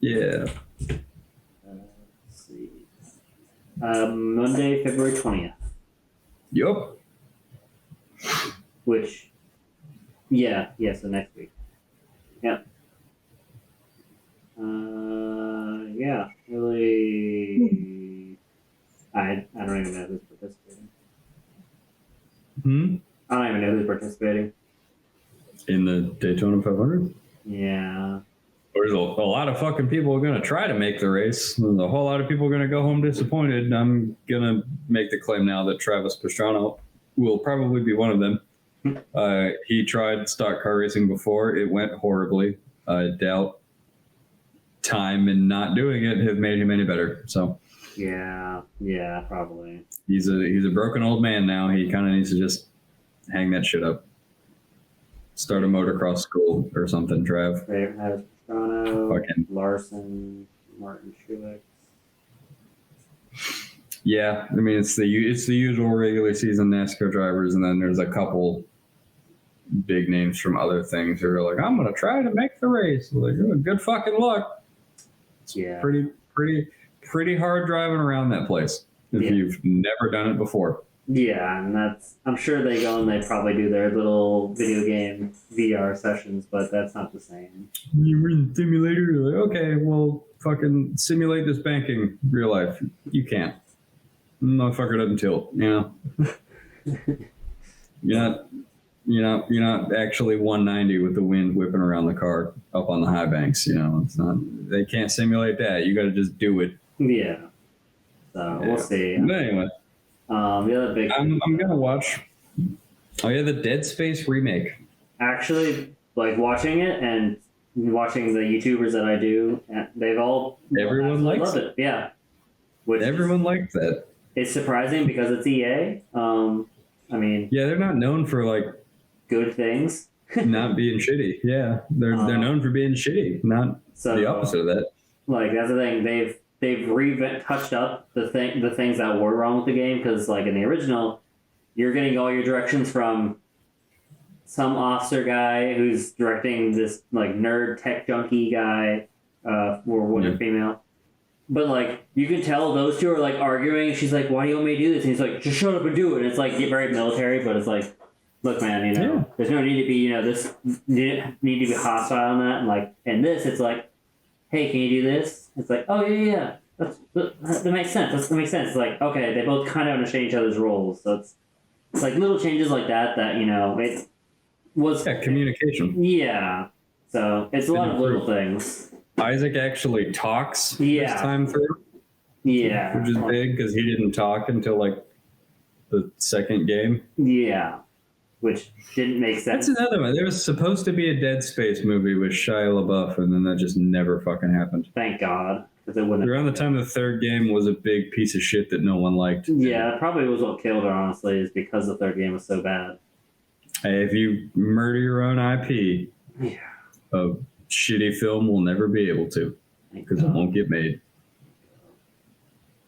Yeah. Let's see. Monday, February 20th. Yup. Which, so next week. Yep. Yeah, really. I don't even know who's participating. I don't even know who's participating. In the Daytona 500? Yeah. There's a lot of fucking people going to try to make the race. There's a whole lot of people going to go home disappointed. I'm going to make the claim now that Travis Pastrana will probably be one of them. He tried stock car racing before. It went horribly. I doubt time and not doing it have made him any better. So Yeah, probably. He's a broken old man now. He kind of needs to just hang that shit up. Start a motocross school or something, Trav. Travis Pastrana, Larson, Martin Truex. Yeah, I mean it's the usual regular season NASCAR drivers, and then there's a couple big names from other things who are like, I'm gonna try to make the race. Like, oh, good fucking luck. It's pretty hard driving around that place if you've never done it before. Yeah, and I'm sure they go and they probably do their little video game VR sessions, but that's not the same. You're in the simulator, you're like, okay, well, fucking simulate this banking real life. You can't. Motherfucker doesn't tilt, you know? You're not actually 190 with the wind whipping around the car up on the high banks, you know? It's not. They can't simulate that. You got to just do it. Yeah. So we'll see. But anyway. The other big. I'm gonna watch. Oh yeah, the Dead Space remake. Actually, like watching it and watching the YouTubers that I do, they've all everyone likes it. Yeah, everyone likes that. It's surprising because it's EA. I mean, yeah, they're not known for like good things. Not being shitty. Yeah, they're known for being shitty. Not the opposite of that. Like that's the thing. They've touched up the things that were wrong with the game, because like in the original, you're getting all your directions from some officer guy who's directing this like nerd tech junkie guy, or woman or female. But like you can tell those two are like arguing. She's like, "Why do you want me to do this?" And he's like, "Just shut up and do it." And it's like very military, but it's like, look, man, you know, there's no need to be, this need to be hostile on that. And like in this, it's like, hey, can you do this? It's like, oh yeah. That makes sense. That makes sense. It's like, okay, they both kind of understand each other's roles. So it's like little changes like that it was communication. Yeah. So it's a lot of little things. Isaac actually talks this time through. Yeah. Which is big because he didn't talk until like the second game. Yeah. Which didn't make sense. That's another one. There was supposed to be a Dead Space movie with Shia LaBeouf, and then that just never fucking happened. Thank God. Because it wouldn't. Around the time the third game was a big piece of shit that no one liked. Yeah, that probably was what killed it, honestly, is because the third game was so bad. Hey, if you murder your own IP, a shitty film will never be able to because it won't get made.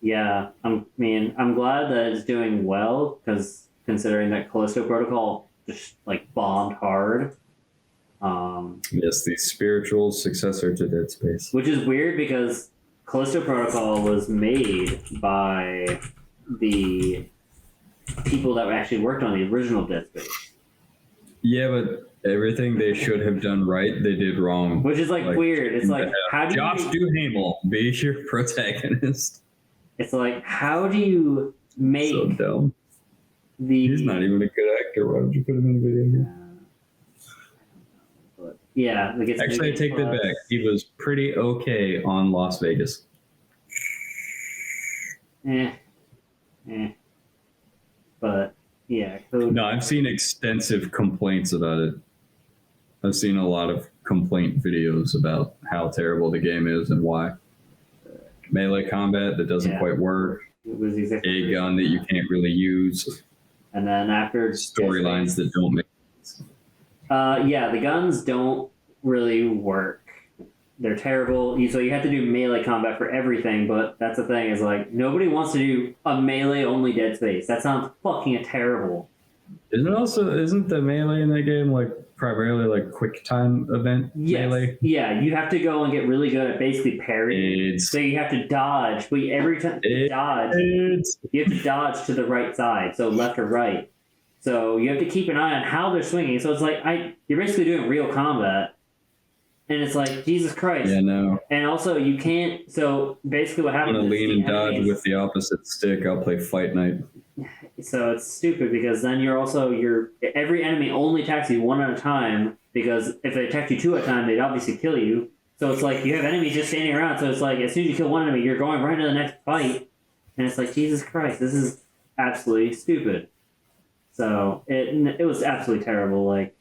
Yeah, I'm glad that it's doing well because considering that Callisto Protocol just like bombed hard. Yes, the spiritual successor to Dead Space. Which is weird because Callisto Protocol was made by the people that actually worked on the original Dead Space. Yeah, but everything they should have done right, they did wrong. Which is like weird. It's like, how do Josh Duhamel be your protagonist? It's like, how do you make so dumb. He's not even a good actor. Why would you put him in a video game? Yeah. Actually, I take that back. He was pretty okay on Las Vegas. But, yeah. No, I've seen extensive complaints about it. I've seen a lot of complaint videos about how terrible the game is and why. Melee combat that doesn't quite work. It was exactly a gun that you can't really use. And then after storylines that don't make sense. The guns don't really work. They're terrible. So you have to do melee combat for everything, but that's the thing is like nobody wants to do a melee only Dead Space. That sounds fucking terrible. Isn't the melee in that game like primarily like quick time event melee? Yeah, you have to go and get really good at basically parrying. So you have to dodge, but every time you dodge, you have to dodge to the right side, so left or right. So you have to keep an eye on how they're swinging. So it's like you're basically doing real combat. And it's like, Jesus Christ. Yeah, no. And also, you can't. So basically, what happens? I'm gonna lean and dodge with the opposite stick. I'll play Fight Night. So it's stupid because then every enemy only attacks you one at a time because if they attack you two at a time, they'd obviously kill you. So it's like you have enemies just standing around. So it's like as soon as you kill one enemy, you're going right into the next fight. And it's like, Jesus Christ, this is absolutely stupid. So it was absolutely terrible. Like,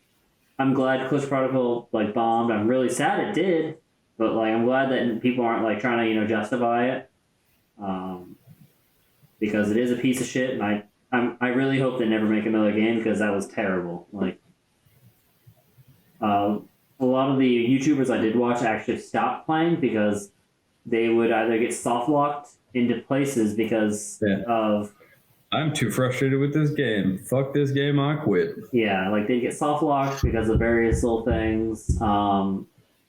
I'm glad Callisto Protocol bombed. I'm really sad it did, but I'm glad that people aren't trying to justify it, because it is a piece of shit, and I really hope they never make another game because that was terrible. A lot of the YouTubers I did watch actually stopped playing because they would either get soft locked into places because of. I'm too frustrated with this game. Fuck this game, I quit. Yeah, they'd get soft locked because of various little things.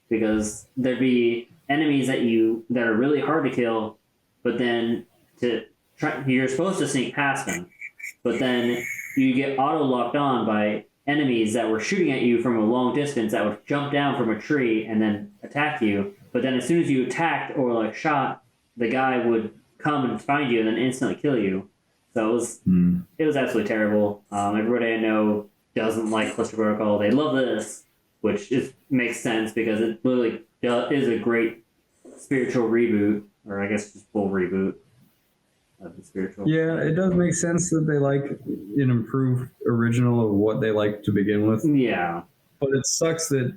Because there'd be enemies that are really hard to kill, but then you're supposed to sneak past them, but then you get auto locked on by enemies that were shooting at you from a long distance that would jump down from a tree and then attack you. But then as soon as you attacked or shot, the guy would come and find you and then instantly kill you. So it was absolutely terrible. Everybody I know doesn't like Callisto Protocol. They love this, which makes sense because it literally is a great spiritual reboot, or I guess just full reboot of the spiritual. Yeah, it does make sense that they like an improved original of what they liked to begin with. Yeah. But it sucks that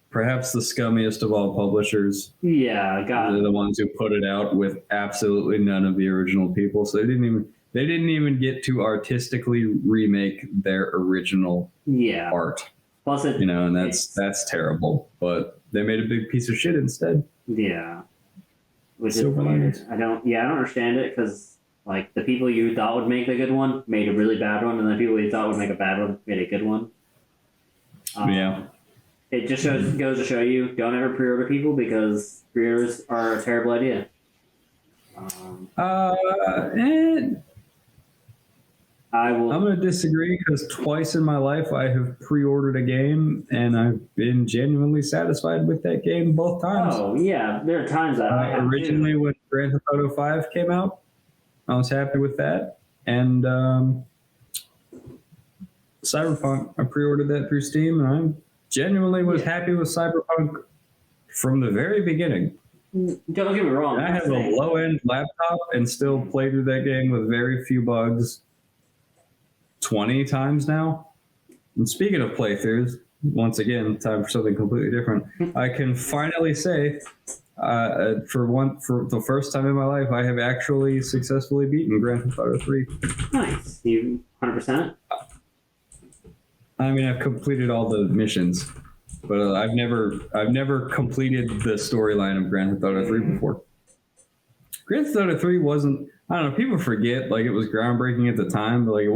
perhaps the scummiest of all publishers. Yeah, they're the ones who put it out with absolutely none of the original people. So they didn't even get to artistically remake their original art. Plus, and that's terrible. But they made a big piece of shit instead. Yeah, which is weird. I don't understand it because the people you thought would make the good one made a really bad one, and then people you thought would make a bad one made a good one. Yeah. It just goes to show you, don't ever pre-order people because pre-orders are a terrible idea. I will. I'm going to disagree because twice in my life I have pre-ordered a game and I've been genuinely satisfied with that game both times. Oh yeah, there are times that I have originally when Grand Theft Auto 5 came out, I was happy with that, and Cyberpunk, I pre-ordered that through Steam, and I genuinely was happy with Cyberpunk from the very beginning. Don't get me wrong. I have a low-end laptop and still play through that game with very few bugs 20 times now. And speaking of playthroughs, once again, time for something completely different. I can finally say, for the first time in my life, I have actually successfully beaten Grand Theft Auto 3. Nice. You 100%? I mean, I've completed all the missions, but I've never completed the storyline of Grand Theft Auto 3 before. Grand Theft Auto 3 wasn't, I don't know, people forget, like, it was groundbreaking at the time, but like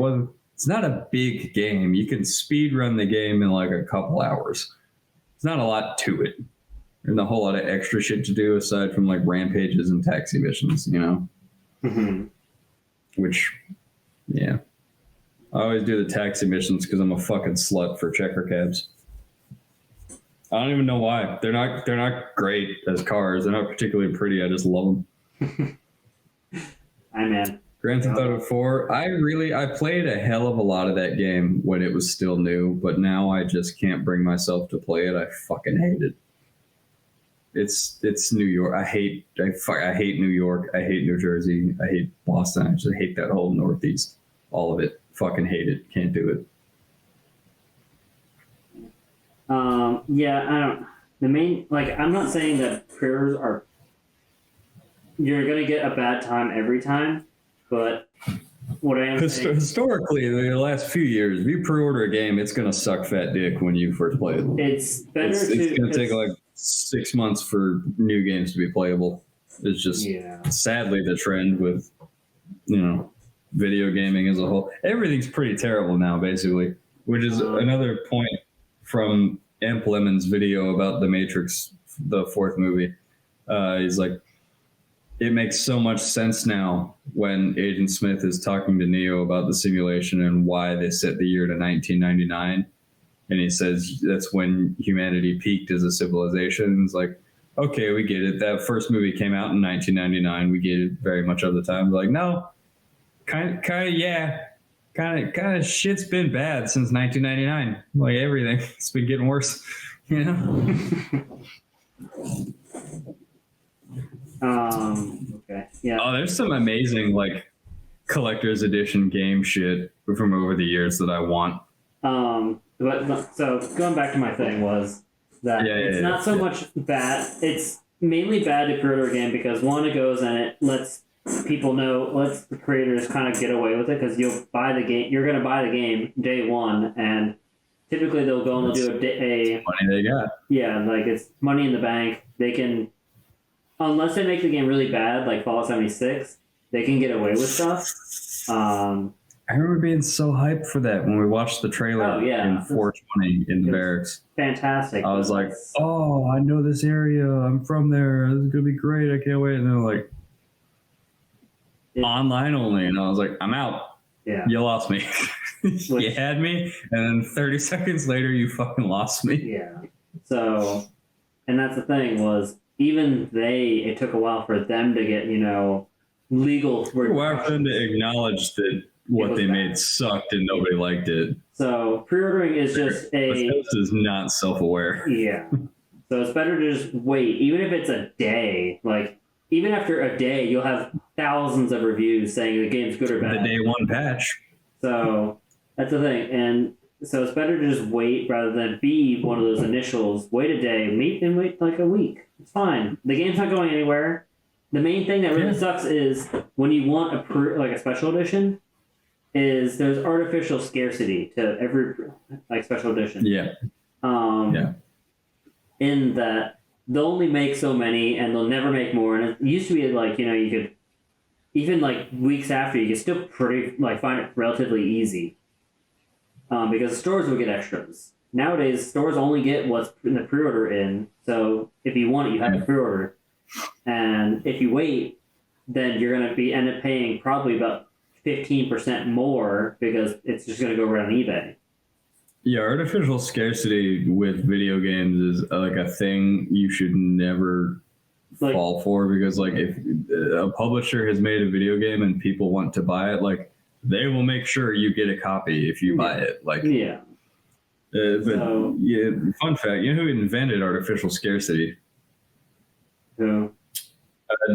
it's not a big game. You can speed run the game in like a couple hours. It's not a lot to it. There's a whole lot of extra shit to do aside from like rampages and taxi missions, you know? Mm-hmm. Which, yeah. I always do the taxi missions because I'm a fucking slut for checker cabs. I don't even know why. They're not great as cars. They're not particularly pretty. I just love them. I man. Grand Theft Auto 4. I played a hell of a lot of that game when it was still new, but now I just can't bring myself to play it. I fucking hate it. It's New York. I hate New York. I hate New Jersey. I hate Boston. I just hate that whole Northeast. All of it. Fucking hate it. Can't do it. Yeah, I don't. The main, like, I'm not saying that pre-orders are. You're gonna get a bad time every time, but what I am saying, historically, in the last few years, if you pre-order a game, it's gonna suck fat dick when you first play it. It's better. It's gonna take like 6 months for new games to be playable. It's just sadly the trend with, you know, video gaming as a whole. Everything's pretty terrible now, basically, which is another point from Amp Lemon's video about The Matrix, the fourth movie. He's like, it makes so much sense now when Agent Smith is talking to Neo about the simulation and why they set the year to 1999. And he says that's when humanity peaked as a civilization. It's like, okay, we get it. That first movie came out in 1999. We get it very much of the time. Like, no, kind of, yeah. Kind of shit's been bad since 1999. Like everything, it's been getting worse, you know. Okay. Yeah. Oh, there's some amazing like collector's edition game shit from over the years that I want. But so going back to my thing was that it's not so much bad. It's mainly bad to pre-order a game because one, it goes and it lets people know, lets the creators kind of get away with it because you'll buy the game. You're going to buy the game day one, and typically they'll go and they'll do a money they got. Yeah, like it's money in the bank. They can, unless they make the game really bad, like Fallout 76, they can get away with stuff. I remember being so hyped for that when we watched the trailer in 420 in the barracks. Fantastic. I was like, oh, I know this area. I'm from there. This is going to be great. I can't wait. And they're like, online only. And I was like, I'm out. Yeah. You lost me. You had me. And then 30 seconds later, you fucking lost me. Yeah. So, and that's the thing was, even it took a while for them to get, legal. Why for them to acknowledge that what they made sucked and nobody liked it. So pre-ordering is just this is not self-aware. Yeah. So it's better to just wait, even if it's a day. Like even after a day, you'll have thousands of reviews saying the game's good or bad. The day one patch. So that's the thing, and so it's better to just wait rather than be one of those initials. Wait a day, wait like a week. It's fine. The game's not going anywhere. The main thing that really sucks is when you want a special edition. Is there's artificial scarcity to every special edition. Yeah. In that they'll only make so many and they'll never make more. And it used to be you could even weeks after you could still find it relatively easy. Because the stores would get extras. Nowadays stores only get what's in the pre-order in. So if you want it, you have to pre-order. And if you wait, then you're gonna end up paying probably about 15% more because it's just going to go right on eBay. Yeah, artificial scarcity with video games is like a thing you should never fall for, because like if a publisher has made a video game and people want to buy it, like they will make sure you get a copy if you buy it. Like yeah. Fun fact, you know who invented artificial scarcity? Who?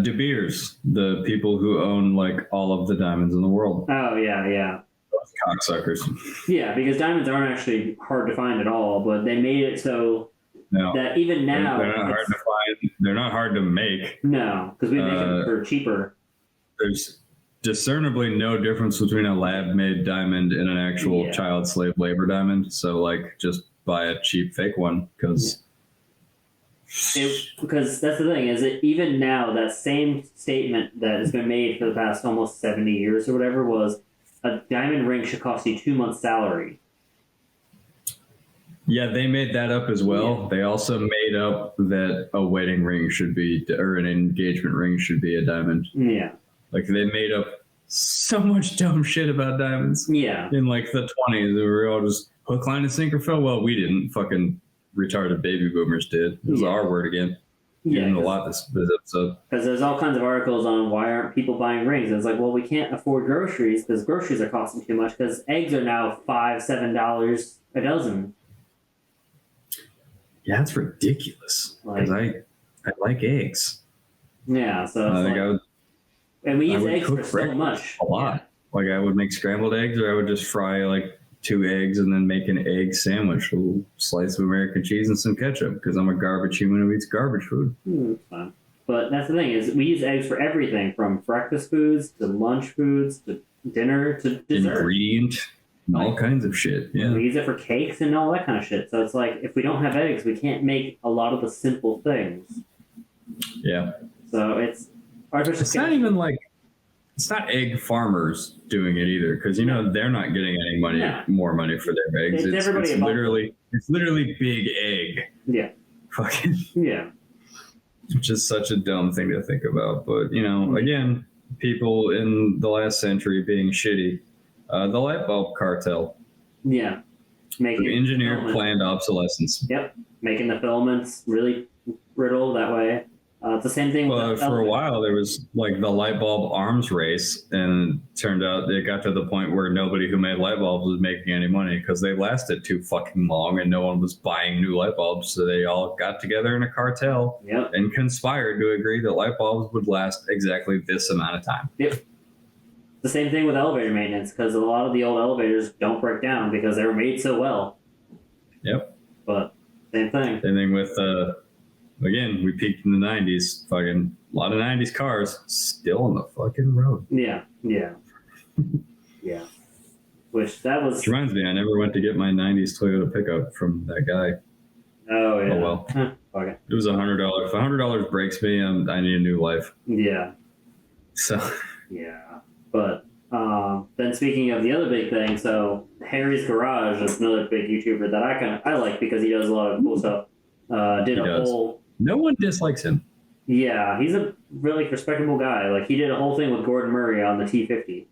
De Beers, the people who own like all of the diamonds in the world. Oh yeah. Those cocksuckers. Yeah, because diamonds aren't actually hard to find at all, but they made it so that even now they're not hard to find. They're not hard to make. No, because we make them for cheaper. There's discernibly no difference between a lab-made diamond and an actual child slave labor diamond. So, like, just buy a cheap fake one because that's the thing is that even now that same statement that has been made for the past almost 70 years or whatever was a diamond ring should cost you 2 months' salary. Yeah, they made that up as well. Yeah. They also made up that a wedding ring should be, or an engagement ring should be a diamond. Yeah. Like, they made up so much dumb shit about diamonds. Yeah. In, like, the 20s. They were all just hook, line, and sinker, Phil. Well, we didn't. Fucking retarded baby boomers did. It was our word again. Yeah. A lot this episode. Because there's all kinds of articles on why aren't people buying rings. And it's like, well, we can't afford groceries because groceries are costing too much because eggs are now $5-7 a dozen. Yeah, that's ridiculous. Because I like eggs. Yeah, so it's and we use eggs for so much. A lot. Yeah. Like I would make scrambled eggs, or I would just fry like 2 eggs and then make an egg sandwich, a little slice of American cheese and some ketchup, because I'm a garbage human who eats garbage food. That's fine. But that's the thing is we use eggs for everything from breakfast foods to lunch foods to dinner to dessert. Ingredient. And all kinds of shit. Yeah. We use it for cakes and all that kind of shit. So it's like if we don't have eggs, we can't make a lot of the simple things. Yeah. So it's artificial. It's not even like it's not egg farmers doing it either, because they're not getting any money, more money for their eggs. It's literally big egg. Yeah. Fucking. Yeah. Which is such a dumb thing to think about, but again, people in the last century being shitty. The light bulb cartel. Yeah. Engineered planned obsolescence. Yep. Making the filaments really brittle that way. It's the same thing with for a while there was like the light bulb arms race, and it turned out it got to the point where nobody who made light bulbs was making any money because they lasted too fucking long and no one was buying new light bulbs. So they all got together in a cartel and conspired to agree that light bulbs would last exactly this amount of time. Yep. The same thing with elevator maintenance, because a lot of the old elevators don't break down because they were made so well. Yep. But same thing. Same thing with, again, we peaked in the 90s. Fucking a lot of 90s cars still on the fucking road. Yeah. Yeah. Which Which reminds me, I never went to get my 90s Toyota pickup from that guy. Oh, yeah. Oh, well. Okay. It was $100. If $100 breaks me, I need a new life. Yeah. So. Yeah. But then speaking of the other big thing, so Harry's Garage is another big YouTuber that I like because he does a lot of cool stuff. No one dislikes him. Yeah, he's a really respectable guy. Like he did a whole thing with Gordon Murray on the T50.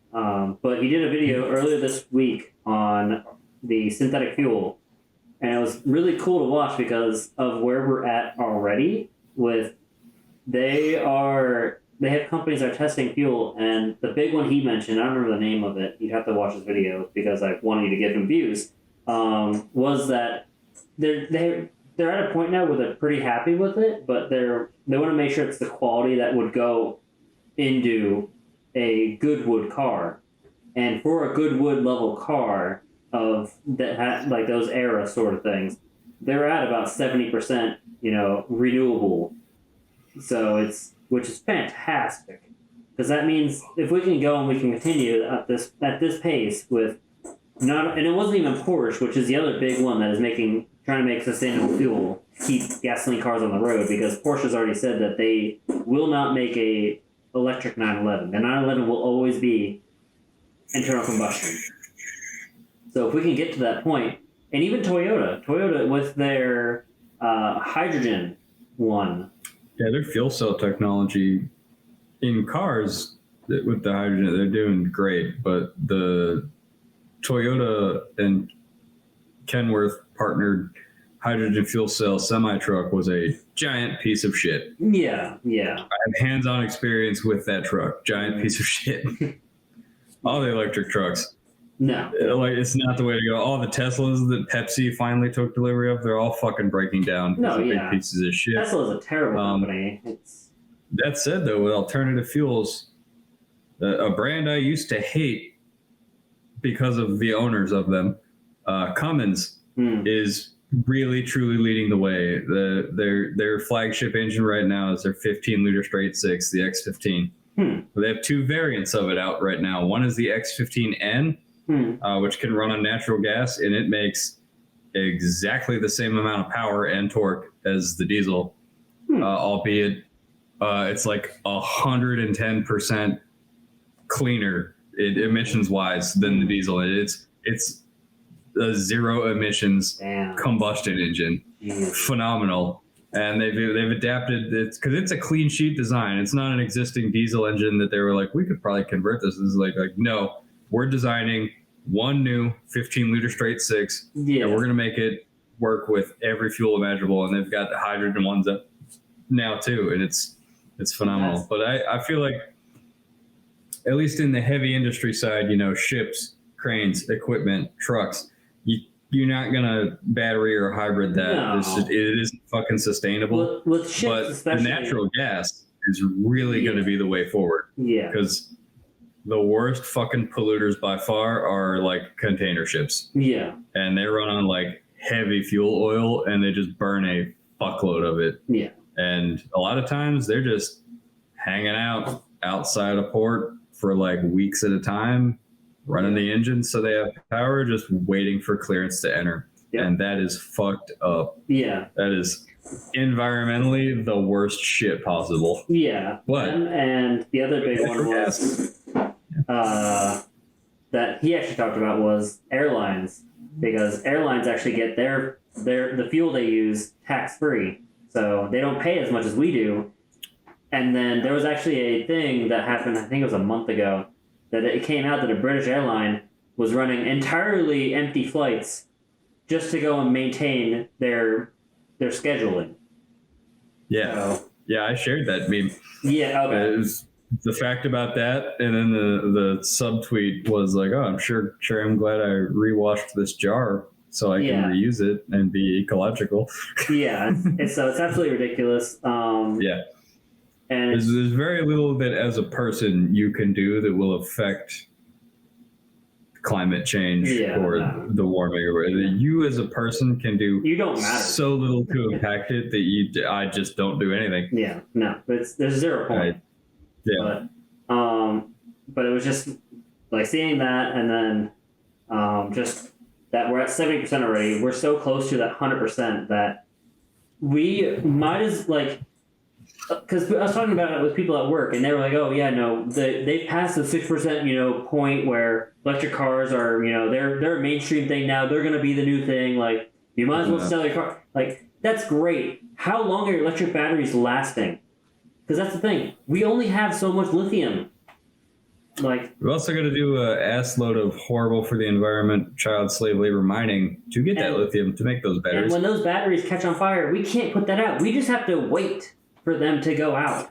But he did a video earlier this week on the synthetic fuel, and it was really cool to watch because of where we're at already. They have companies that are testing fuel, and the big one he mentioned, I don't remember the name of it, you'd have to watch his video because I wanted you to give him views, was that they're at a point now where they're pretty happy with it, but they want to make sure it's the quality that would go into a Goodwood car. And for a Goodwood level car like those era sort of things, they're at about 70%, renewable. So which is fantastic, because that means if we can go and we can continue at this pace with and it wasn't even Porsche, which is the other big one that is trying to make sustainable fuel to keep gasoline cars on the road, because Porsche's already said that they will not make a electric 911. The 911 will always be internal combustion. So if we can get to that point, and even Toyota with their hydrogen one. Yeah, their fuel cell technology in cars with the hydrogen, they're doing great, but the Toyota and Kenworth partnered hydrogen fuel cell semi truck was a giant piece of shit. Yeah. I have hands-on experience with that truck. Giant piece of shit. All the electric trucks. No. Like, it's not the way to go. All the Teslas that Pepsi finally took delivery of, they're all fucking breaking down. No, big yeah. pieces of shit. Tesla is a terrible company. That said, though, with alternative fuels, a brand I used to hate because of the owners of them, Cummins, is really truly leading the way. Their flagship engine right now is their 15-liter straight six, the X15. They have two variants of it out right now. One is the X15N, which can run on natural gas, and it makes exactly the same amount of power and torque as the diesel, albeit it's like 110% cleaner emissions-wise than the diesel. It's a zero emissions combustion engine. Phenomenal. And they've adapted it because it's a clean sheet design. It's not an existing diesel engine that they were like, we could probably convert this. It's like no, we're designing one new 15-liter straight six, and we're going to make it work with every fuel imaginable. And they've got the hydrogen ones up now too, and it's phenomenal. But I feel like, at least in the heavy industry side, ships, cranes, equipment, trucks, you're not gonna battery or hybrid that. No. It isn't fucking sustainable. With ships, but especially, the natural gas is really going to be the way forward. Yeah. Because the worst fucking polluters by far are like container ships. Yeah. And they run on like heavy fuel oil, and they just burn a fuckload of it. Yeah. And a lot of times they're just hanging out outside a port for like weeks at a time, running the engine so they have power, just waiting for clearance to enter. Yep. And that is fucked up. Yeah. That is environmentally the worst shit possible. Yeah. But and the other big one was that he actually talked about was airlines, because airlines actually get the fuel they use tax-free. So they don't pay as much as we do. And then there was actually a thing that happened, I think it was a month ago, that it came out that a British airline was running entirely empty flights just to go and maintain their scheduling. Yeah. So, yeah, I shared that meme. Yeah, okay. It was the fact about that, and then the subtweet was like, "Oh, I'm sure I'm glad I rewashed this jar so I can reuse it and be ecological." Yeah, it's absolutely ridiculous. Yeah. And there's very little that as a person you can do that will affect climate change or the warming. Or you as a person can do so little to impact it that I just don't do anything. Yeah, no, there's 0 point. Right. Yeah. But it was just like seeing that, and then just that we're at 70% already. We're so close to that 100% that we might as like. Because I was talking about it with people at work, and they were like, "Oh yeah, no, they've passed the 6%, point where electric cars are, they're a mainstream thing now. They're gonna be the new thing. Like, you might as well sell your car. Like, that's great. How long are electric batteries lasting? Because that's the thing. We only have so much lithium. Like, we're also gonna do an ass load of horrible for the environment, child slave labor mining to get that lithium to make those batteries. And when those batteries catch on fire, we can't put that out. We just have to wait for them to go out.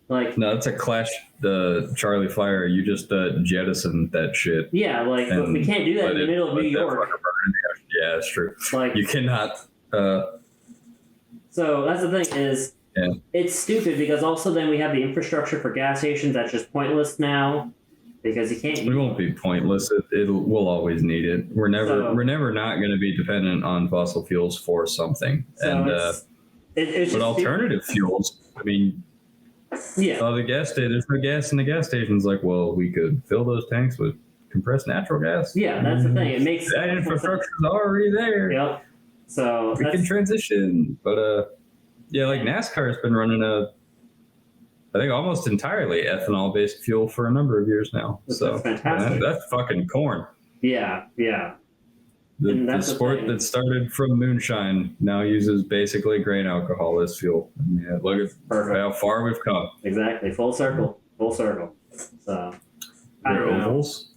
Like, no, it's a Clash the Charlie Fire. You just jettison that shit. Yeah, like, but we can't do that in the middle of New York. Yeah, it's true. Like, you cannot. So that's the thing is, it's stupid because also then we have the infrastructure for gas stations that's just pointless now because you can't. It won't be pointless. We'll always need it. We're never not going to be dependent on fossil fuels for something. So but alternative fuels, I mean, the gas station, there's no gas in the gas stations. Like, well, we could fill those tanks with compressed natural gas. Yeah, that's the thing. It makes that infrastructure's already there. Yep. So we can transition, but like NASCAR has been running I think almost entirely ethanol-based fuel for a number of years now. That's so fantastic. That's fucking corn. Yeah, yeah. The sport that started from moonshine now uses basically grain alcohol as fuel. Yeah, look at how far we've come. Exactly. Full circle. So They're ovals.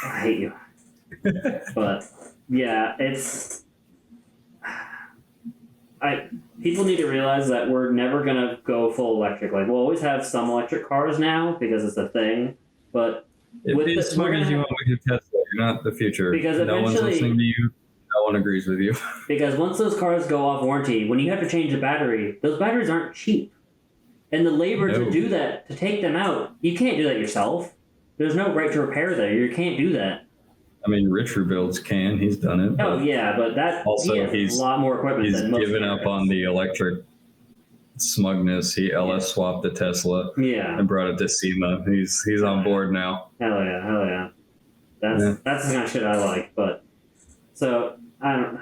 I hate you. But yeah, people need to realize that we're never gonna go full electric. Like we'll always have some electric cars now because it's a thing, but Be as smart as you want with your Tesla. You're not the future. Because no one's listening to you. No one agrees with you. Because once those cars go off warranty, when you have to change the battery, those batteries aren't cheap. And the labor to do that, to take them out, you can't do that yourself. There's no right to repair that. You can't do that. I mean, Rich Rebuilds can. He's done it. Oh, yeah, but that also, he's a lot more equipment than most given up on the electric smugness. He LS swapped the Tesla and brought it to SEMA. He's on board now. Hell yeah. That's the kind of shit I like. But so, I don't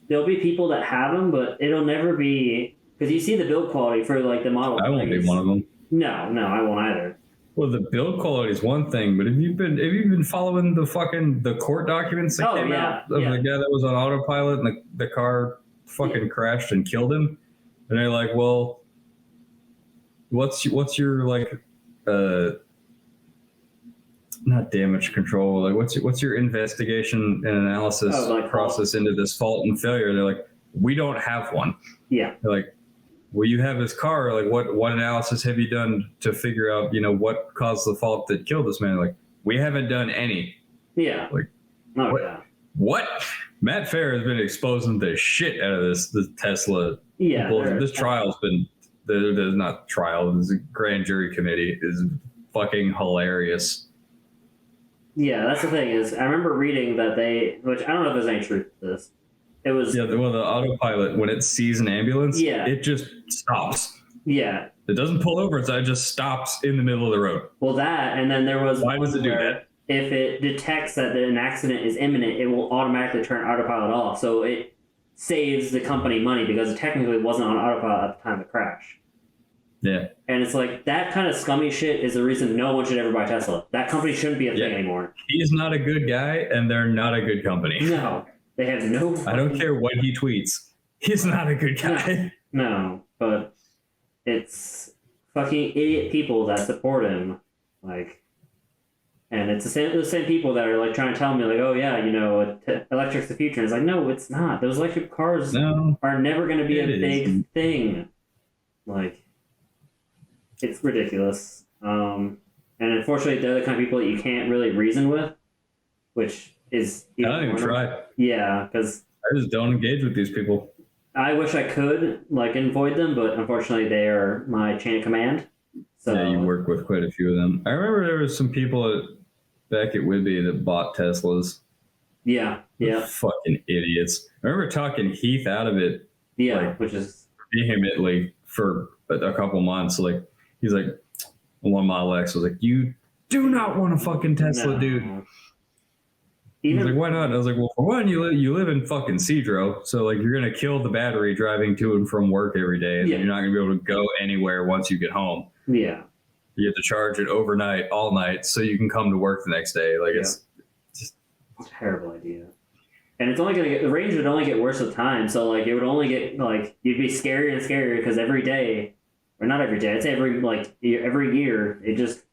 there'll be people that have them, but it'll never be, because you see the build quality for like the Model. I won't be one of them. No, I won't either. Well, the build quality is one thing, but have you been following the court documents that came out of the guy that was on autopilot and the car fucking crashed and killed him? And they're like, well, what's your like not damage control, like what's your investigation and analysis process into this fault and failure? They're like, we don't have one. Yeah. They're like, well, you have his car. Like, what analysis have you done to figure out, what caused the fault that killed this man? Like, we haven't done any. Yeah. Like, what? Matt Fair has been exposing the shit out of this Tesla. Yeah. This trial's been, there's not trial, there's a grand jury committee is fucking hilarious. Yeah, that's the thing is, I remember reading that which I don't know if there's any truth to this. It was the autopilot, when it sees an ambulance, it just stops. Yeah. It doesn't pull over, it just stops in the middle of the road. Well, that, and then there was... Why does it do that? If it detects that an accident is imminent, it will automatically turn autopilot off. So it saves the company money because it technically wasn't on autopilot at the time of the crash. Yeah. And it's like, that kind of scummy shit is the reason no one should ever buy Tesla. That company shouldn't be a thing anymore. He's not a good guy, and they're not a good company. No. They have no... I don't care what he tweets. He's not a good guy. No, but it's fucking idiot people that support him. Like, and it's the same people that are like trying to tell me, like, oh yeah, electric's the future. And it's like, no, it's not. Those electric cars are never going to be a big thing. Like, it's ridiculous. And unfortunately, they're the kind of people that you can't really reason with, which is... I don't even try. Yeah, because... I just don't engage with these people. I wish I could, avoid them, but unfortunately they are my chain of command. So yeah, you work with quite a few of them. I remember there was some people back at Whitby that bought Teslas. Yeah. Fucking idiots. I remember talking Heath out of it. Yeah, which is... vehemently for a couple months. Like, he's like, one Model X was like, you do not want a fucking Tesla, dude. I was like, why not? I was like, well, for one, you live in fucking Cedro, so like you're gonna kill the battery driving to and from work every day, and you're not gonna be able to go anywhere once you get home. Yeah, you have to charge it overnight, all night, so you can come to work the next day. Like it's just a terrible idea. And it's only the range would only get worse with time. So like it would only get you'd be scarier and scarier because every day, or not every day, I'd say every year, it just.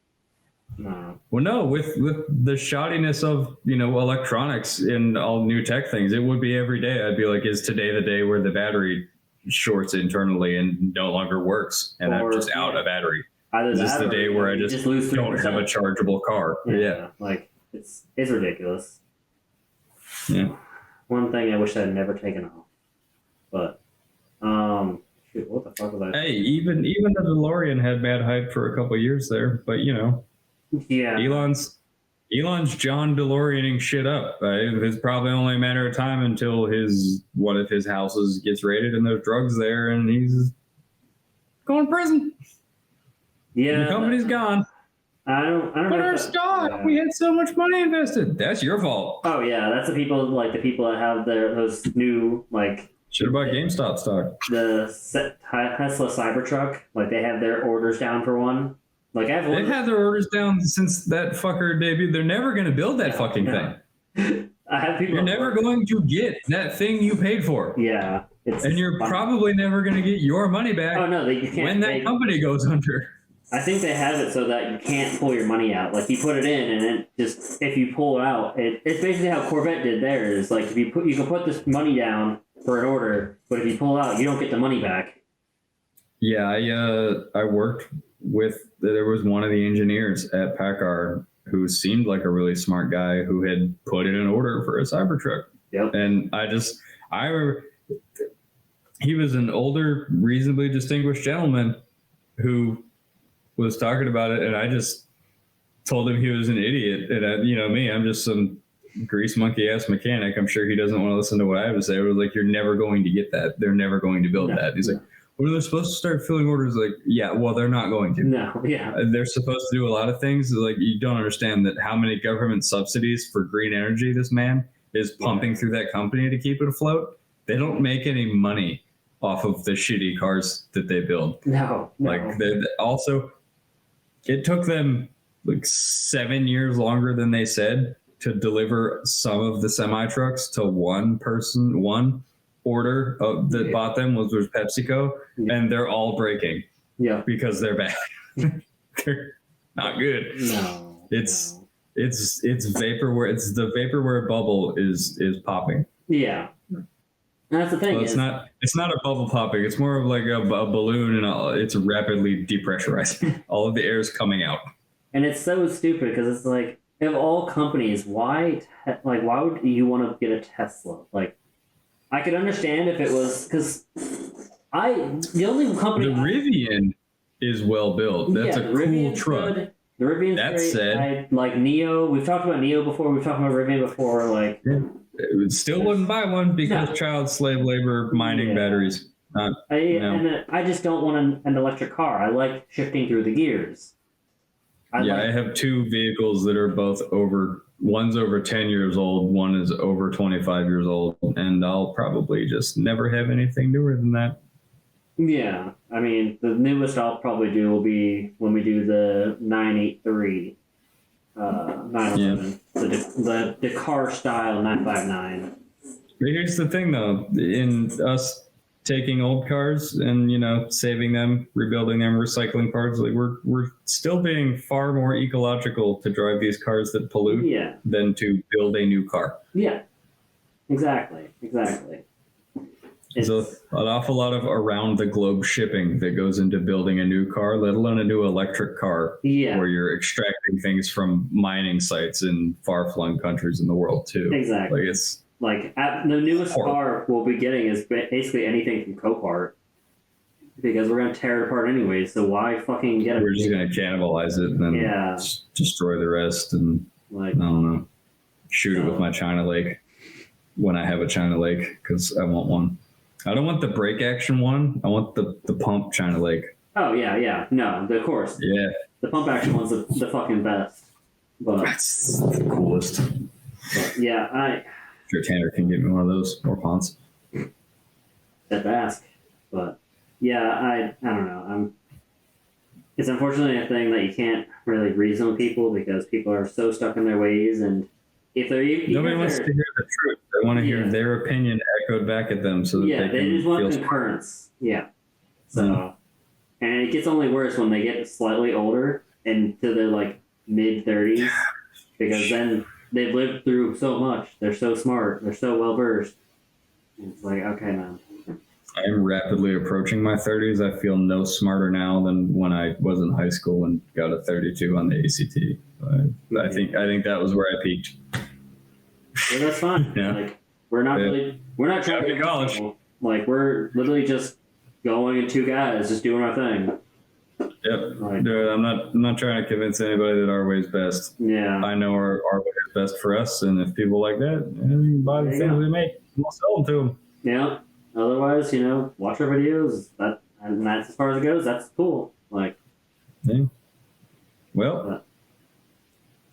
No. Well, no, with the shoddiness of, electronics and all new tech things, it would be every day. I'd be like, is today the day where the battery shorts internally and no longer works and I'm just out of battery? Is this the day where I just don't have a chargeable car? Yeah. Like, it's ridiculous. Yeah. One thing I wish I had never taken off. But, shoot, what the fuck was I? Hey, even the DeLorean had bad hype for a couple of years there, but yeah. Elon's John DeLoreaning shit up. It's probably only a matter of time until one of his houses gets raided and there's drugs there and he's going to prison. Yeah. The company's gone. I don't but our stock, we had so much money invested. That's your fault. Oh yeah, that's the people that have those new should have bought GameStop stock. The Tesla Cybertruck, they have their orders down for one. They've had their orders down since that fucker debuted. They're never going to build that fucking thing. I have people. You're never going to get that thing you paid for. Yeah. And you're probably never going to get your money back you can't when that company goes under. I think they have it so that you can't pull your money out. Like you put it in, and then just if you pull it out, it's basically how Corvette did theirs. Like if you can put this money down for an order, but if you pull out, you don't get the money back. Yeah, I worked with. There was one of the engineers at PACCAR who seemed like a really smart guy who had put in an order for a Cybertruck. Yep. And he was an older, reasonably distinguished gentleman who was talking about it, and I just told him he was an idiot. And me, I'm just some grease monkey ass mechanic. I'm sure he doesn't want to listen to what I have to say. I was like, "You're never going to get that. They're never going to build that." He's like, "Well, they're supposed to start filling orders." Like, yeah, well, they're not going to. No, yeah. They're supposed to do a lot of things. Like, you don't understand that how many government subsidies for green energy this man is pumping through that company to keep it afloat. They don't make any money off of the shitty cars that they build. No. Like, also, it took them like 7 years longer than they said to deliver some of the semi trucks to one order that bought them was PepsiCo, and they're all breaking. Yeah, because they're bad. They're not good. No, it's vaporware. It's the vaporware bubble is popping. Yeah. That's the thing. Well, it's not a bubble popping. It's more of like a balloon, and it's rapidly depressurizing. All of the air is coming out. And it's so stupid because it's like, of all companies, why would you want to get a Tesla? Like, I could understand if it was because the only company. The Rivian is well built. That's a cool truck. Good. The Rivian's that great. said, like Neo. We've talked about Neo before. We've talked about Rivian before. Like. Yeah. Still wouldn't buy one because child slave labor mining batteries. I just don't want an electric car. I like shifting through the gears. I have two vehicles that are both one's over 10 years old, one is over 25 years old, and I'll probably just never have anything newer than that. Yeah, I mean, the newest I'll probably do will be when we do the 983. 911, the Dakar style 959. But here's the thing, though, in us taking old cars and saving them, rebuilding them, recycling parts, like we're still being far more ecological to drive these cars that pollute than to build a new car. Yeah, exactly. There's an awful lot of around the globe shipping that goes into building a new car, let alone a new electric car, where you're extracting things from mining sites in far-flung countries in the world too. Exactly. Like it's the newest car we'll be getting is basically anything from Copart, because we're gonna tear it apart anyway. So why fucking get it? We're just gonna cannibalize it and then destroy the rest, and I don't know, shoot it with my China Lake when I have a China Lake, because I want one. I don't want the brake action one. I want the pump China Lake. Oh, yeah. No, of course. Yeah. The pump action one's the fucking best. But that's the coolest. But yeah, sure Tanner can get me one of those, or Ponce. Have to ask. But yeah, I don't know. It's unfortunately a thing that you can't really reason with people because people are so stuck in their ways, and if they're nobody wants to hear the truth. They want to hear their opinion echoed back at them, so that they just want concurrence. Yeah. So, and it gets only worse when they get slightly older and to their mid 30s, because then they've lived through so much. They're so smart. They're so well versed. It's like, okay, man. I am rapidly approaching my 30s. I feel no smarter now than when I was in high school and got a 32 on the ACT. I think that was where I peaked. Well, that's fine. Yeah. We're not trying to get college. We're literally just going in two guys, just doing our thing. Yep. Dude, I'm not trying to convince anybody that our way's best. Yeah. I know our way is best for us, and if people like that, you can buy the things we make, and we'll sell them to them. Yeah. Otherwise, watch our videos. And that's as far as it goes. That's cool. Yeah. Well,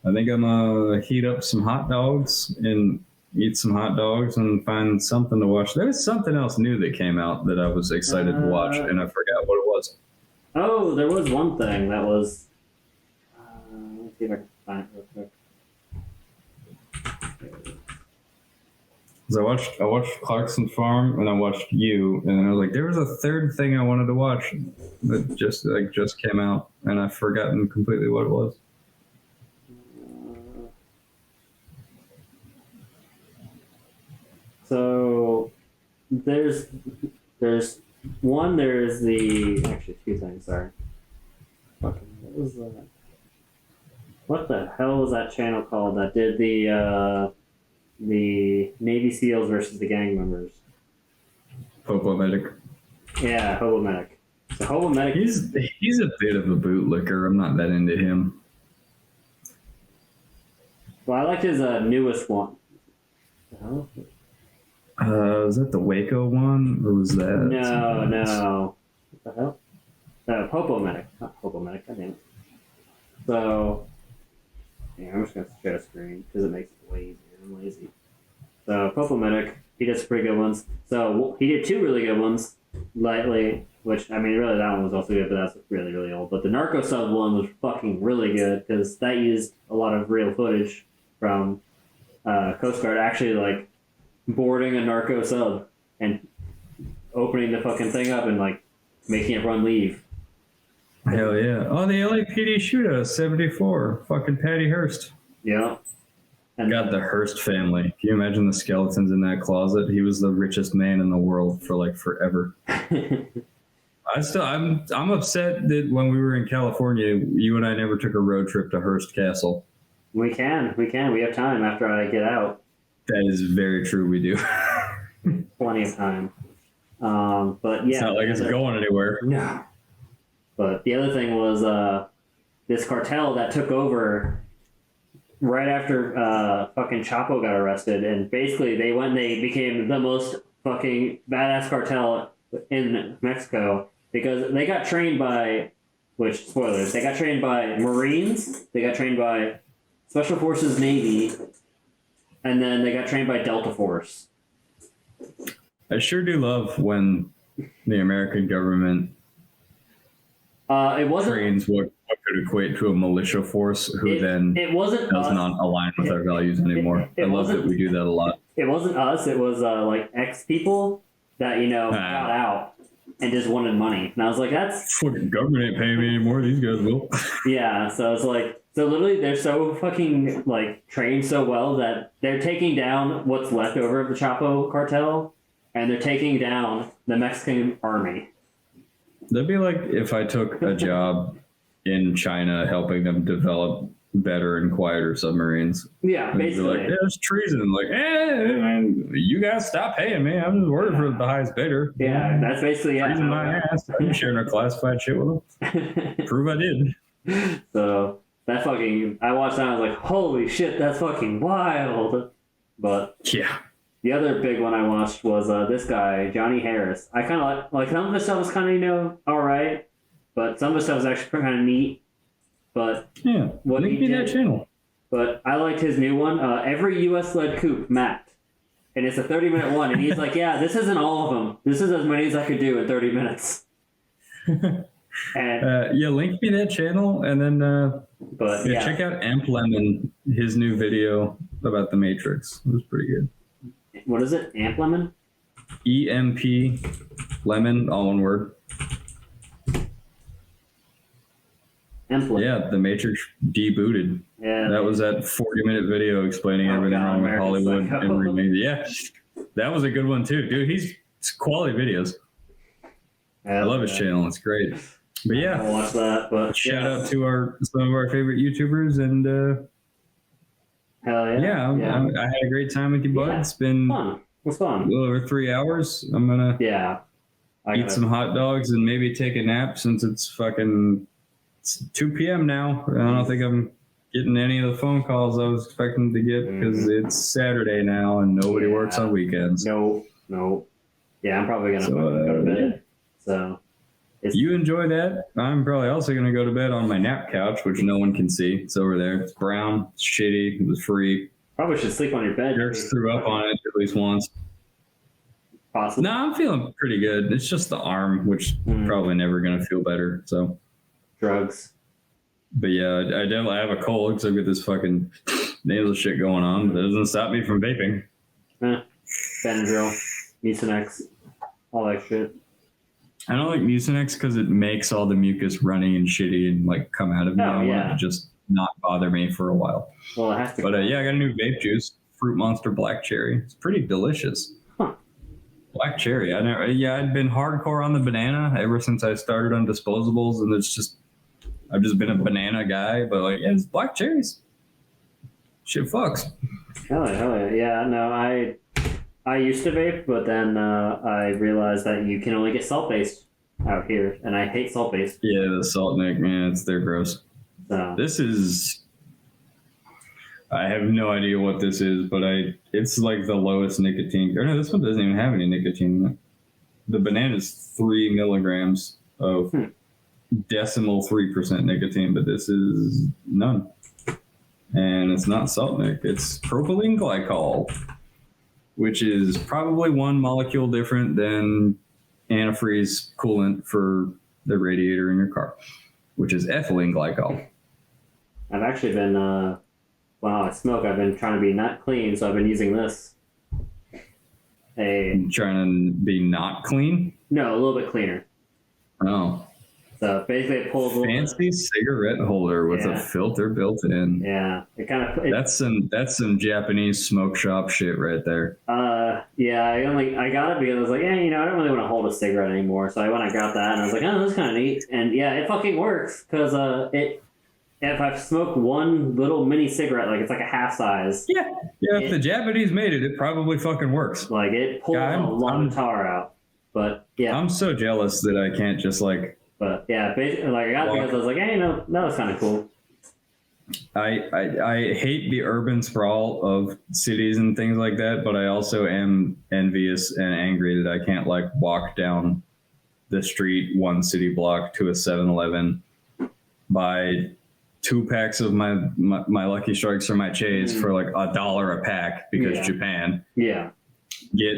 I think I'm gonna heat up some hot dogs and eat some hot dogs and find something to watch. There was something else new that came out that I was excited to watch, and I forgot what it was. Oh, there was one thing that was. Let's see if I can find it real quick. Because I watched Clarkson Farm and I watched you, and I was like, there was a third thing I wanted to watch that just came out, and I've forgotten completely what it was. So there's actually two things. Sorry. Fucking what was that? What the hell was that channel called that did the Navy SEALs versus the gang members? Popo Medic. Yeah, Hobo Medic. So Hobo Medic. He's a bit of a bootlicker. I'm not that into him. Well, I liked his newest one. What the hell? Was that the Waco one, or was that? No. What the hell? Popo Medic, not Popo Medic. God damn it. So, yeah, I'm just gonna share a screen because it makes it way easier. I'm lazy. So Popo Medic, he does pretty good ones. So he did two really good ones lately, which I mean, really that one was also good, but that's really really old. But the Narco Sub one was fucking really good because that used a lot of real footage from Coast Guard actually like boarding a narco sub and opening the fucking thing up and like making it run leave. Hell yeah! Oh, the LAPD shootout 74. Fucking Patty Hearst. Yeah. And God, the Hearst family. Can you imagine the skeletons in that closet? He was the richest man in the world for like forever. I'm upset that when we were in California, you and I never took a road trip to Hearst Castle. We can. We have time after I get out. That is very true. We do. Plenty of time. But yeah. It's not like it's going anywhere. No. But the other thing was this cartel that took over right after fucking Chapo got arrested, and basically they became the most fucking badass cartel in Mexico because they got trained by, which spoilers, they got trained by Marines, they got trained by Special Forces Navy, and then they got trained by Delta Force. I sure do love when the American government it wasn't trains what could equate to a militia force who it wasn't does us. not align with our values anymore. I love that we do that a lot. It wasn't us. It was like ex people that got out and just wanted money. And I was like, that's fucking government ain't paying me anymore. These guys will. Yeah. So it's like, so literally they're so fucking like trained so well that they're taking down what's left over of the Chapo cartel, and they're taking down the Mexican army. That'd be like if I took a job in China helping them develop better and quieter submarines. Yeah, and basically. Like, yeah, it's treason. Like, man, you guys stop paying me. I'm just working for the highest bidder. Yeah, that's basically it. Treason my ass. I'm sharing our classified shit with them. Prove I did. So that fucking, I watched that and I was like, holy shit, that's fucking wild. But yeah. The other big one I watched was this guy, Johnny Harris. I kind of like some of the stuff was kind of, all right, but some of the stuff was actually kind of neat. But yeah, link me that channel. But I liked his new one, Every U.S.-Led Coup Mapped. And it's a 30-minute one. And he's like, yeah, this isn't all of them. This is as many as I could do in 30 minutes. And link me that channel. And then check out Amp Lemon, his new video about the Matrix. It was pretty good. What is it? Amp Lemon? EMP Lemon, all one word. Yeah, the Matrix debooted. Yeah, that was that 40-minute video explaining everything wrong with Hollywood and remakes. Yeah, that was a good one too, dude. It's quality videos. I love his channel. It's great. But yeah, I'll watch that. But shout out to some of our favorite YouTubers, and hell yeah, I had a great time with you, bud. Yeah. It's been fun. It was fun. A little over 3 hours. I'm gonna eat some hot dogs and maybe take a nap since it's 2 p.m. now. I don't think I'm getting any of the phone calls I was expecting to get because it's Saturday now and nobody works on weekends. No. Yeah, I'm probably gonna go to bed. So you enjoy that. I'm probably also gonna go to bed on my nap couch, which no one can see. It's over there. It's brown. It's shitty. It was free. Probably should sleep on your bed. Dirks threw up on it at least once. Possibly. No, I'm feeling pretty good. It's just the arm, which probably never gonna feel better. So. Drugs. But yeah, I definitely have a cold because I've got this fucking nasal shit going on. That doesn't stop me from vaping. Benadryl, Mucinex, all that shit. I don't like Mucinex because it makes all the mucus runny and shitty and like come out of me. I want it to just not bother me for a while. Well, it has to. But yeah, I got a new vape juice, Fruit Monster Black Cherry. It's pretty delicious. Huh. Black cherry. I'd been hardcore on the banana ever since I started on disposables, and I've just been a banana guy. But like, yeah, it's black cherries. Shit fucks. Hell yeah. Yeah, no, I used to vape, but then I realized that you can only get salt-based out here, and I hate salt-based. Yeah, the salt nick, man, they're gross. So. This is, I have no idea what this is, but it's like the lowest nicotine. Or no, this one doesn't even have any nicotine in it. The banana is 3 milligrams of decimal 3% nicotine, but this is none. And it's not salt nic, it's propylene glycol, which is probably one molecule different than antifreeze coolant for the radiator in your car, which is ethylene glycol. I've actually been, while I smoke, I've been trying to be not clean, so I've been using this. Trying to be not clean? No, a little bit cleaner. Oh. So basically it pulls a little fancy cigarette holder with a filter built in. Yeah. It kind of that's some Japanese smoke shop shit right there. Yeah, I got it because I was like, I don't really want to hold a cigarette anymore. So I went and got that and I was like, oh, that's kind of neat. And yeah, it fucking works because if I smoke one little mini cigarette, like it's like a half size. Yeah. If the Japanese made it, it probably fucking works. Like it pulls a lot of tar out. But yeah. I'm so jealous that I can't just like. But yeah, basically, like I got it because I was like, that was kind of cool. I hate the urban sprawl of cities and things like that, but I also am envious and angry that I can't like walk down the street one city block to a 7-Eleven, buy 2 packs of my Lucky Strikes or my Chase for like $1 a pack because Japan. Yeah. Get,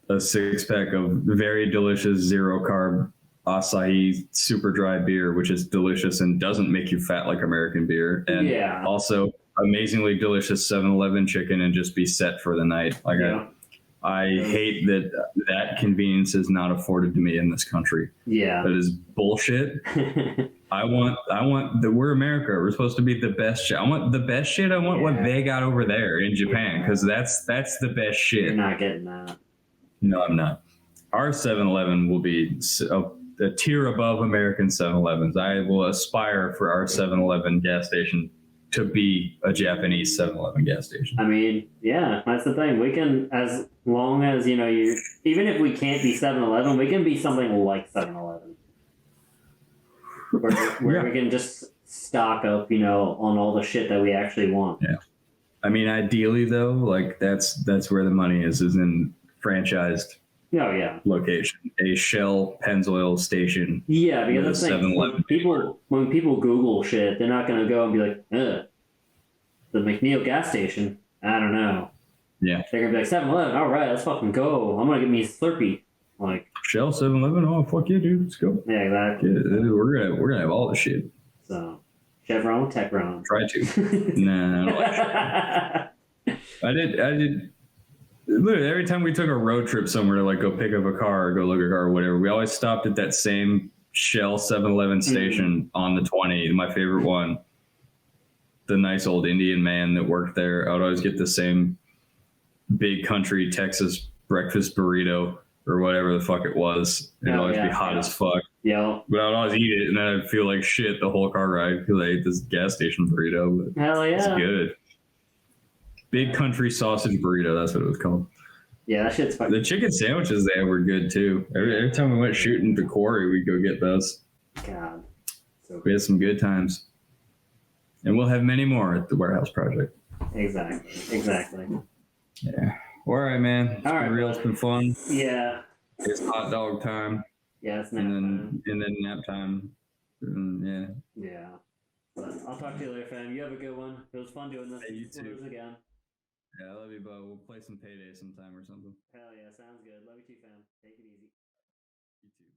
a 6-pack of very delicious 0-carb Asahi super dry beer, which is delicious and doesn't make you fat like American beer. And also amazingly delicious 7-Eleven chicken and just be set for the night. Like I hate that convenience is not afforded to me in this country. Yeah. That is bullshit. We're America. We're supposed to be the best shit. I want the best shit. I want what they got over there in Japan because that's the best shit. You're not getting that. No, I'm not. Our 7-Eleven will be a tier above American 7-Elevens. I will aspire for our 7-Eleven gas station to be a Japanese 7-Eleven gas station. I mean, yeah, that's the thing. We can, as long as, even if we can't be 7-Eleven, we can be something like 7-Eleven. Where we can just stock up, on all the shit that we actually want. Yeah. I mean, ideally, though, like that's where the money is in franchised location, a Shell Pennzoil station. Yeah, because that's when people Google shit, they're not gonna go and be like, the McNeil gas station. I don't know. Yeah, they're gonna be like 7-Eleven. All right, let's fucking go. I'm gonna get me a Slurpee. Like Shell 7-Eleven. Oh fuck yeah, dude, let's go. Yeah, exactly. Yeah, we're gonna have all the shit. So Chevron, Techron. Try to. Nah, I don't like shit. I did. Literally, every time we took a road trip somewhere to like go pick up a car or go look at a car or whatever, we always stopped at that same Shell 7-Eleven station on the 20, my favorite one. The nice old Indian man that worked there. I would always get the same big country Texas breakfast burrito or whatever the fuck it was. It'd always be hot as fuck. Yeah. But I would always eat it and then I'd feel like shit the whole car ride because I ate this gas station burrito. But hell yeah. It's good. Big country sausage burrito, that's what it was called. Yeah, that shit's fucking. The chicken sandwiches they had were good too. Every time we went shooting to quarry, we'd go get those. God. So we had some good times. And we'll have many more at the warehouse project. Exactly. Yeah. All right, man. It's been real. It's been fun. Yeah. It's hot dog time. Yeah, it's nap time. And then nap time. Yeah. Yeah. But I'll talk to you later, fam. You have a good one. It was fun doing this. Hey, you too. Again. Yeah, I love you, bud. We'll play some Payday sometime or something. Hell yeah, sounds good. Love you too, fam. Take it easy. You too.